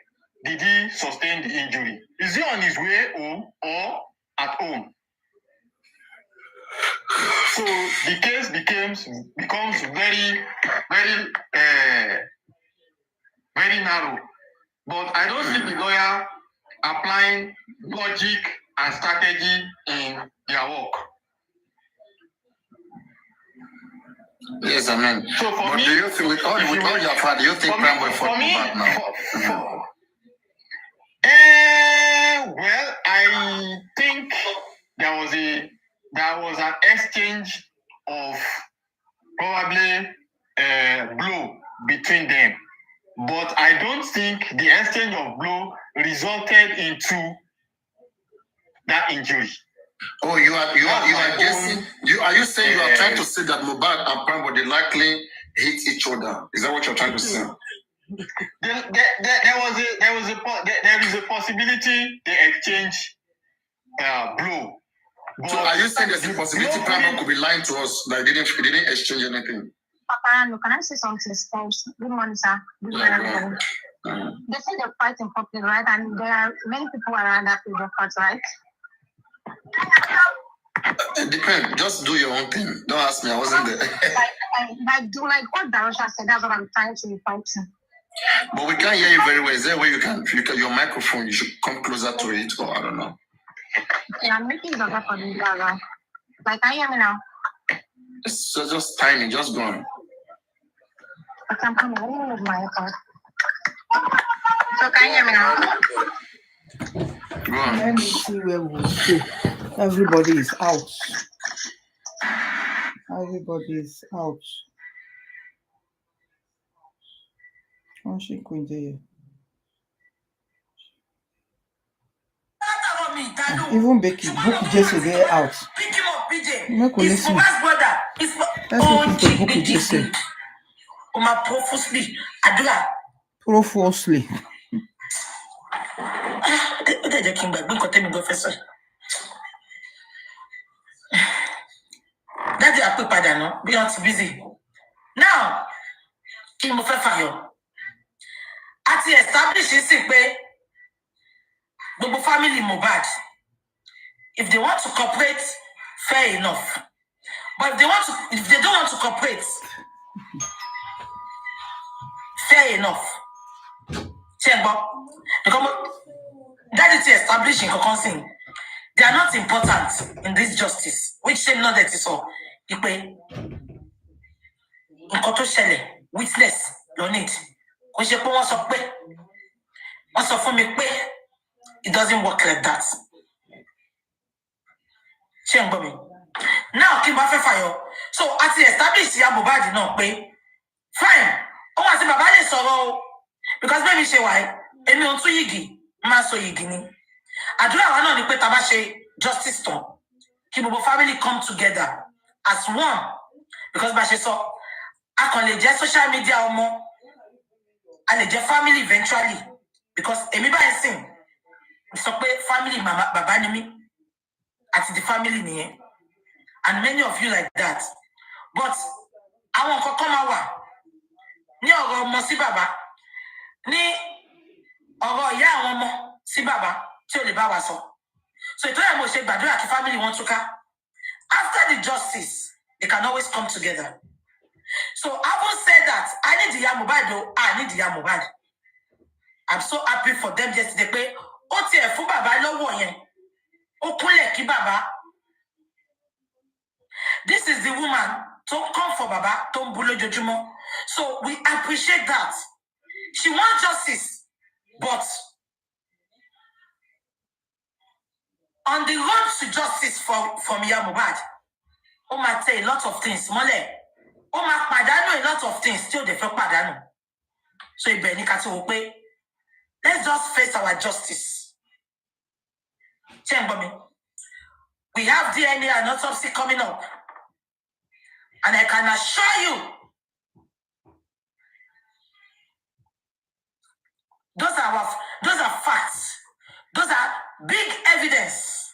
did he sustain the injury? Is he on his way home or at home? So the case becomes very, very, very narrow. But I don't see the lawyer applying logic and strategy in their work. Yes, I mean. So for but me, do you think with all your father, do you think Prime Boy fought Mohbad now? Well, I think there was an exchange of probably blow between them, but I don't think the exchange of blow resulted into that injury. Oh, you are guessing? Are you saying you are trying to say that Mohbad and Prime Boy they likely hit each other? Is that what you're trying to say? There is a possibility they exchange blow. So are you saying there's a possibility Prime Boy could be lying to us that he didn't exchange anything? Papa, can I say something first? Good morning, sir. Good morning, everybody. They say they're fighting popular, right? And there are many people around that people fight, right? It depends. Just do your own thing. Don't ask me. I wasn't there. like what Darusha said. That's what I'm trying to reply to. But we can't hear you very well. Is there a way you can your microphone? You should come closer to it, or I don't know. Yeah, I'm making the for the Gaga. Like, can you hear me now? It's just tiny. Just go on. Okay, I'm coming. Let me move my iPad. So can you hear me now? Go on. Let me see where we stay. Everybody is out. Everybody is out. Even Becky, Bookie Jesse, they're out. Make we listen. Let's listen to Bookie Jesse. Profusely. Daddy, I put padano. Be on busy. Now, Kim Fire. At the establishing way, the family Mohbad. If they want to cooperate, fair enough. But if they don't want to cooperate, fair enough. That is establishing consent. They are not important in this justice, which same not that is all. You pay witness, don't need. Because you put once for me, it doesn't work like that. Now, Kim Fire. So, as the established Mohbad no pay, fine. Oh, as the Baba sorrow because maybe say why? Emi on to yigi, maso yigi ni. Adura wa no ni pe tabashe justice stone. Kim family come together as one because bashe so I can just social media omo and the family eventually because emi ba sing so pe family mama baba ni mi at the family ni. And many of you like that. But I want to come out. Ni ọ̀rọ̀ ọmọ sí bàbá. Ni ọ̀rọ̀ ìyá àwọn ọmọ sí bàbá tí ò lè bá wa sọ. So ìtọ́jú àmọ́ ṣe gbàdúrà kí family wọn túká. After the justice, they can always come together. So having said that, I need the Mohbad though. I need the Mohbad. I'm so happy for them yesterday. Pé ó tiẹ̀ fún bàbá lọ́wọ́ yẹn. Ó kúnlẹ̀ kí bàbá. This is the woman to come for Baba, to Mbulo Jojumo. So we appreciate that. She wants justice, but on the road to justice from Mohbad, o might say a lot of things. Mole, o might padano a lot of things. Still they feel padano. So let's just face our justice. We have DNA and autopsy coming up. And I can assure you, those are facts. Those are big evidence.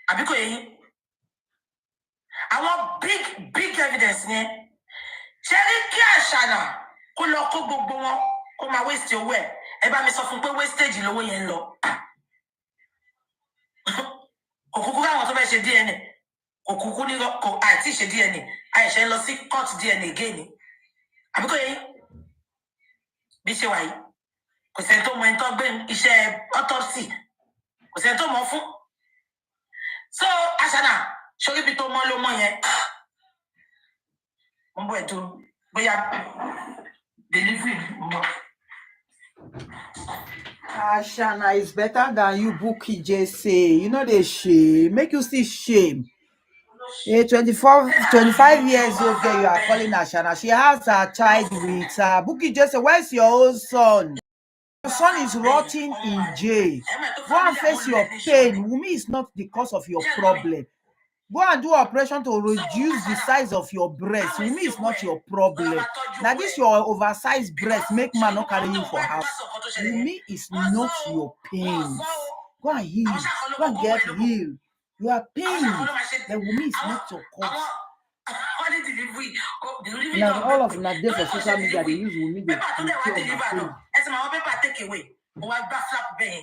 I want big evidence. kó máa waste owó ẹ̀ ẹ bá mi sọ fún pé wastage lówó yẹn ń lọ òkùnkùn káwọn tó fẹ́ ṣe DNA òkùnkùn ní kò àìtí ṣe DNA àìṣe ń lọ sí court DNA again ni àbíkó yẹn bí ṣe wà yìí kò sẹ́ni tó mọ ẹni tó gbé iṣẹ́ autopsy kò sẹ́ni tó mọ fún so aṣáná sórí ibi tó mọ ló mọ yẹn mo bọ ètò bóyá delivery mo. Ashana is better than you, Buki JC. You know they shame. Make you see shame. A 25 years old girl you are calling Ashana. She has a child with her. Buki JC, where's your old son? Your son is rotting in jail. Go and face your pain. Wumi is not the cause of your problem. Go and do operation to reduce the size of your breast. Wumi is not your problem. Now this your oversized breast make man not carry you for house. Wumi is not your pain. Go and heal. Go and get healed. You are pain. The Wumi is not your cause. Now all of them there for social media they use Wumi to cure my pain.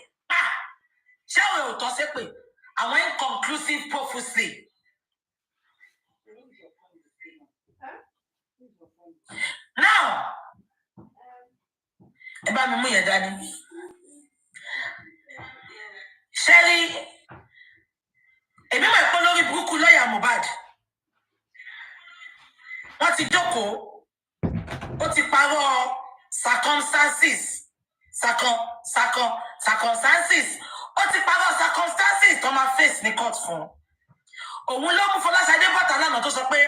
Àwọn inconclusive prophecy. Now, eba mi mú yẹn dání. Sherry, èmi mọ̀ pé lórí burúkú lọ́ọ̀yà Mohbad. Wọ́n ti jókòó, ó ti parọ́ circumstances. Circumstances. Ó ti parọ́ circumstances tó máa face ní court fún. Òun ló mú Fọláṣadé bọ́tà lánàá tó sọ pé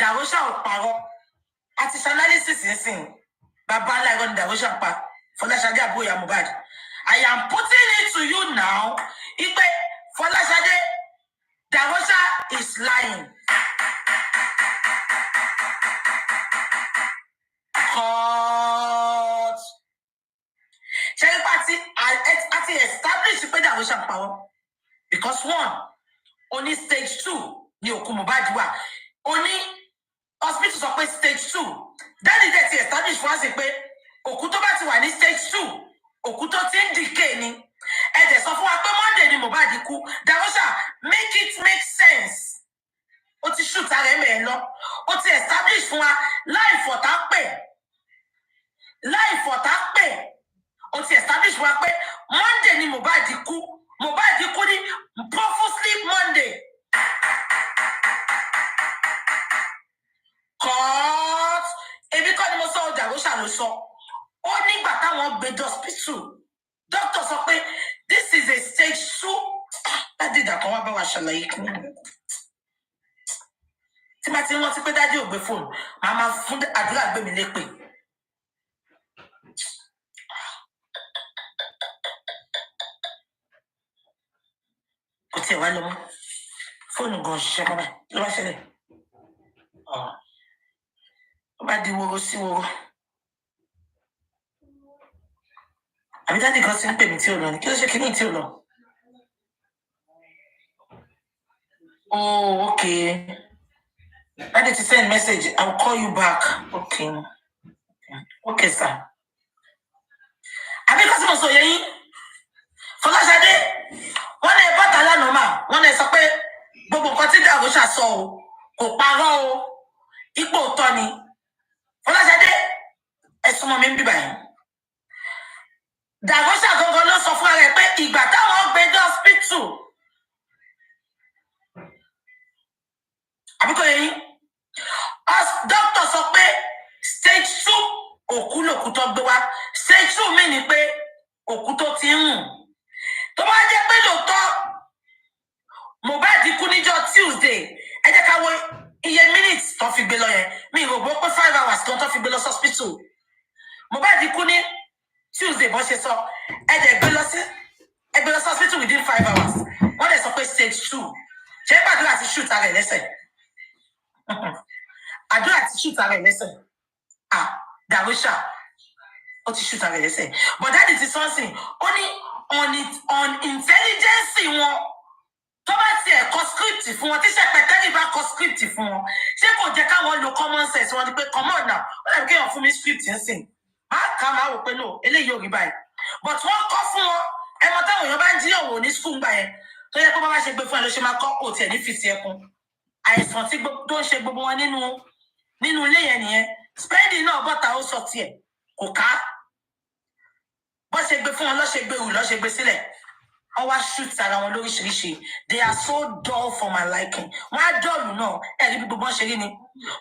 Dàróṣà ò parọ́. Àti analysis nsìn bàbá ńlá ìrọ̀ ní Dàróṣà pa Fọláṣadé àbúrò Mohbad. I am putting it to you now. Ipe Fọláṣadé Dàróṣà is lying. Court. Ṣé party àti establish pé Dàróṣà parọ́? Because one, only stage 2 ni òkú Mohbad wà. Only hospital sọ pé stage 2. That is the establish for us pé òkú tó bá ti wà ní stage 2, òkú tó ti ń decay ni. Ẹ dẹ̀ sọ fún wa pé Monday ni Mohbad kú. Dàróṣà make it make sense. Ó ti shoot ara ẹ̀ lọ. Ó ti establish fún wa life ọ̀tá pè. Ó ti establish fún wa pé Monday ni Mohbad kú. Mohbad kú ní purposely Monday. Court. Èmi kọ́ ni mo sọ Dàróṣà ló sọ. Ó nígbà táwọn gbé dé hospital. Doctor sọ pé this is a stage 2. Dádì dàkan wá bá wa ṣàlàyé kí ni. Tí bá ti wọ́n ti pé dádì ò gbé fóònù, màá máa fún àdúrà gbé mi lépè. Kò tiẹ̀ wá lọ́wọ́. Fóònù gan ṣiṣẹ́ bábà. Ló wá ṣẹlẹ̀. Ó bá di woro sí woro. Àbí dádì kan ti ń pè mí tí ò lọ ni. Kí ló ṣe kíní tí ò lọ? Oh, okay. Daddy to send message. I'll call you back. Okay. Okay, sir. Àbí kọ́sí mo sọ yẹ yín. Fọláṣadé, wọ́n lè bọ́ta lánàá mà. Wọ́n lè sọ pé gbogbo nǹkan tí Dàróṣà sọ o, kò parọ́ o. Ipò òótọ́ ni. Fọláṣadé, ẹ súnmọ́ mi ń bíbà yín. Dàróṣà gangan ló sọ fún ara ẹ̀ pé ìgbà táwọn gbé dé hospital. Àbíkọ́ yẹ yín. Doctor sọ pé stage 2 òkú lòkú tó gbé wá. Stage 2 mi ni pé òkú tó ti ń rùn. Tó bá jẹ́ pé lóòótọ́ Mohbad kú níjọ́ Tuesday, ẹ jẹ́ ká wo iye minutes tó fi gbé lọ yẹn. Mi rò bó pé 5 hours tó fi gbé lọ hospital. Mohbad kú ní Tuesday bó ṣe sọ. Ẹ jẹ́ gbé lọ hospital within 5 hours. Wọ́n lè sọ pé stage 2. Ṣé gbàdúrà ti shoot ara ẹ̀ lẹ́sẹ̀? Àdúrà ti shoot ara ẹ̀ lẹ́sẹ̀. Dàróṣà ó ti shoot ara ẹ̀ lẹ́sẹ̀. But that is something. Ó ní on intelligence wọn. Tó bá tiẹ̀ kọ script fún wọn, tí Ṣẹ̀pẹ̀tẹ́rì bá kọ script fún wọn, ṣé kò jẹ́ káwọn lo common sense wọn ni pé come on now, ó dàbí kéèyàn fún mi script ń sìn. Má ká máa wò pé no eléyìí ò rí báyìí but wọ́n kọ́ fún wọn ẹ mọ táwọn èèyàn bá ń jíyàn wò ní school gbà yẹn tó yẹ kó bá bá ṣe gbé fún ẹ ló ṣe máa kọ́ òtí ẹ̀ ní fìsì ẹkùn àìsàn tó ń ṣe gbogbo wọn nínú ilé yẹn nìyẹn spending náà bọ́ta ó sọ tiẹ̀ kò ká bó ṣe gbé fún wọn lọ́ṣẹ̀ gbé wù lọ́ṣẹ̀ gbé sílẹ̀ wọ́n wá shoot ara wọn lóríṣiríṣi they are so dull for my liking wọ́n á dọ̀lù náà ẹ̀rí bí gbogbo wọn ṣe rí ni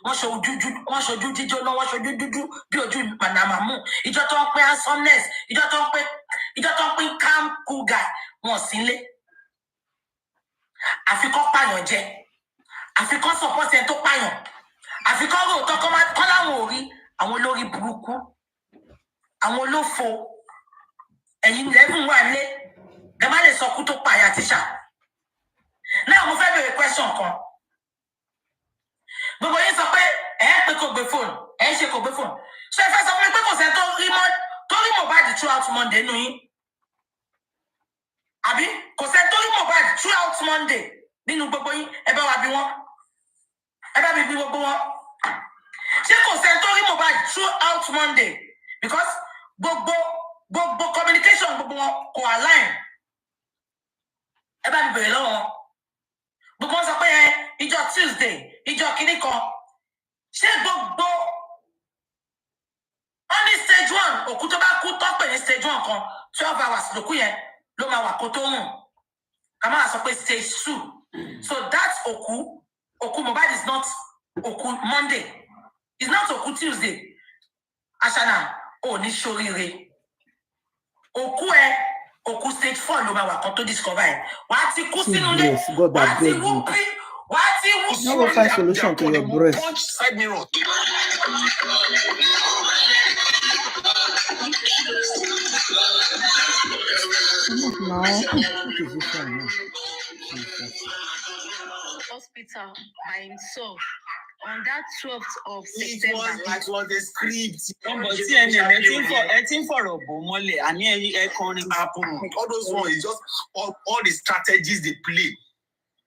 wọ́n ṣojú jíjóná wọ́n ṣojú dúdú bí ojú mànàmámù ìjọ tó ń pín handsomeness ìjọ tó ń pín calm cool guy wọn sí lé àfikọ́ pààyàn jẹ àfikọ́ support ẹni tó pààyàn àfikọ́ rò tó kọ́ láwọn ò rí àwọn olórí burúkú àwọn olófo ẹ̀yin lẹ́bùn wà lé ẹ má lè sọ kú tó pààyà tíṣà náà mo fẹ́ bèrè question kan gbogbo yín sọ pé ẹ pé kò gbé fóònù ẹ ṣe kò gbé fóònù ṣé ẹ fẹ́ sọ fún mi pé kò sẹ́ni tó rí Mohbad throughout Monday nù yín àbí kò sẹ́ni tó rí Mohbad throughout Monday nínú gbogbo yín ẹ bá wa bí wọn ẹ bá mi bí gbogbo wọn ṣé kò sẹ́ni tó rí Mohbad throughout Monday because gbogbo communication gbogbo wọn kò align ẹ bá mi bèrè lọ́wọ́ wọn gbogbo wọn sọ pé ìjọ Tuesday ìjọ kìíní kan ṣé gbogbo wọn ní stage 1 òkú tó bá kú tọ́pẹ̀ ní stage 1 kan 12 hours lòkú yẹn ló máa wà kó tó hùn ká máa sọ pé stage 2 so that òkú Mohbad is not òkú Monday is not òkú Tuesday Ashana ò ní ṣoríire òkú stage 4 ló máa wà kan tó discover ẹ wàá ti kú sínú ilé wàá ti wú bí wàá ti wú no go find solution to your breast. Hospital by himself on that 12th of September. It was a script. All those ones is just all the strategies they play.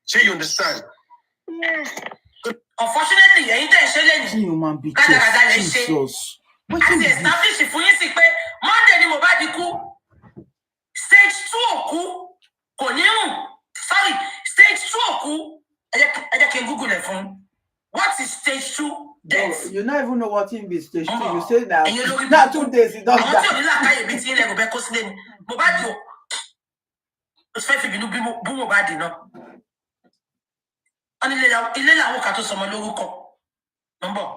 So you understand? Yes. Unfortunately, you tẹ̀ ṣe lẹ́yìn. Human being. Jesus. Àti establish fún yín sí pé Monday ni Mohbad kú. Stage 2 òkú kò ní rùn. Sorry, stage 2 òkú. Ẹ jẹ́ kí n Google ẹ̀ fún. What is stage 2 death? Oh, you don't even know what in be stage 2. You say that. Now 2 days it doesn't. Àwọn tí ò ní làákàyè bí tí ilẹ̀ kò bẹ́ kó sílé ni. Mohbad o. Ó fẹ́ fi bínú bú Mohbad náà. Wọ́n ní ilé làwọn kà tó sọmọ lórúkọ. Nọ́mbọ̀.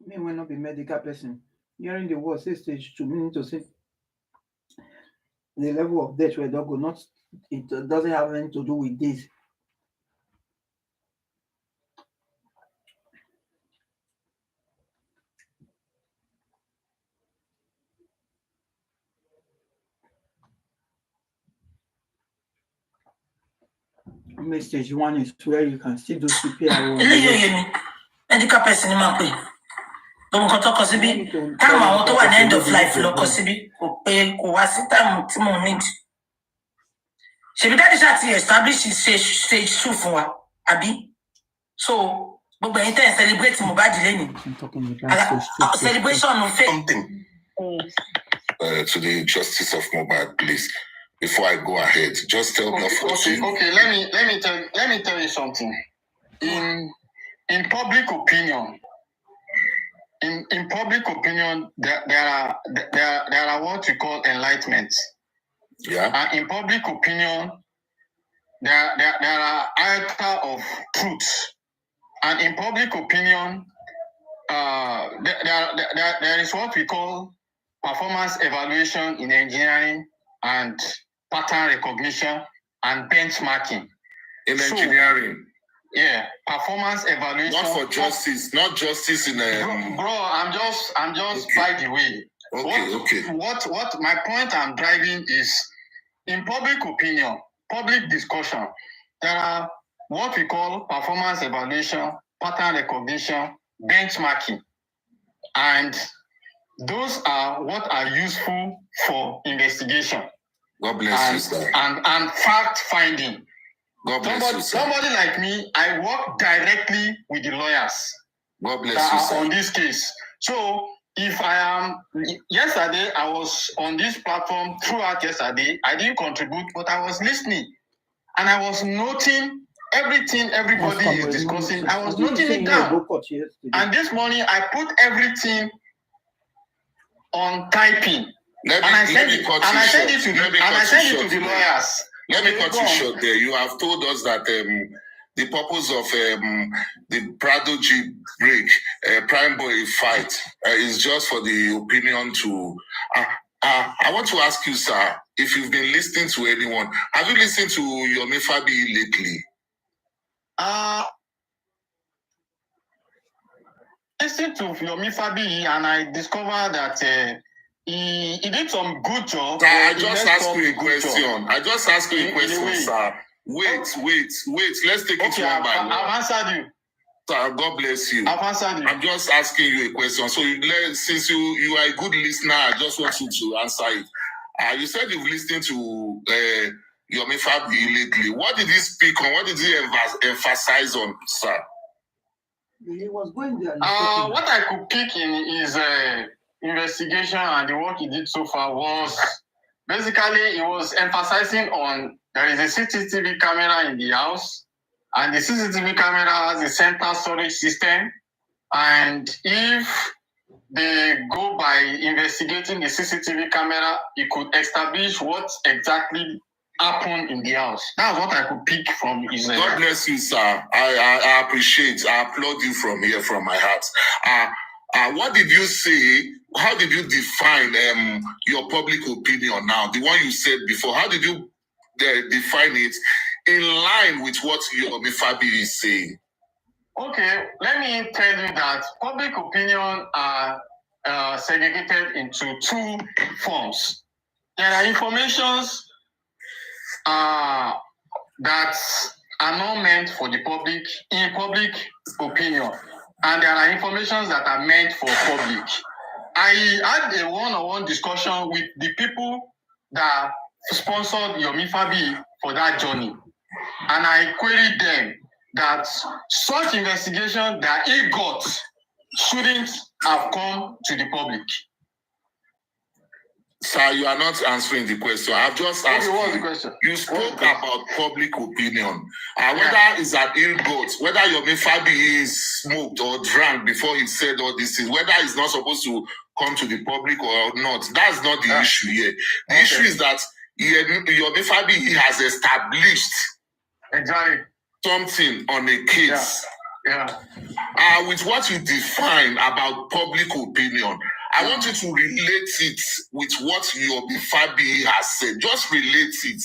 Me will not be medical person. Hearing the word say stage 2, meaning to say the level of death where dog go not, it doesn't have anything to do with this. Stage 1 is where you can still do CPR. Medical person in my way. Don't go talk to me. Time I want to an end of life. Look, Kosibi, who pay, who was it? Time to need. She be that is actually established stage 2 for her, Abi. So, but when you celebrate Mohbad, celebration of faith. Something to the justice of Mohbad, please. Before I go ahead, just tell me. Okay. Let me tell you something. In public opinion, there are what we call enlightenment. Yeah. And in public opinion, there are iota of truth. And in public opinion, there is what we call performance evaluation in engineering and pattern recognition and benchmarking. In engineering. Yeah, performance evaluation. Not for justice, not justice in a. Bro, I'm just okay. By the way. Okay. What my point I'm driving is, in public opinion, public discussion, there are what we call performance evaluation, pattern recognition, benchmarking, and those are what are useful for investigation. God bless you, sir. And fact finding. God bless you, sir. Somebody like me, I work directly with the lawyers. God bless you, sir. On this case. So if I am, yesterday I was on this platform throughout yesterday. I didn't contribute, but I was listening and I was noting everything everybody is discussing. I was noting it down. And this morning I put everything on typing. I sent it to the lawyers. Let me cut you short there. You have told us that the purpose of the Prado G break, Prime Boy fight, is just for the opinion to. I want to ask you, sir, if you've been listening to anyone. Have you listened to Yomi Fabi lately? Listened to Yomi Fabi and I discovered that he did some good job. I just asked you a question. Sir. Wait. Let's take it one by one. I've answered you. Sir, God bless you. I've answered you. I'm just asking you a question. So since you are a good listener, I just want you to answer it. You said you've listened to Yomi Fabi lately. What did he speak on? What did he emphasize on, sir? He was going there. What I could pick in is investigation and the work he did so far was basically he was emphasizing on there is a CCTV camera in the house and the CCTV camera has a central storage system, and if they go by investigating the CCTV camera, it could establish what exactly happened in the house. That's what I could pick from his. God bless you, sir. I appreciate. I applaud you from here, from my heart. What did you say? How did you define your public opinion now? The one you said before. How did you define it in line with what Yomi Fabi is saying? Okay, let me tell you that public opinion are segregated into two forms. There are informations that are not meant for the public in public opinion, and there are informations that are meant for public. I had a one-on-one discussion with the people that sponsored Yomi Fabi for that journey, and I queried them that such investigation that he got shouldn't have come to the public. Sir, you are not answering the question. I've just asked you spoke about public opinion. Whether it's an ill goat, whether Yomi Fabi is smoked or drank before he said all these things, whether it's not supposed to come to the public or not, that's not the issue here. The issue is that Yomi Fabi has established something on a case. With what you define about public opinion, I want you to relate it with what Yomi Fabi has said. Just relate it.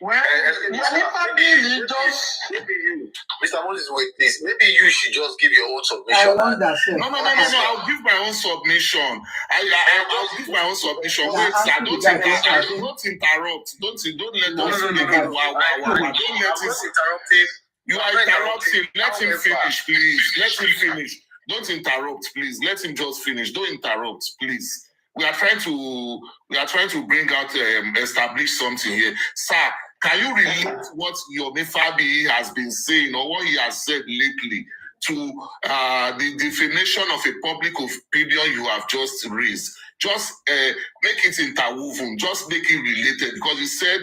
Well, Yomi Fabi just... Maybe you, Mr. Moses, wait, please. Maybe you should just give your own submission. No. I'll give my own submission. I'll give my own submission. Wait, sir, don't interrupt. Don't let us speak. Don't let it. You are interrupting. Let him finish, please. Let him finish. Don't interrupt, please. Let him just finish. Don't interrupt, please. We are trying to bring out establish something here, sir. Can you relate what Yomi Fabi has been saying or what he has said lately to the definition of a public opinion you have just raised? Just make it interwoven, just make it related, because he said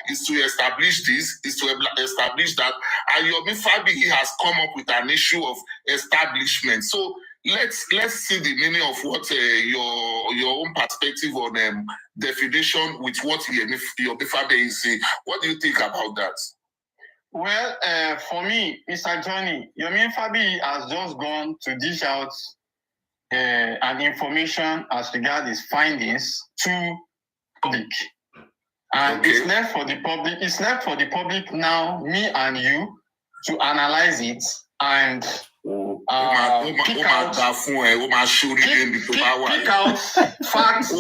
is to establish this, is to establish that, and Yomi Fabi has come up with an issue of establishment. So let's see the meaning of what your own perspective on definition with what Yomi Fabi is saying. What do you think about that? Well, for me, Mr. Johnny, Yomi Fabi has just gone to dish out and information as regards his findings to public, and it's left for the public. It's left for the public now, me and you, to analyze it and pick out facts.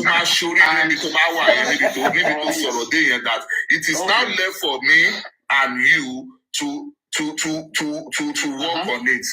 That it is now left for me and you to work on it.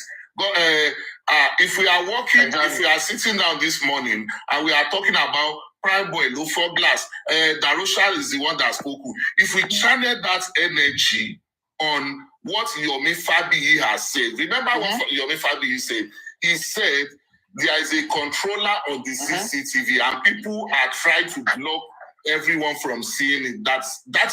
If we are working, if we are sitting down this morning and we are talking about Prime Boy, low for glass, Darusha is the one that spoke. If we channel that energy on what Yomi Fabiyi has said, remember what Yomi Fabiyi said? He said there is a controller on the CCTV and people are trying to block everyone from seeing it. That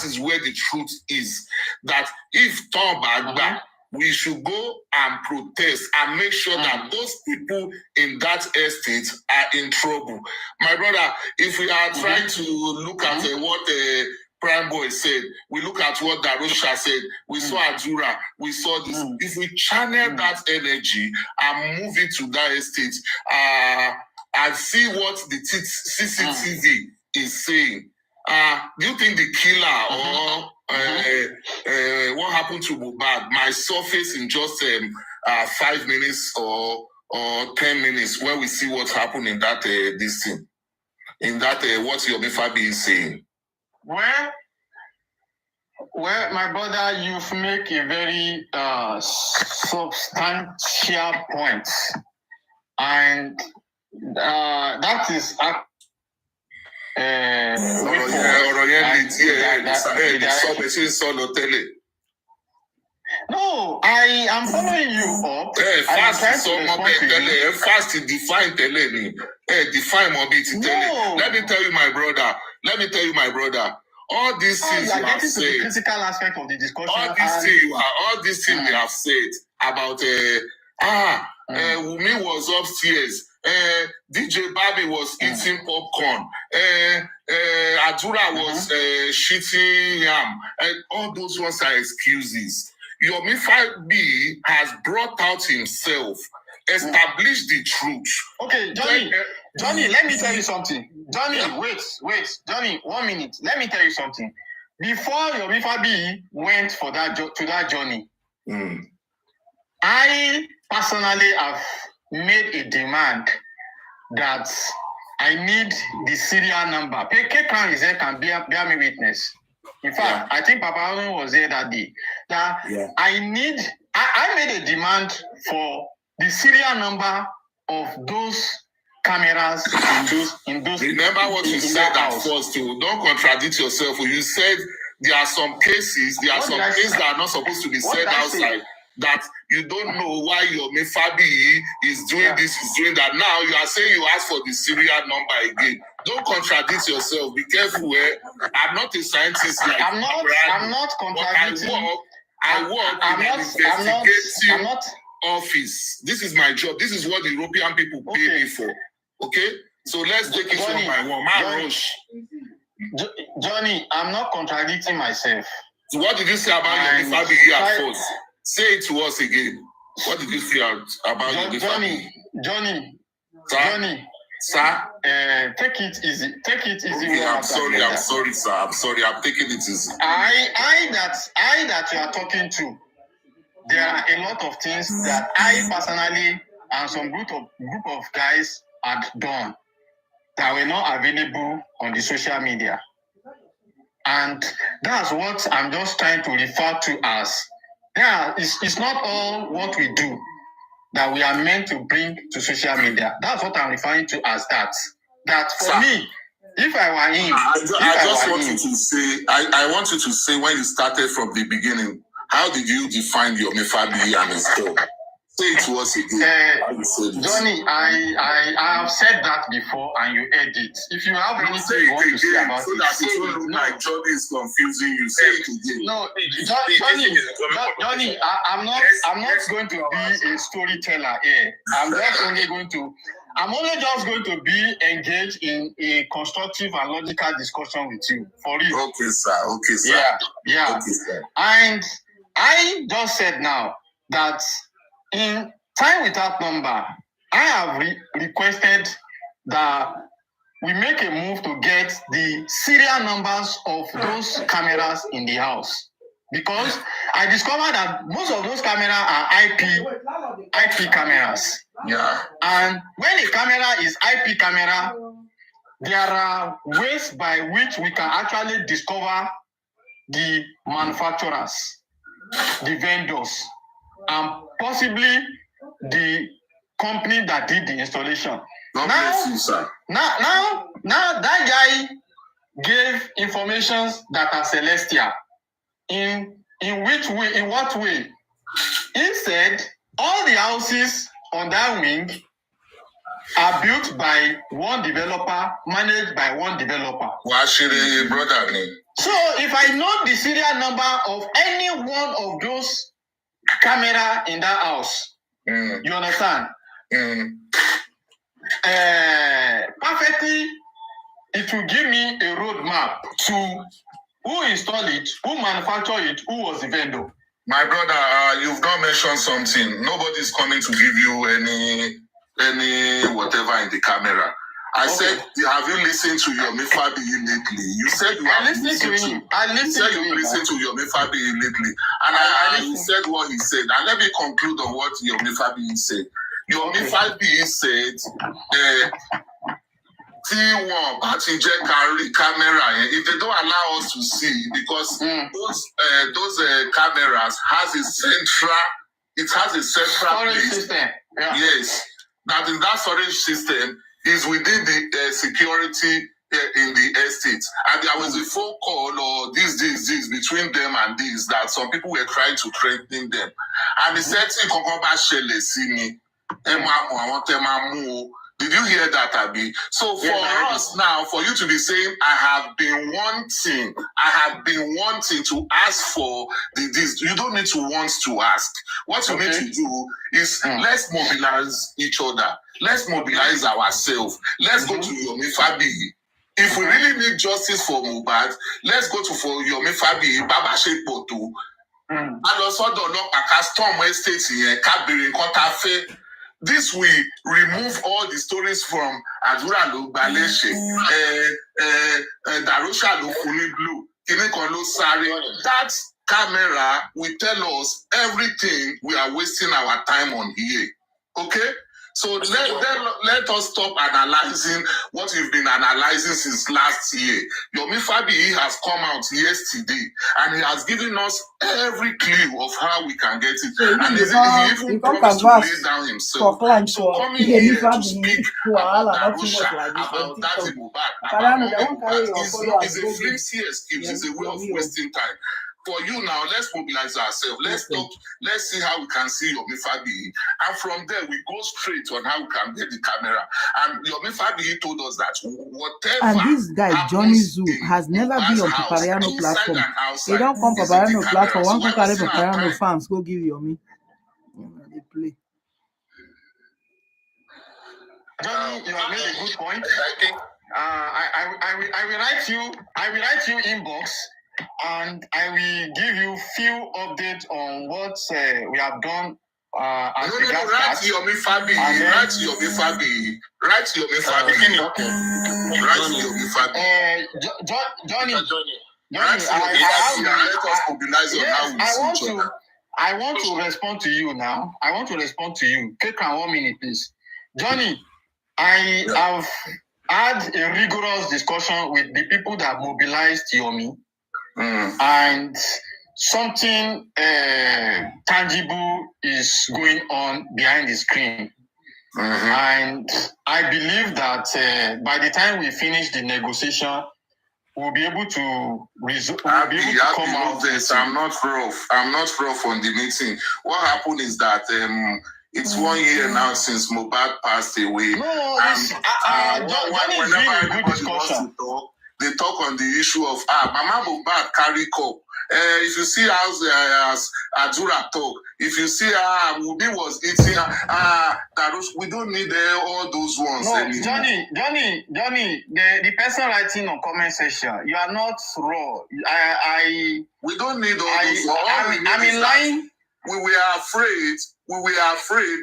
is where the truth is. That if Tom Bagba, we should go and protest and make sure that those people in that estate are in trouble. My brother, if we are trying to look at what Prime Boy said, we look at what Darusha said, we saw Adura, we saw this. If we channel that energy and move it to that estate and see what the CCTV is saying, do you think the killer or what happened to Mohbad might surface in just 5 minutes or 10 minutes when we see what happened in that this thing, in that what Yomi Fabi is saying? Well, my brother, you've make a very substantial point, and that is. No, I am following you up. Fast define tele. Define mobility tele. Let me tell you, my brother. All these things you have said. The critical aspect of the discussion. All these things we have said about Wumi was upstairs. DJ Babi was eating popcorn. Adura was shitting yam. All those ones are excuses. Yomi Fabi has brought out himself, established the truth. Okay, Johnny, let me tell you something. Johnny, wait. Johnny, 1 minute. Let me tell you something. Before Yomi Fabi went for that journey, I personally have made a demand that I need the serial number. K-Crown is there, can bear me witness. In fact, I think Papa Arun was there that day. That I made a demand for the serial number of those cameras in those. Remember what you said at first too. Don't contradict yourself. You said there are some cases, that are not supposed to be said outside. That you don't know why Yomi Fabi is doing this, is doing that. Now you are saying you ask for the serial number again. Don't contradict yourself. Be careful. I'm not a scientist like I'm not contradicting. I work in an investigative office. This is my job. This is what the European people pay me for. Okay? So let's take it one by one. Johnny, I'm not contradicting myself. So what did you say about Yomi Fabi at first? Say it to us again. What did you say about Yomi Fabi? Johnny. Sir? Take it easy. Okay, I'm sorry, sir. I'm sorry. I'm taking it easy. I that you are talking to, there are a lot of things that I personally and some group of guys had done that were not available on the social media. And that's what I'm just trying to refer to as, it's not all what we do that we are meant to bring to social media. That's what I'm referring to as that. That for me, if I were him, I want you to say when you started from the beginning, how did you define Yomi Fabi and his job? Say it to us again. Johnny, I have said that before and you heard it. If you have anything you want to say about it, my job is confusing you. Say it again. No, Johnny, I'm not going to be a storyteller here. I'm only just going to be engaged in a constructive and logical discussion with you. For real. Okay, sir. Yeah. Okay, sir. And I just said now that in Time Without Number, I have requested that we make a move to get the serial numbers of those cameras in the house. Because I discovered that most of those cameras are IP cameras. Yeah. And when a camera is IP camera, there are ways by which we can actually discover the manufacturers, the vendors, and possibly the company that did the installation. God bless you, sir. Now that guy gave information that are celestial. In which way? In what way? He said all the houses on that wing are built by one developer, managed by one developer. Washiri brother me. So if I know the serial number of any one of those camera in that house, you understand? Perfectly, it will give me a roadmap to who installed it, who manufactured it, who was the vendor. My brother, you've not mentioned something. Nobody's coming to give you any whatever in the camera. I said, have you listened to Yomi Fabi lately? You said you have listened to him. You said you listened to Yomi Fabi lately. And you said what he said. And let me conclude on what Yomi Fabi said. Yomi Fabi said, T1 party carry camera. If they don't allow us to see, because those cameras has a central storage place. system. Yeah. Yes, that in that storage system is within the security in the estate, and there was a phone call or this between them and this that some people were trying to threaten them, and he said, did you hear that, Abi? So for us now, for you to be saying, I have been wanting to ask for this. You don't need to want to ask. What you need to do is let's mobilize each other. Let's mobilize ourselves. Let's go to Yomi Fabi. If we really need justice for Mohbad, let's go to for Yomi Fabi, Baba Shepoto. And also the storm estate here, Kabiri Kotafe. This will remove all the stories from Adura Lo Baleshe, Darusha Lo Funi Blue, Kinekon Lo Sari. That camera will tell us everything we are wasting our time on here. Okay? So let us stop analyzing what we've been analyzing since last year. Yomi Fabi has come out yesterday and he has given us every clue of how we can get it. So and he even promised to lay down himself. So coming here to speak about Darusha, about that Mohbad, is a flimsy excuse. It's a way of wasting time. For you now, let's mobilize ourselves. Let's talk. Let's see how we can see Yomi Fabi. And from there, we go straight on how we can get the camera. And Yomi Fabi told us that whatever. And this guy, Johnny Zoo, has never been on Papariano platform. He don't come Papariano platform. One can carry Papariano fans. Go give Yomi. They play. Johnny, you have made a good point. I will write you inbox. And I will give you few updates on what we have done. Write Yomi Fabi. Write Yomi Fabi. Write Yomi Fabi. Write Yomi Fabi. Johnny. I want to respond to you now. Take 1 minute, please. Johnny, I have had a rigorous discussion with the people that mobilized Yomi. And something tangible is going on behind the screen. And I believe that by the time we finish the negotiation, we'll be able to come out. I'm not rough on the meeting. What happened is that it's 1 year now since Mohbad passed away. Whenever everybody wants to talk, they talk on the issue of Mama Mohbad carry cup. If you see how Adura talk, if you see how Mubi was eating, we don't need all those ones. No, Johnny, the person writing on comment section, you are not raw. We don't need all those. I'm in line. We were afraid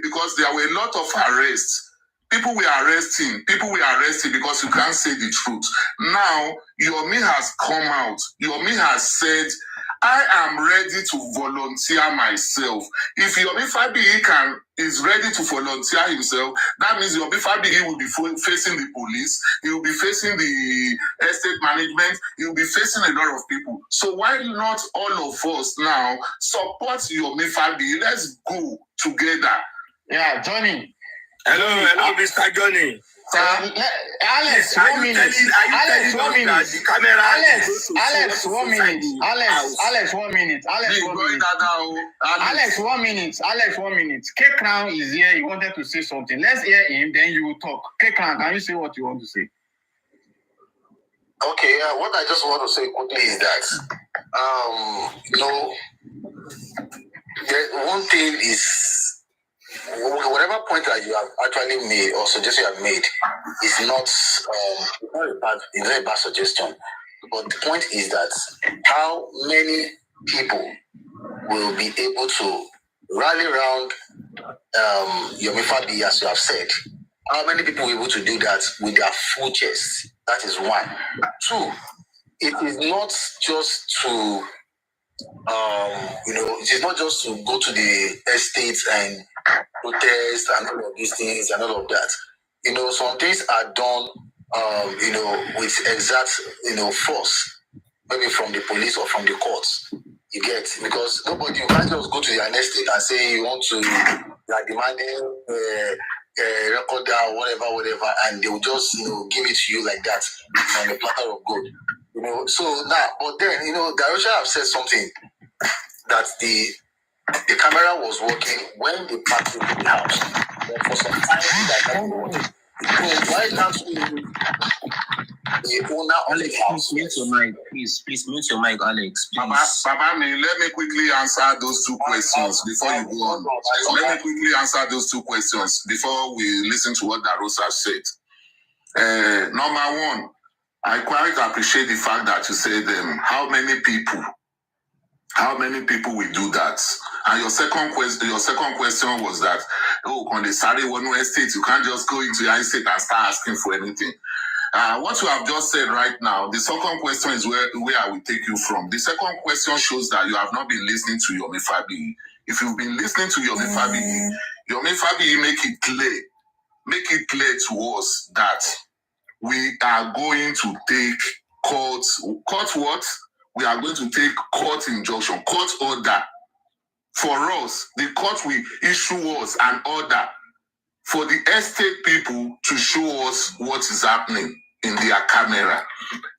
because there were a lot of arrests. People were arresting because you can't say the truth. Now, Yomi has come out. Yomi has said, I am ready to volunteer myself. If Yomi Fabi is ready to volunteer himself, that means Yomi Fabi will be facing the police, he will be facing the estate management, he will be facing a lot of people. So why not all of us now support Yomi Fabi? Let's go together. Yeah, Johnny. Hello, Mr. Johnny. Alex, 1 minute. Alex, 1 minute. Alex, 1 minute. Alex, 1 minute. Alex, 1 minute. Alex, 1 minute. K-Crown is here. He wanted to say something. Let's hear him, then you will talk. K-Crown, can you say what you want to say? Okay, what I just want to say quickly is that, one thing is, whatever point that you have actually made or suggestion you have made is not a bad suggestion. But the point is that how many people will be able to rally around Yomi Fabi, as you have said. How many people will be able to do that with their full chest? That is one. Two, it is not just to it is not just to go to the estates and protest and all of these things and all of that. Some things are done, with exact, force, maybe from the police or from the courts. You get, because you can't just go to the estate and say you want to, you are demanding record or whatever, and they will just, give it to you like that on a platter of gold. So now, but then, Darusha have said something that the camera was working when they packed into the house. But for some time, that working. So why can't the owner of the house mute your mic, please mute your mic, Alex. Baba, let me quickly answer those two questions before you go on. Let me quickly answer those two questions before we listen to what Darosa said. Number one, I quite appreciate the fact that you said how many people will do that. And your second question was that, on the Saturday one estate, you can't just go into your estate and start asking for anything. What you have just said right now, the second question is where I will take you from. The second question shows that you have not been listening to Yomi Fabi. If you've been listening to Yomi Fabi make it clear to us that we are going to take court what? We are going to take court injunction, court order. For us, the court will issue us an order for the estate people to show us what is happening in their camera.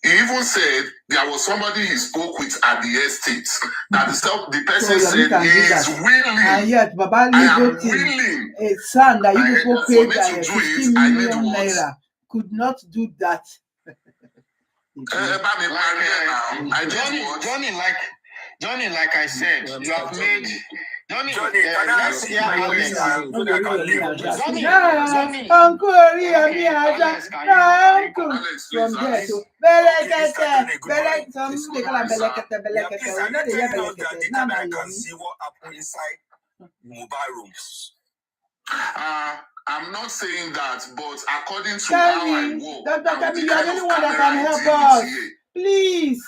He even said there was somebody he spoke with at the estate that the person said he is willing. And yet, Baba legal team, a son that you people paid 50 million naira could not do that. Johnny, like I said, you have made Johnny. Let's hear Alex. Uncle, from there to I'm not saying that, but according to how I work, Dr. Kami, you are the only one that can help us. Please.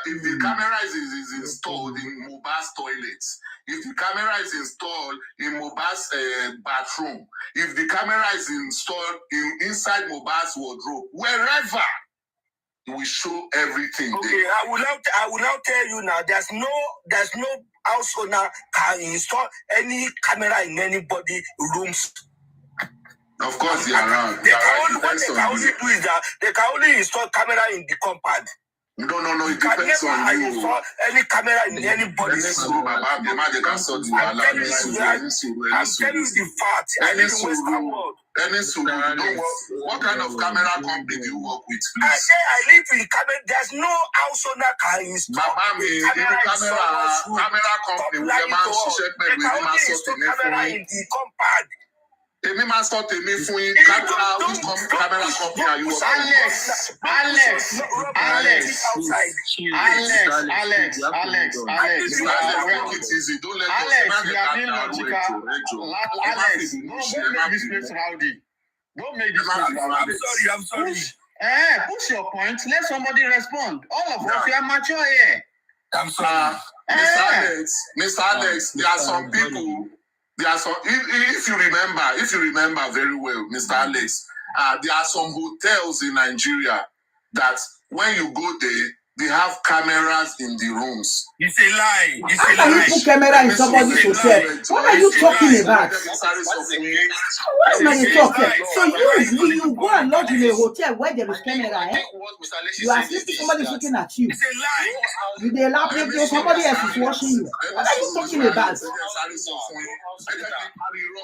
If the camera is installed in Mohbad's toilets, if the camera is installed in Mohbad's bathroom, if the camera is installed inside Mohbad's wardrobe, wherever, we show everything. Okay, there. I will now tell you now. There's no house owner can install any camera in anybody rooms. Of course, they are around. What they can only do is that they can only install camera in the compound. No, it depends on you. Install any camera in anybody's room. I'm telling you the fact. What kind of camera company do you work with, please? I say I live in camera. There's no house owner can install camera company. They can only install camera in the compound. Camera company are you working Alex. Make it easy. Don't let Alex, you are being logical. Alex, don't make this place rowdy. Don't make this place rowdy. I'm sorry. Push your point. Let somebody respond. All of us, we are mature here. I'm sorry. Mr. Alex, there are some people. If you remember very well, Mr. Alex, there are some hotels in Nigeria that when you go there, they have cameras in the rooms. It's a lie. It's How a can you lie. put camera in somebody's hotel? What are you talking about? What is not you talking? So you go and lodge in a hotel where there is camera, eh? You are seeing somebody's looking at you. It's a lie. You they laugh, somebody else is watching you. What are you talking about?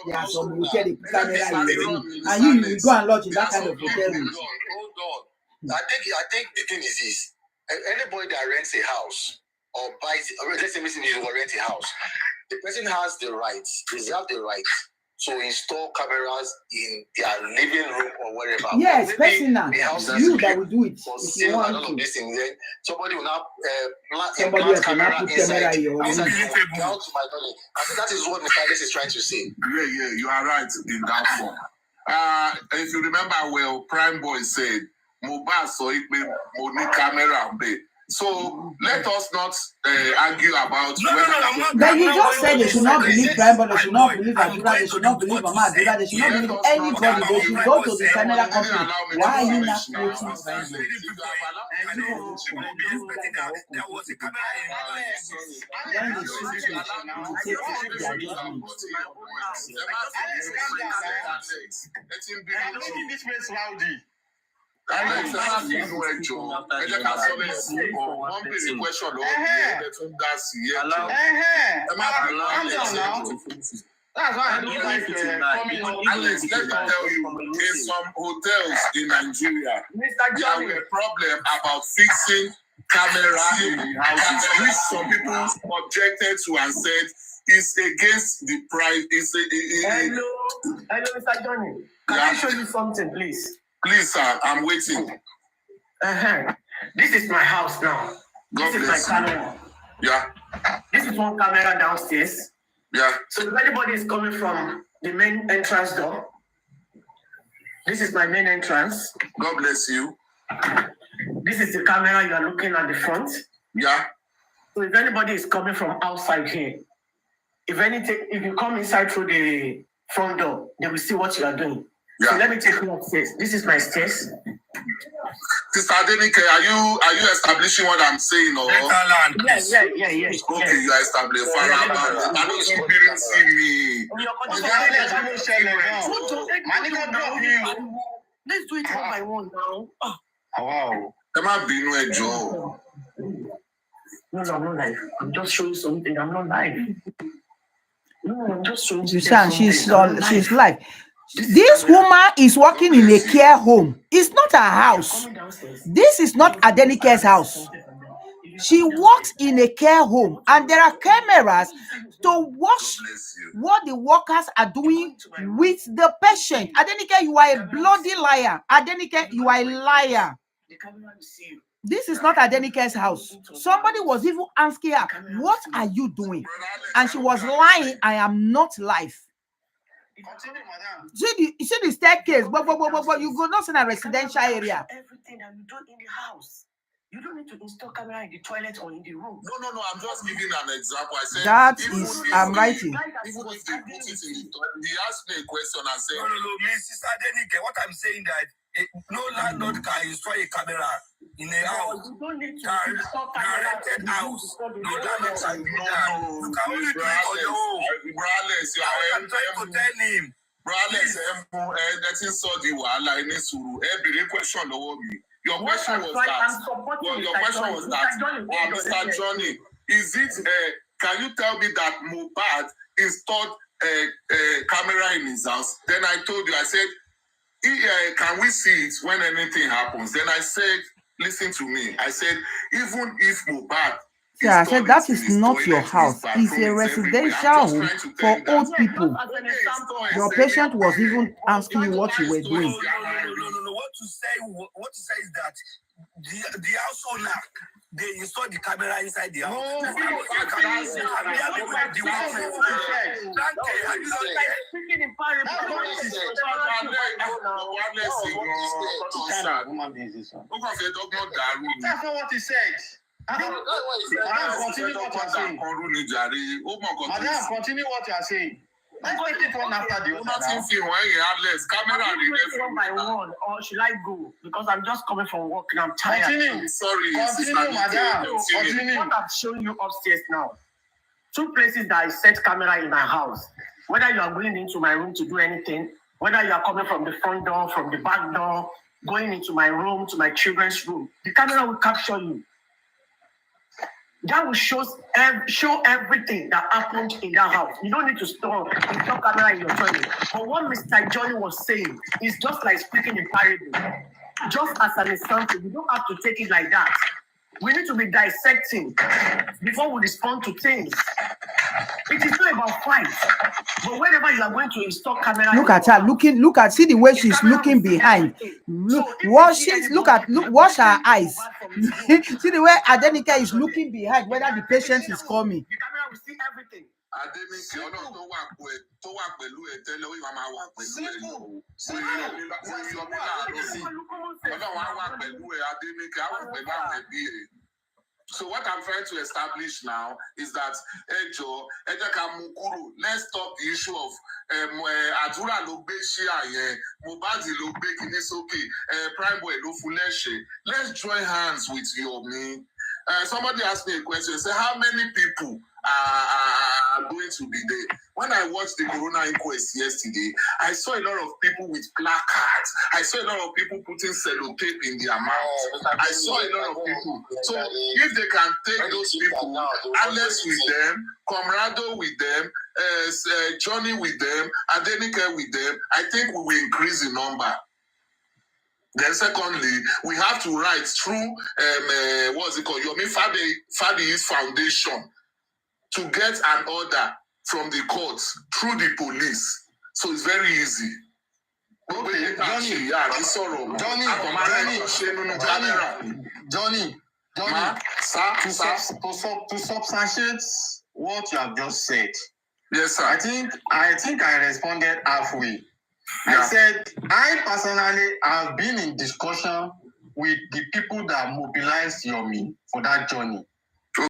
Yeah, some hotel they put camera in the room, and you go and lodge in that kind of hotel room. Hold on. I think the thing is this. Anybody that rents a house or buys, or let's say you will rent a house, the person has the right, they have the right to install cameras in their living room or wherever. Yes, personal. You that will do it for if you sale and all want of to. these things. Then somebody will now Somebody implant else will now put camera in your room. Down to my knowledge. I think that is what Mr. Alice is trying to say. Yeah, you are right in that form. If you remember well, Prime Boy said, Mohbad so it may money camera be. So let us not argue about But you just said they should not believe Prime Boy, they should not believe Adura, they should not believe Mama Adura, they should not believe anybody, they should go to the camera company. Why are you not quoting Prime Boy? There was a camera When they shoot you, you take their judgment. Making this place rowdy. Alex, ẹ má bínú ẹ jọ̀ọ́. Ẹ jẹ́ ká sọ lẹ́sìn ọ̀. Wọ́n béèrè question lọ́wọ́ bí ẹ tún dá sí ẹ jọ̀ọ́. Ẹ má bínú Alex ẹ jọ̀ọ́. That's why I don't like coming on. Alex, let me tell you, in some hotels in Nigeria, there were a problem about fixing camera in the houses, which some people objected to and said is against the price. Hello, Mr. Johnny. Can I show you something, please? Please, sir, I'm waiting. This is my house now. This is my camera. Yeah. This is one camera downstairs. Yeah. So if anybody is coming from the main entrance door, this is my main entrance. God bless you. This is the camera you are looking at the front. Yeah. So if anybody is coming from outside here, if you come inside through the front door, they will see what you are doing. Yeah. So let me take you upstairs. This is my stairs. Sister Adenike, are you establishing what I'm saying or? Yeah. Okay, you are establishing. I know you didn't see me. Let's do it one by one now. Wow. Am I being a Joe? No, I'm not live. I'm just showing something. I'm not live. No, I'm just showing you. She's live. This woman is working in a care home. It's not her house. This is not Adenike's house. She works in a care home, and there are cameras to watch what the workers are doing with the patient. Adenike, you are a bloody liar. Adenike, you are a liar. This is not Adenike's house. Somebody was even asking her, what are you doing? And she was lying, I am not live. See the staircase, but you go not in a residential area. Everything that you do in the house. You don't need to install camera in the toilet or in the room. No. I'm just giving an example. I said I'm writing. Even if they put it in the he asked me a question and said, No, Mrs. Adenike, what I'm saying that no landlord can install a camera in a house. You don't need to install camera in house. No landlord can do that. You can only do it on your own. I'm trying to tell him. Brales, let's saw the wàhálà in sùúrù. Every question lọ́wọ́ mi. Your question was that, Mr. Johnny, is it, can you tell me that Mohbad installed a camera in his house? Then I told you, I said, can we see it when anything happens? Then I said, listen to me. I said, even if Mohbad... Yeah, I said that is not your house. It's a residential home for old people. Your patient was even asking you what you were doing. No. What to say is that the house owner, they install the camera inside the house. That's not what he said. Madam, continue what you are saying. Madam, continue what you are saying. Let's take it one after the other. Camera one by one, or should I go? Because I'm just coming from work and I'm tired. Continue. Continue, madam. Continue. What I'm showing you upstairs now. 2 places that I set camera in my house. Whether you are going into my room to do anything, whether you are coming from the front door, from the back door, going into my room, to my children's room, the camera will capture you. That will show everything that happened in that house. You don't need to install camera in your toilet. But what Mr. Johnny was saying is just like speaking in parable. Just as an example, you don't have to take it like that. We need to be dissecting before we respond to things. It is not about fight. But whenever you are going to install camera, look at her see the way she's looking behind. Watch her eyes. See the way Adenike is looking behind, whether the patient is coming. The camera will see everything. So what I'm trying to establish now is that let's talk the issue of Adura Logbe Shia, Mohbad Logbe Kinisoke, Prime Boy Lofuleshe. Let's join hands with Yomi. Somebody asked me a question, say how many people are going to be there? When I watched the Corona inquest yesterday, I saw a lot of people with placards. I saw a lot of people putting sellotape in their mouths. I saw a lot of people. So if they can take those people, Alex with them, Comrado with them, Johnny with them, Adenike with them, I think we will increase the number. Then secondly, we have to write through what's it called? Yomi Fadi's foundation to get an order from the courts through the police. So it's very easy. Okay, Johnny, to substantiate what you have just said. Yes, sir. I think I responded halfway. Yeah. I said, I personally have been in discussion with the people that mobilized Yomi for that journey.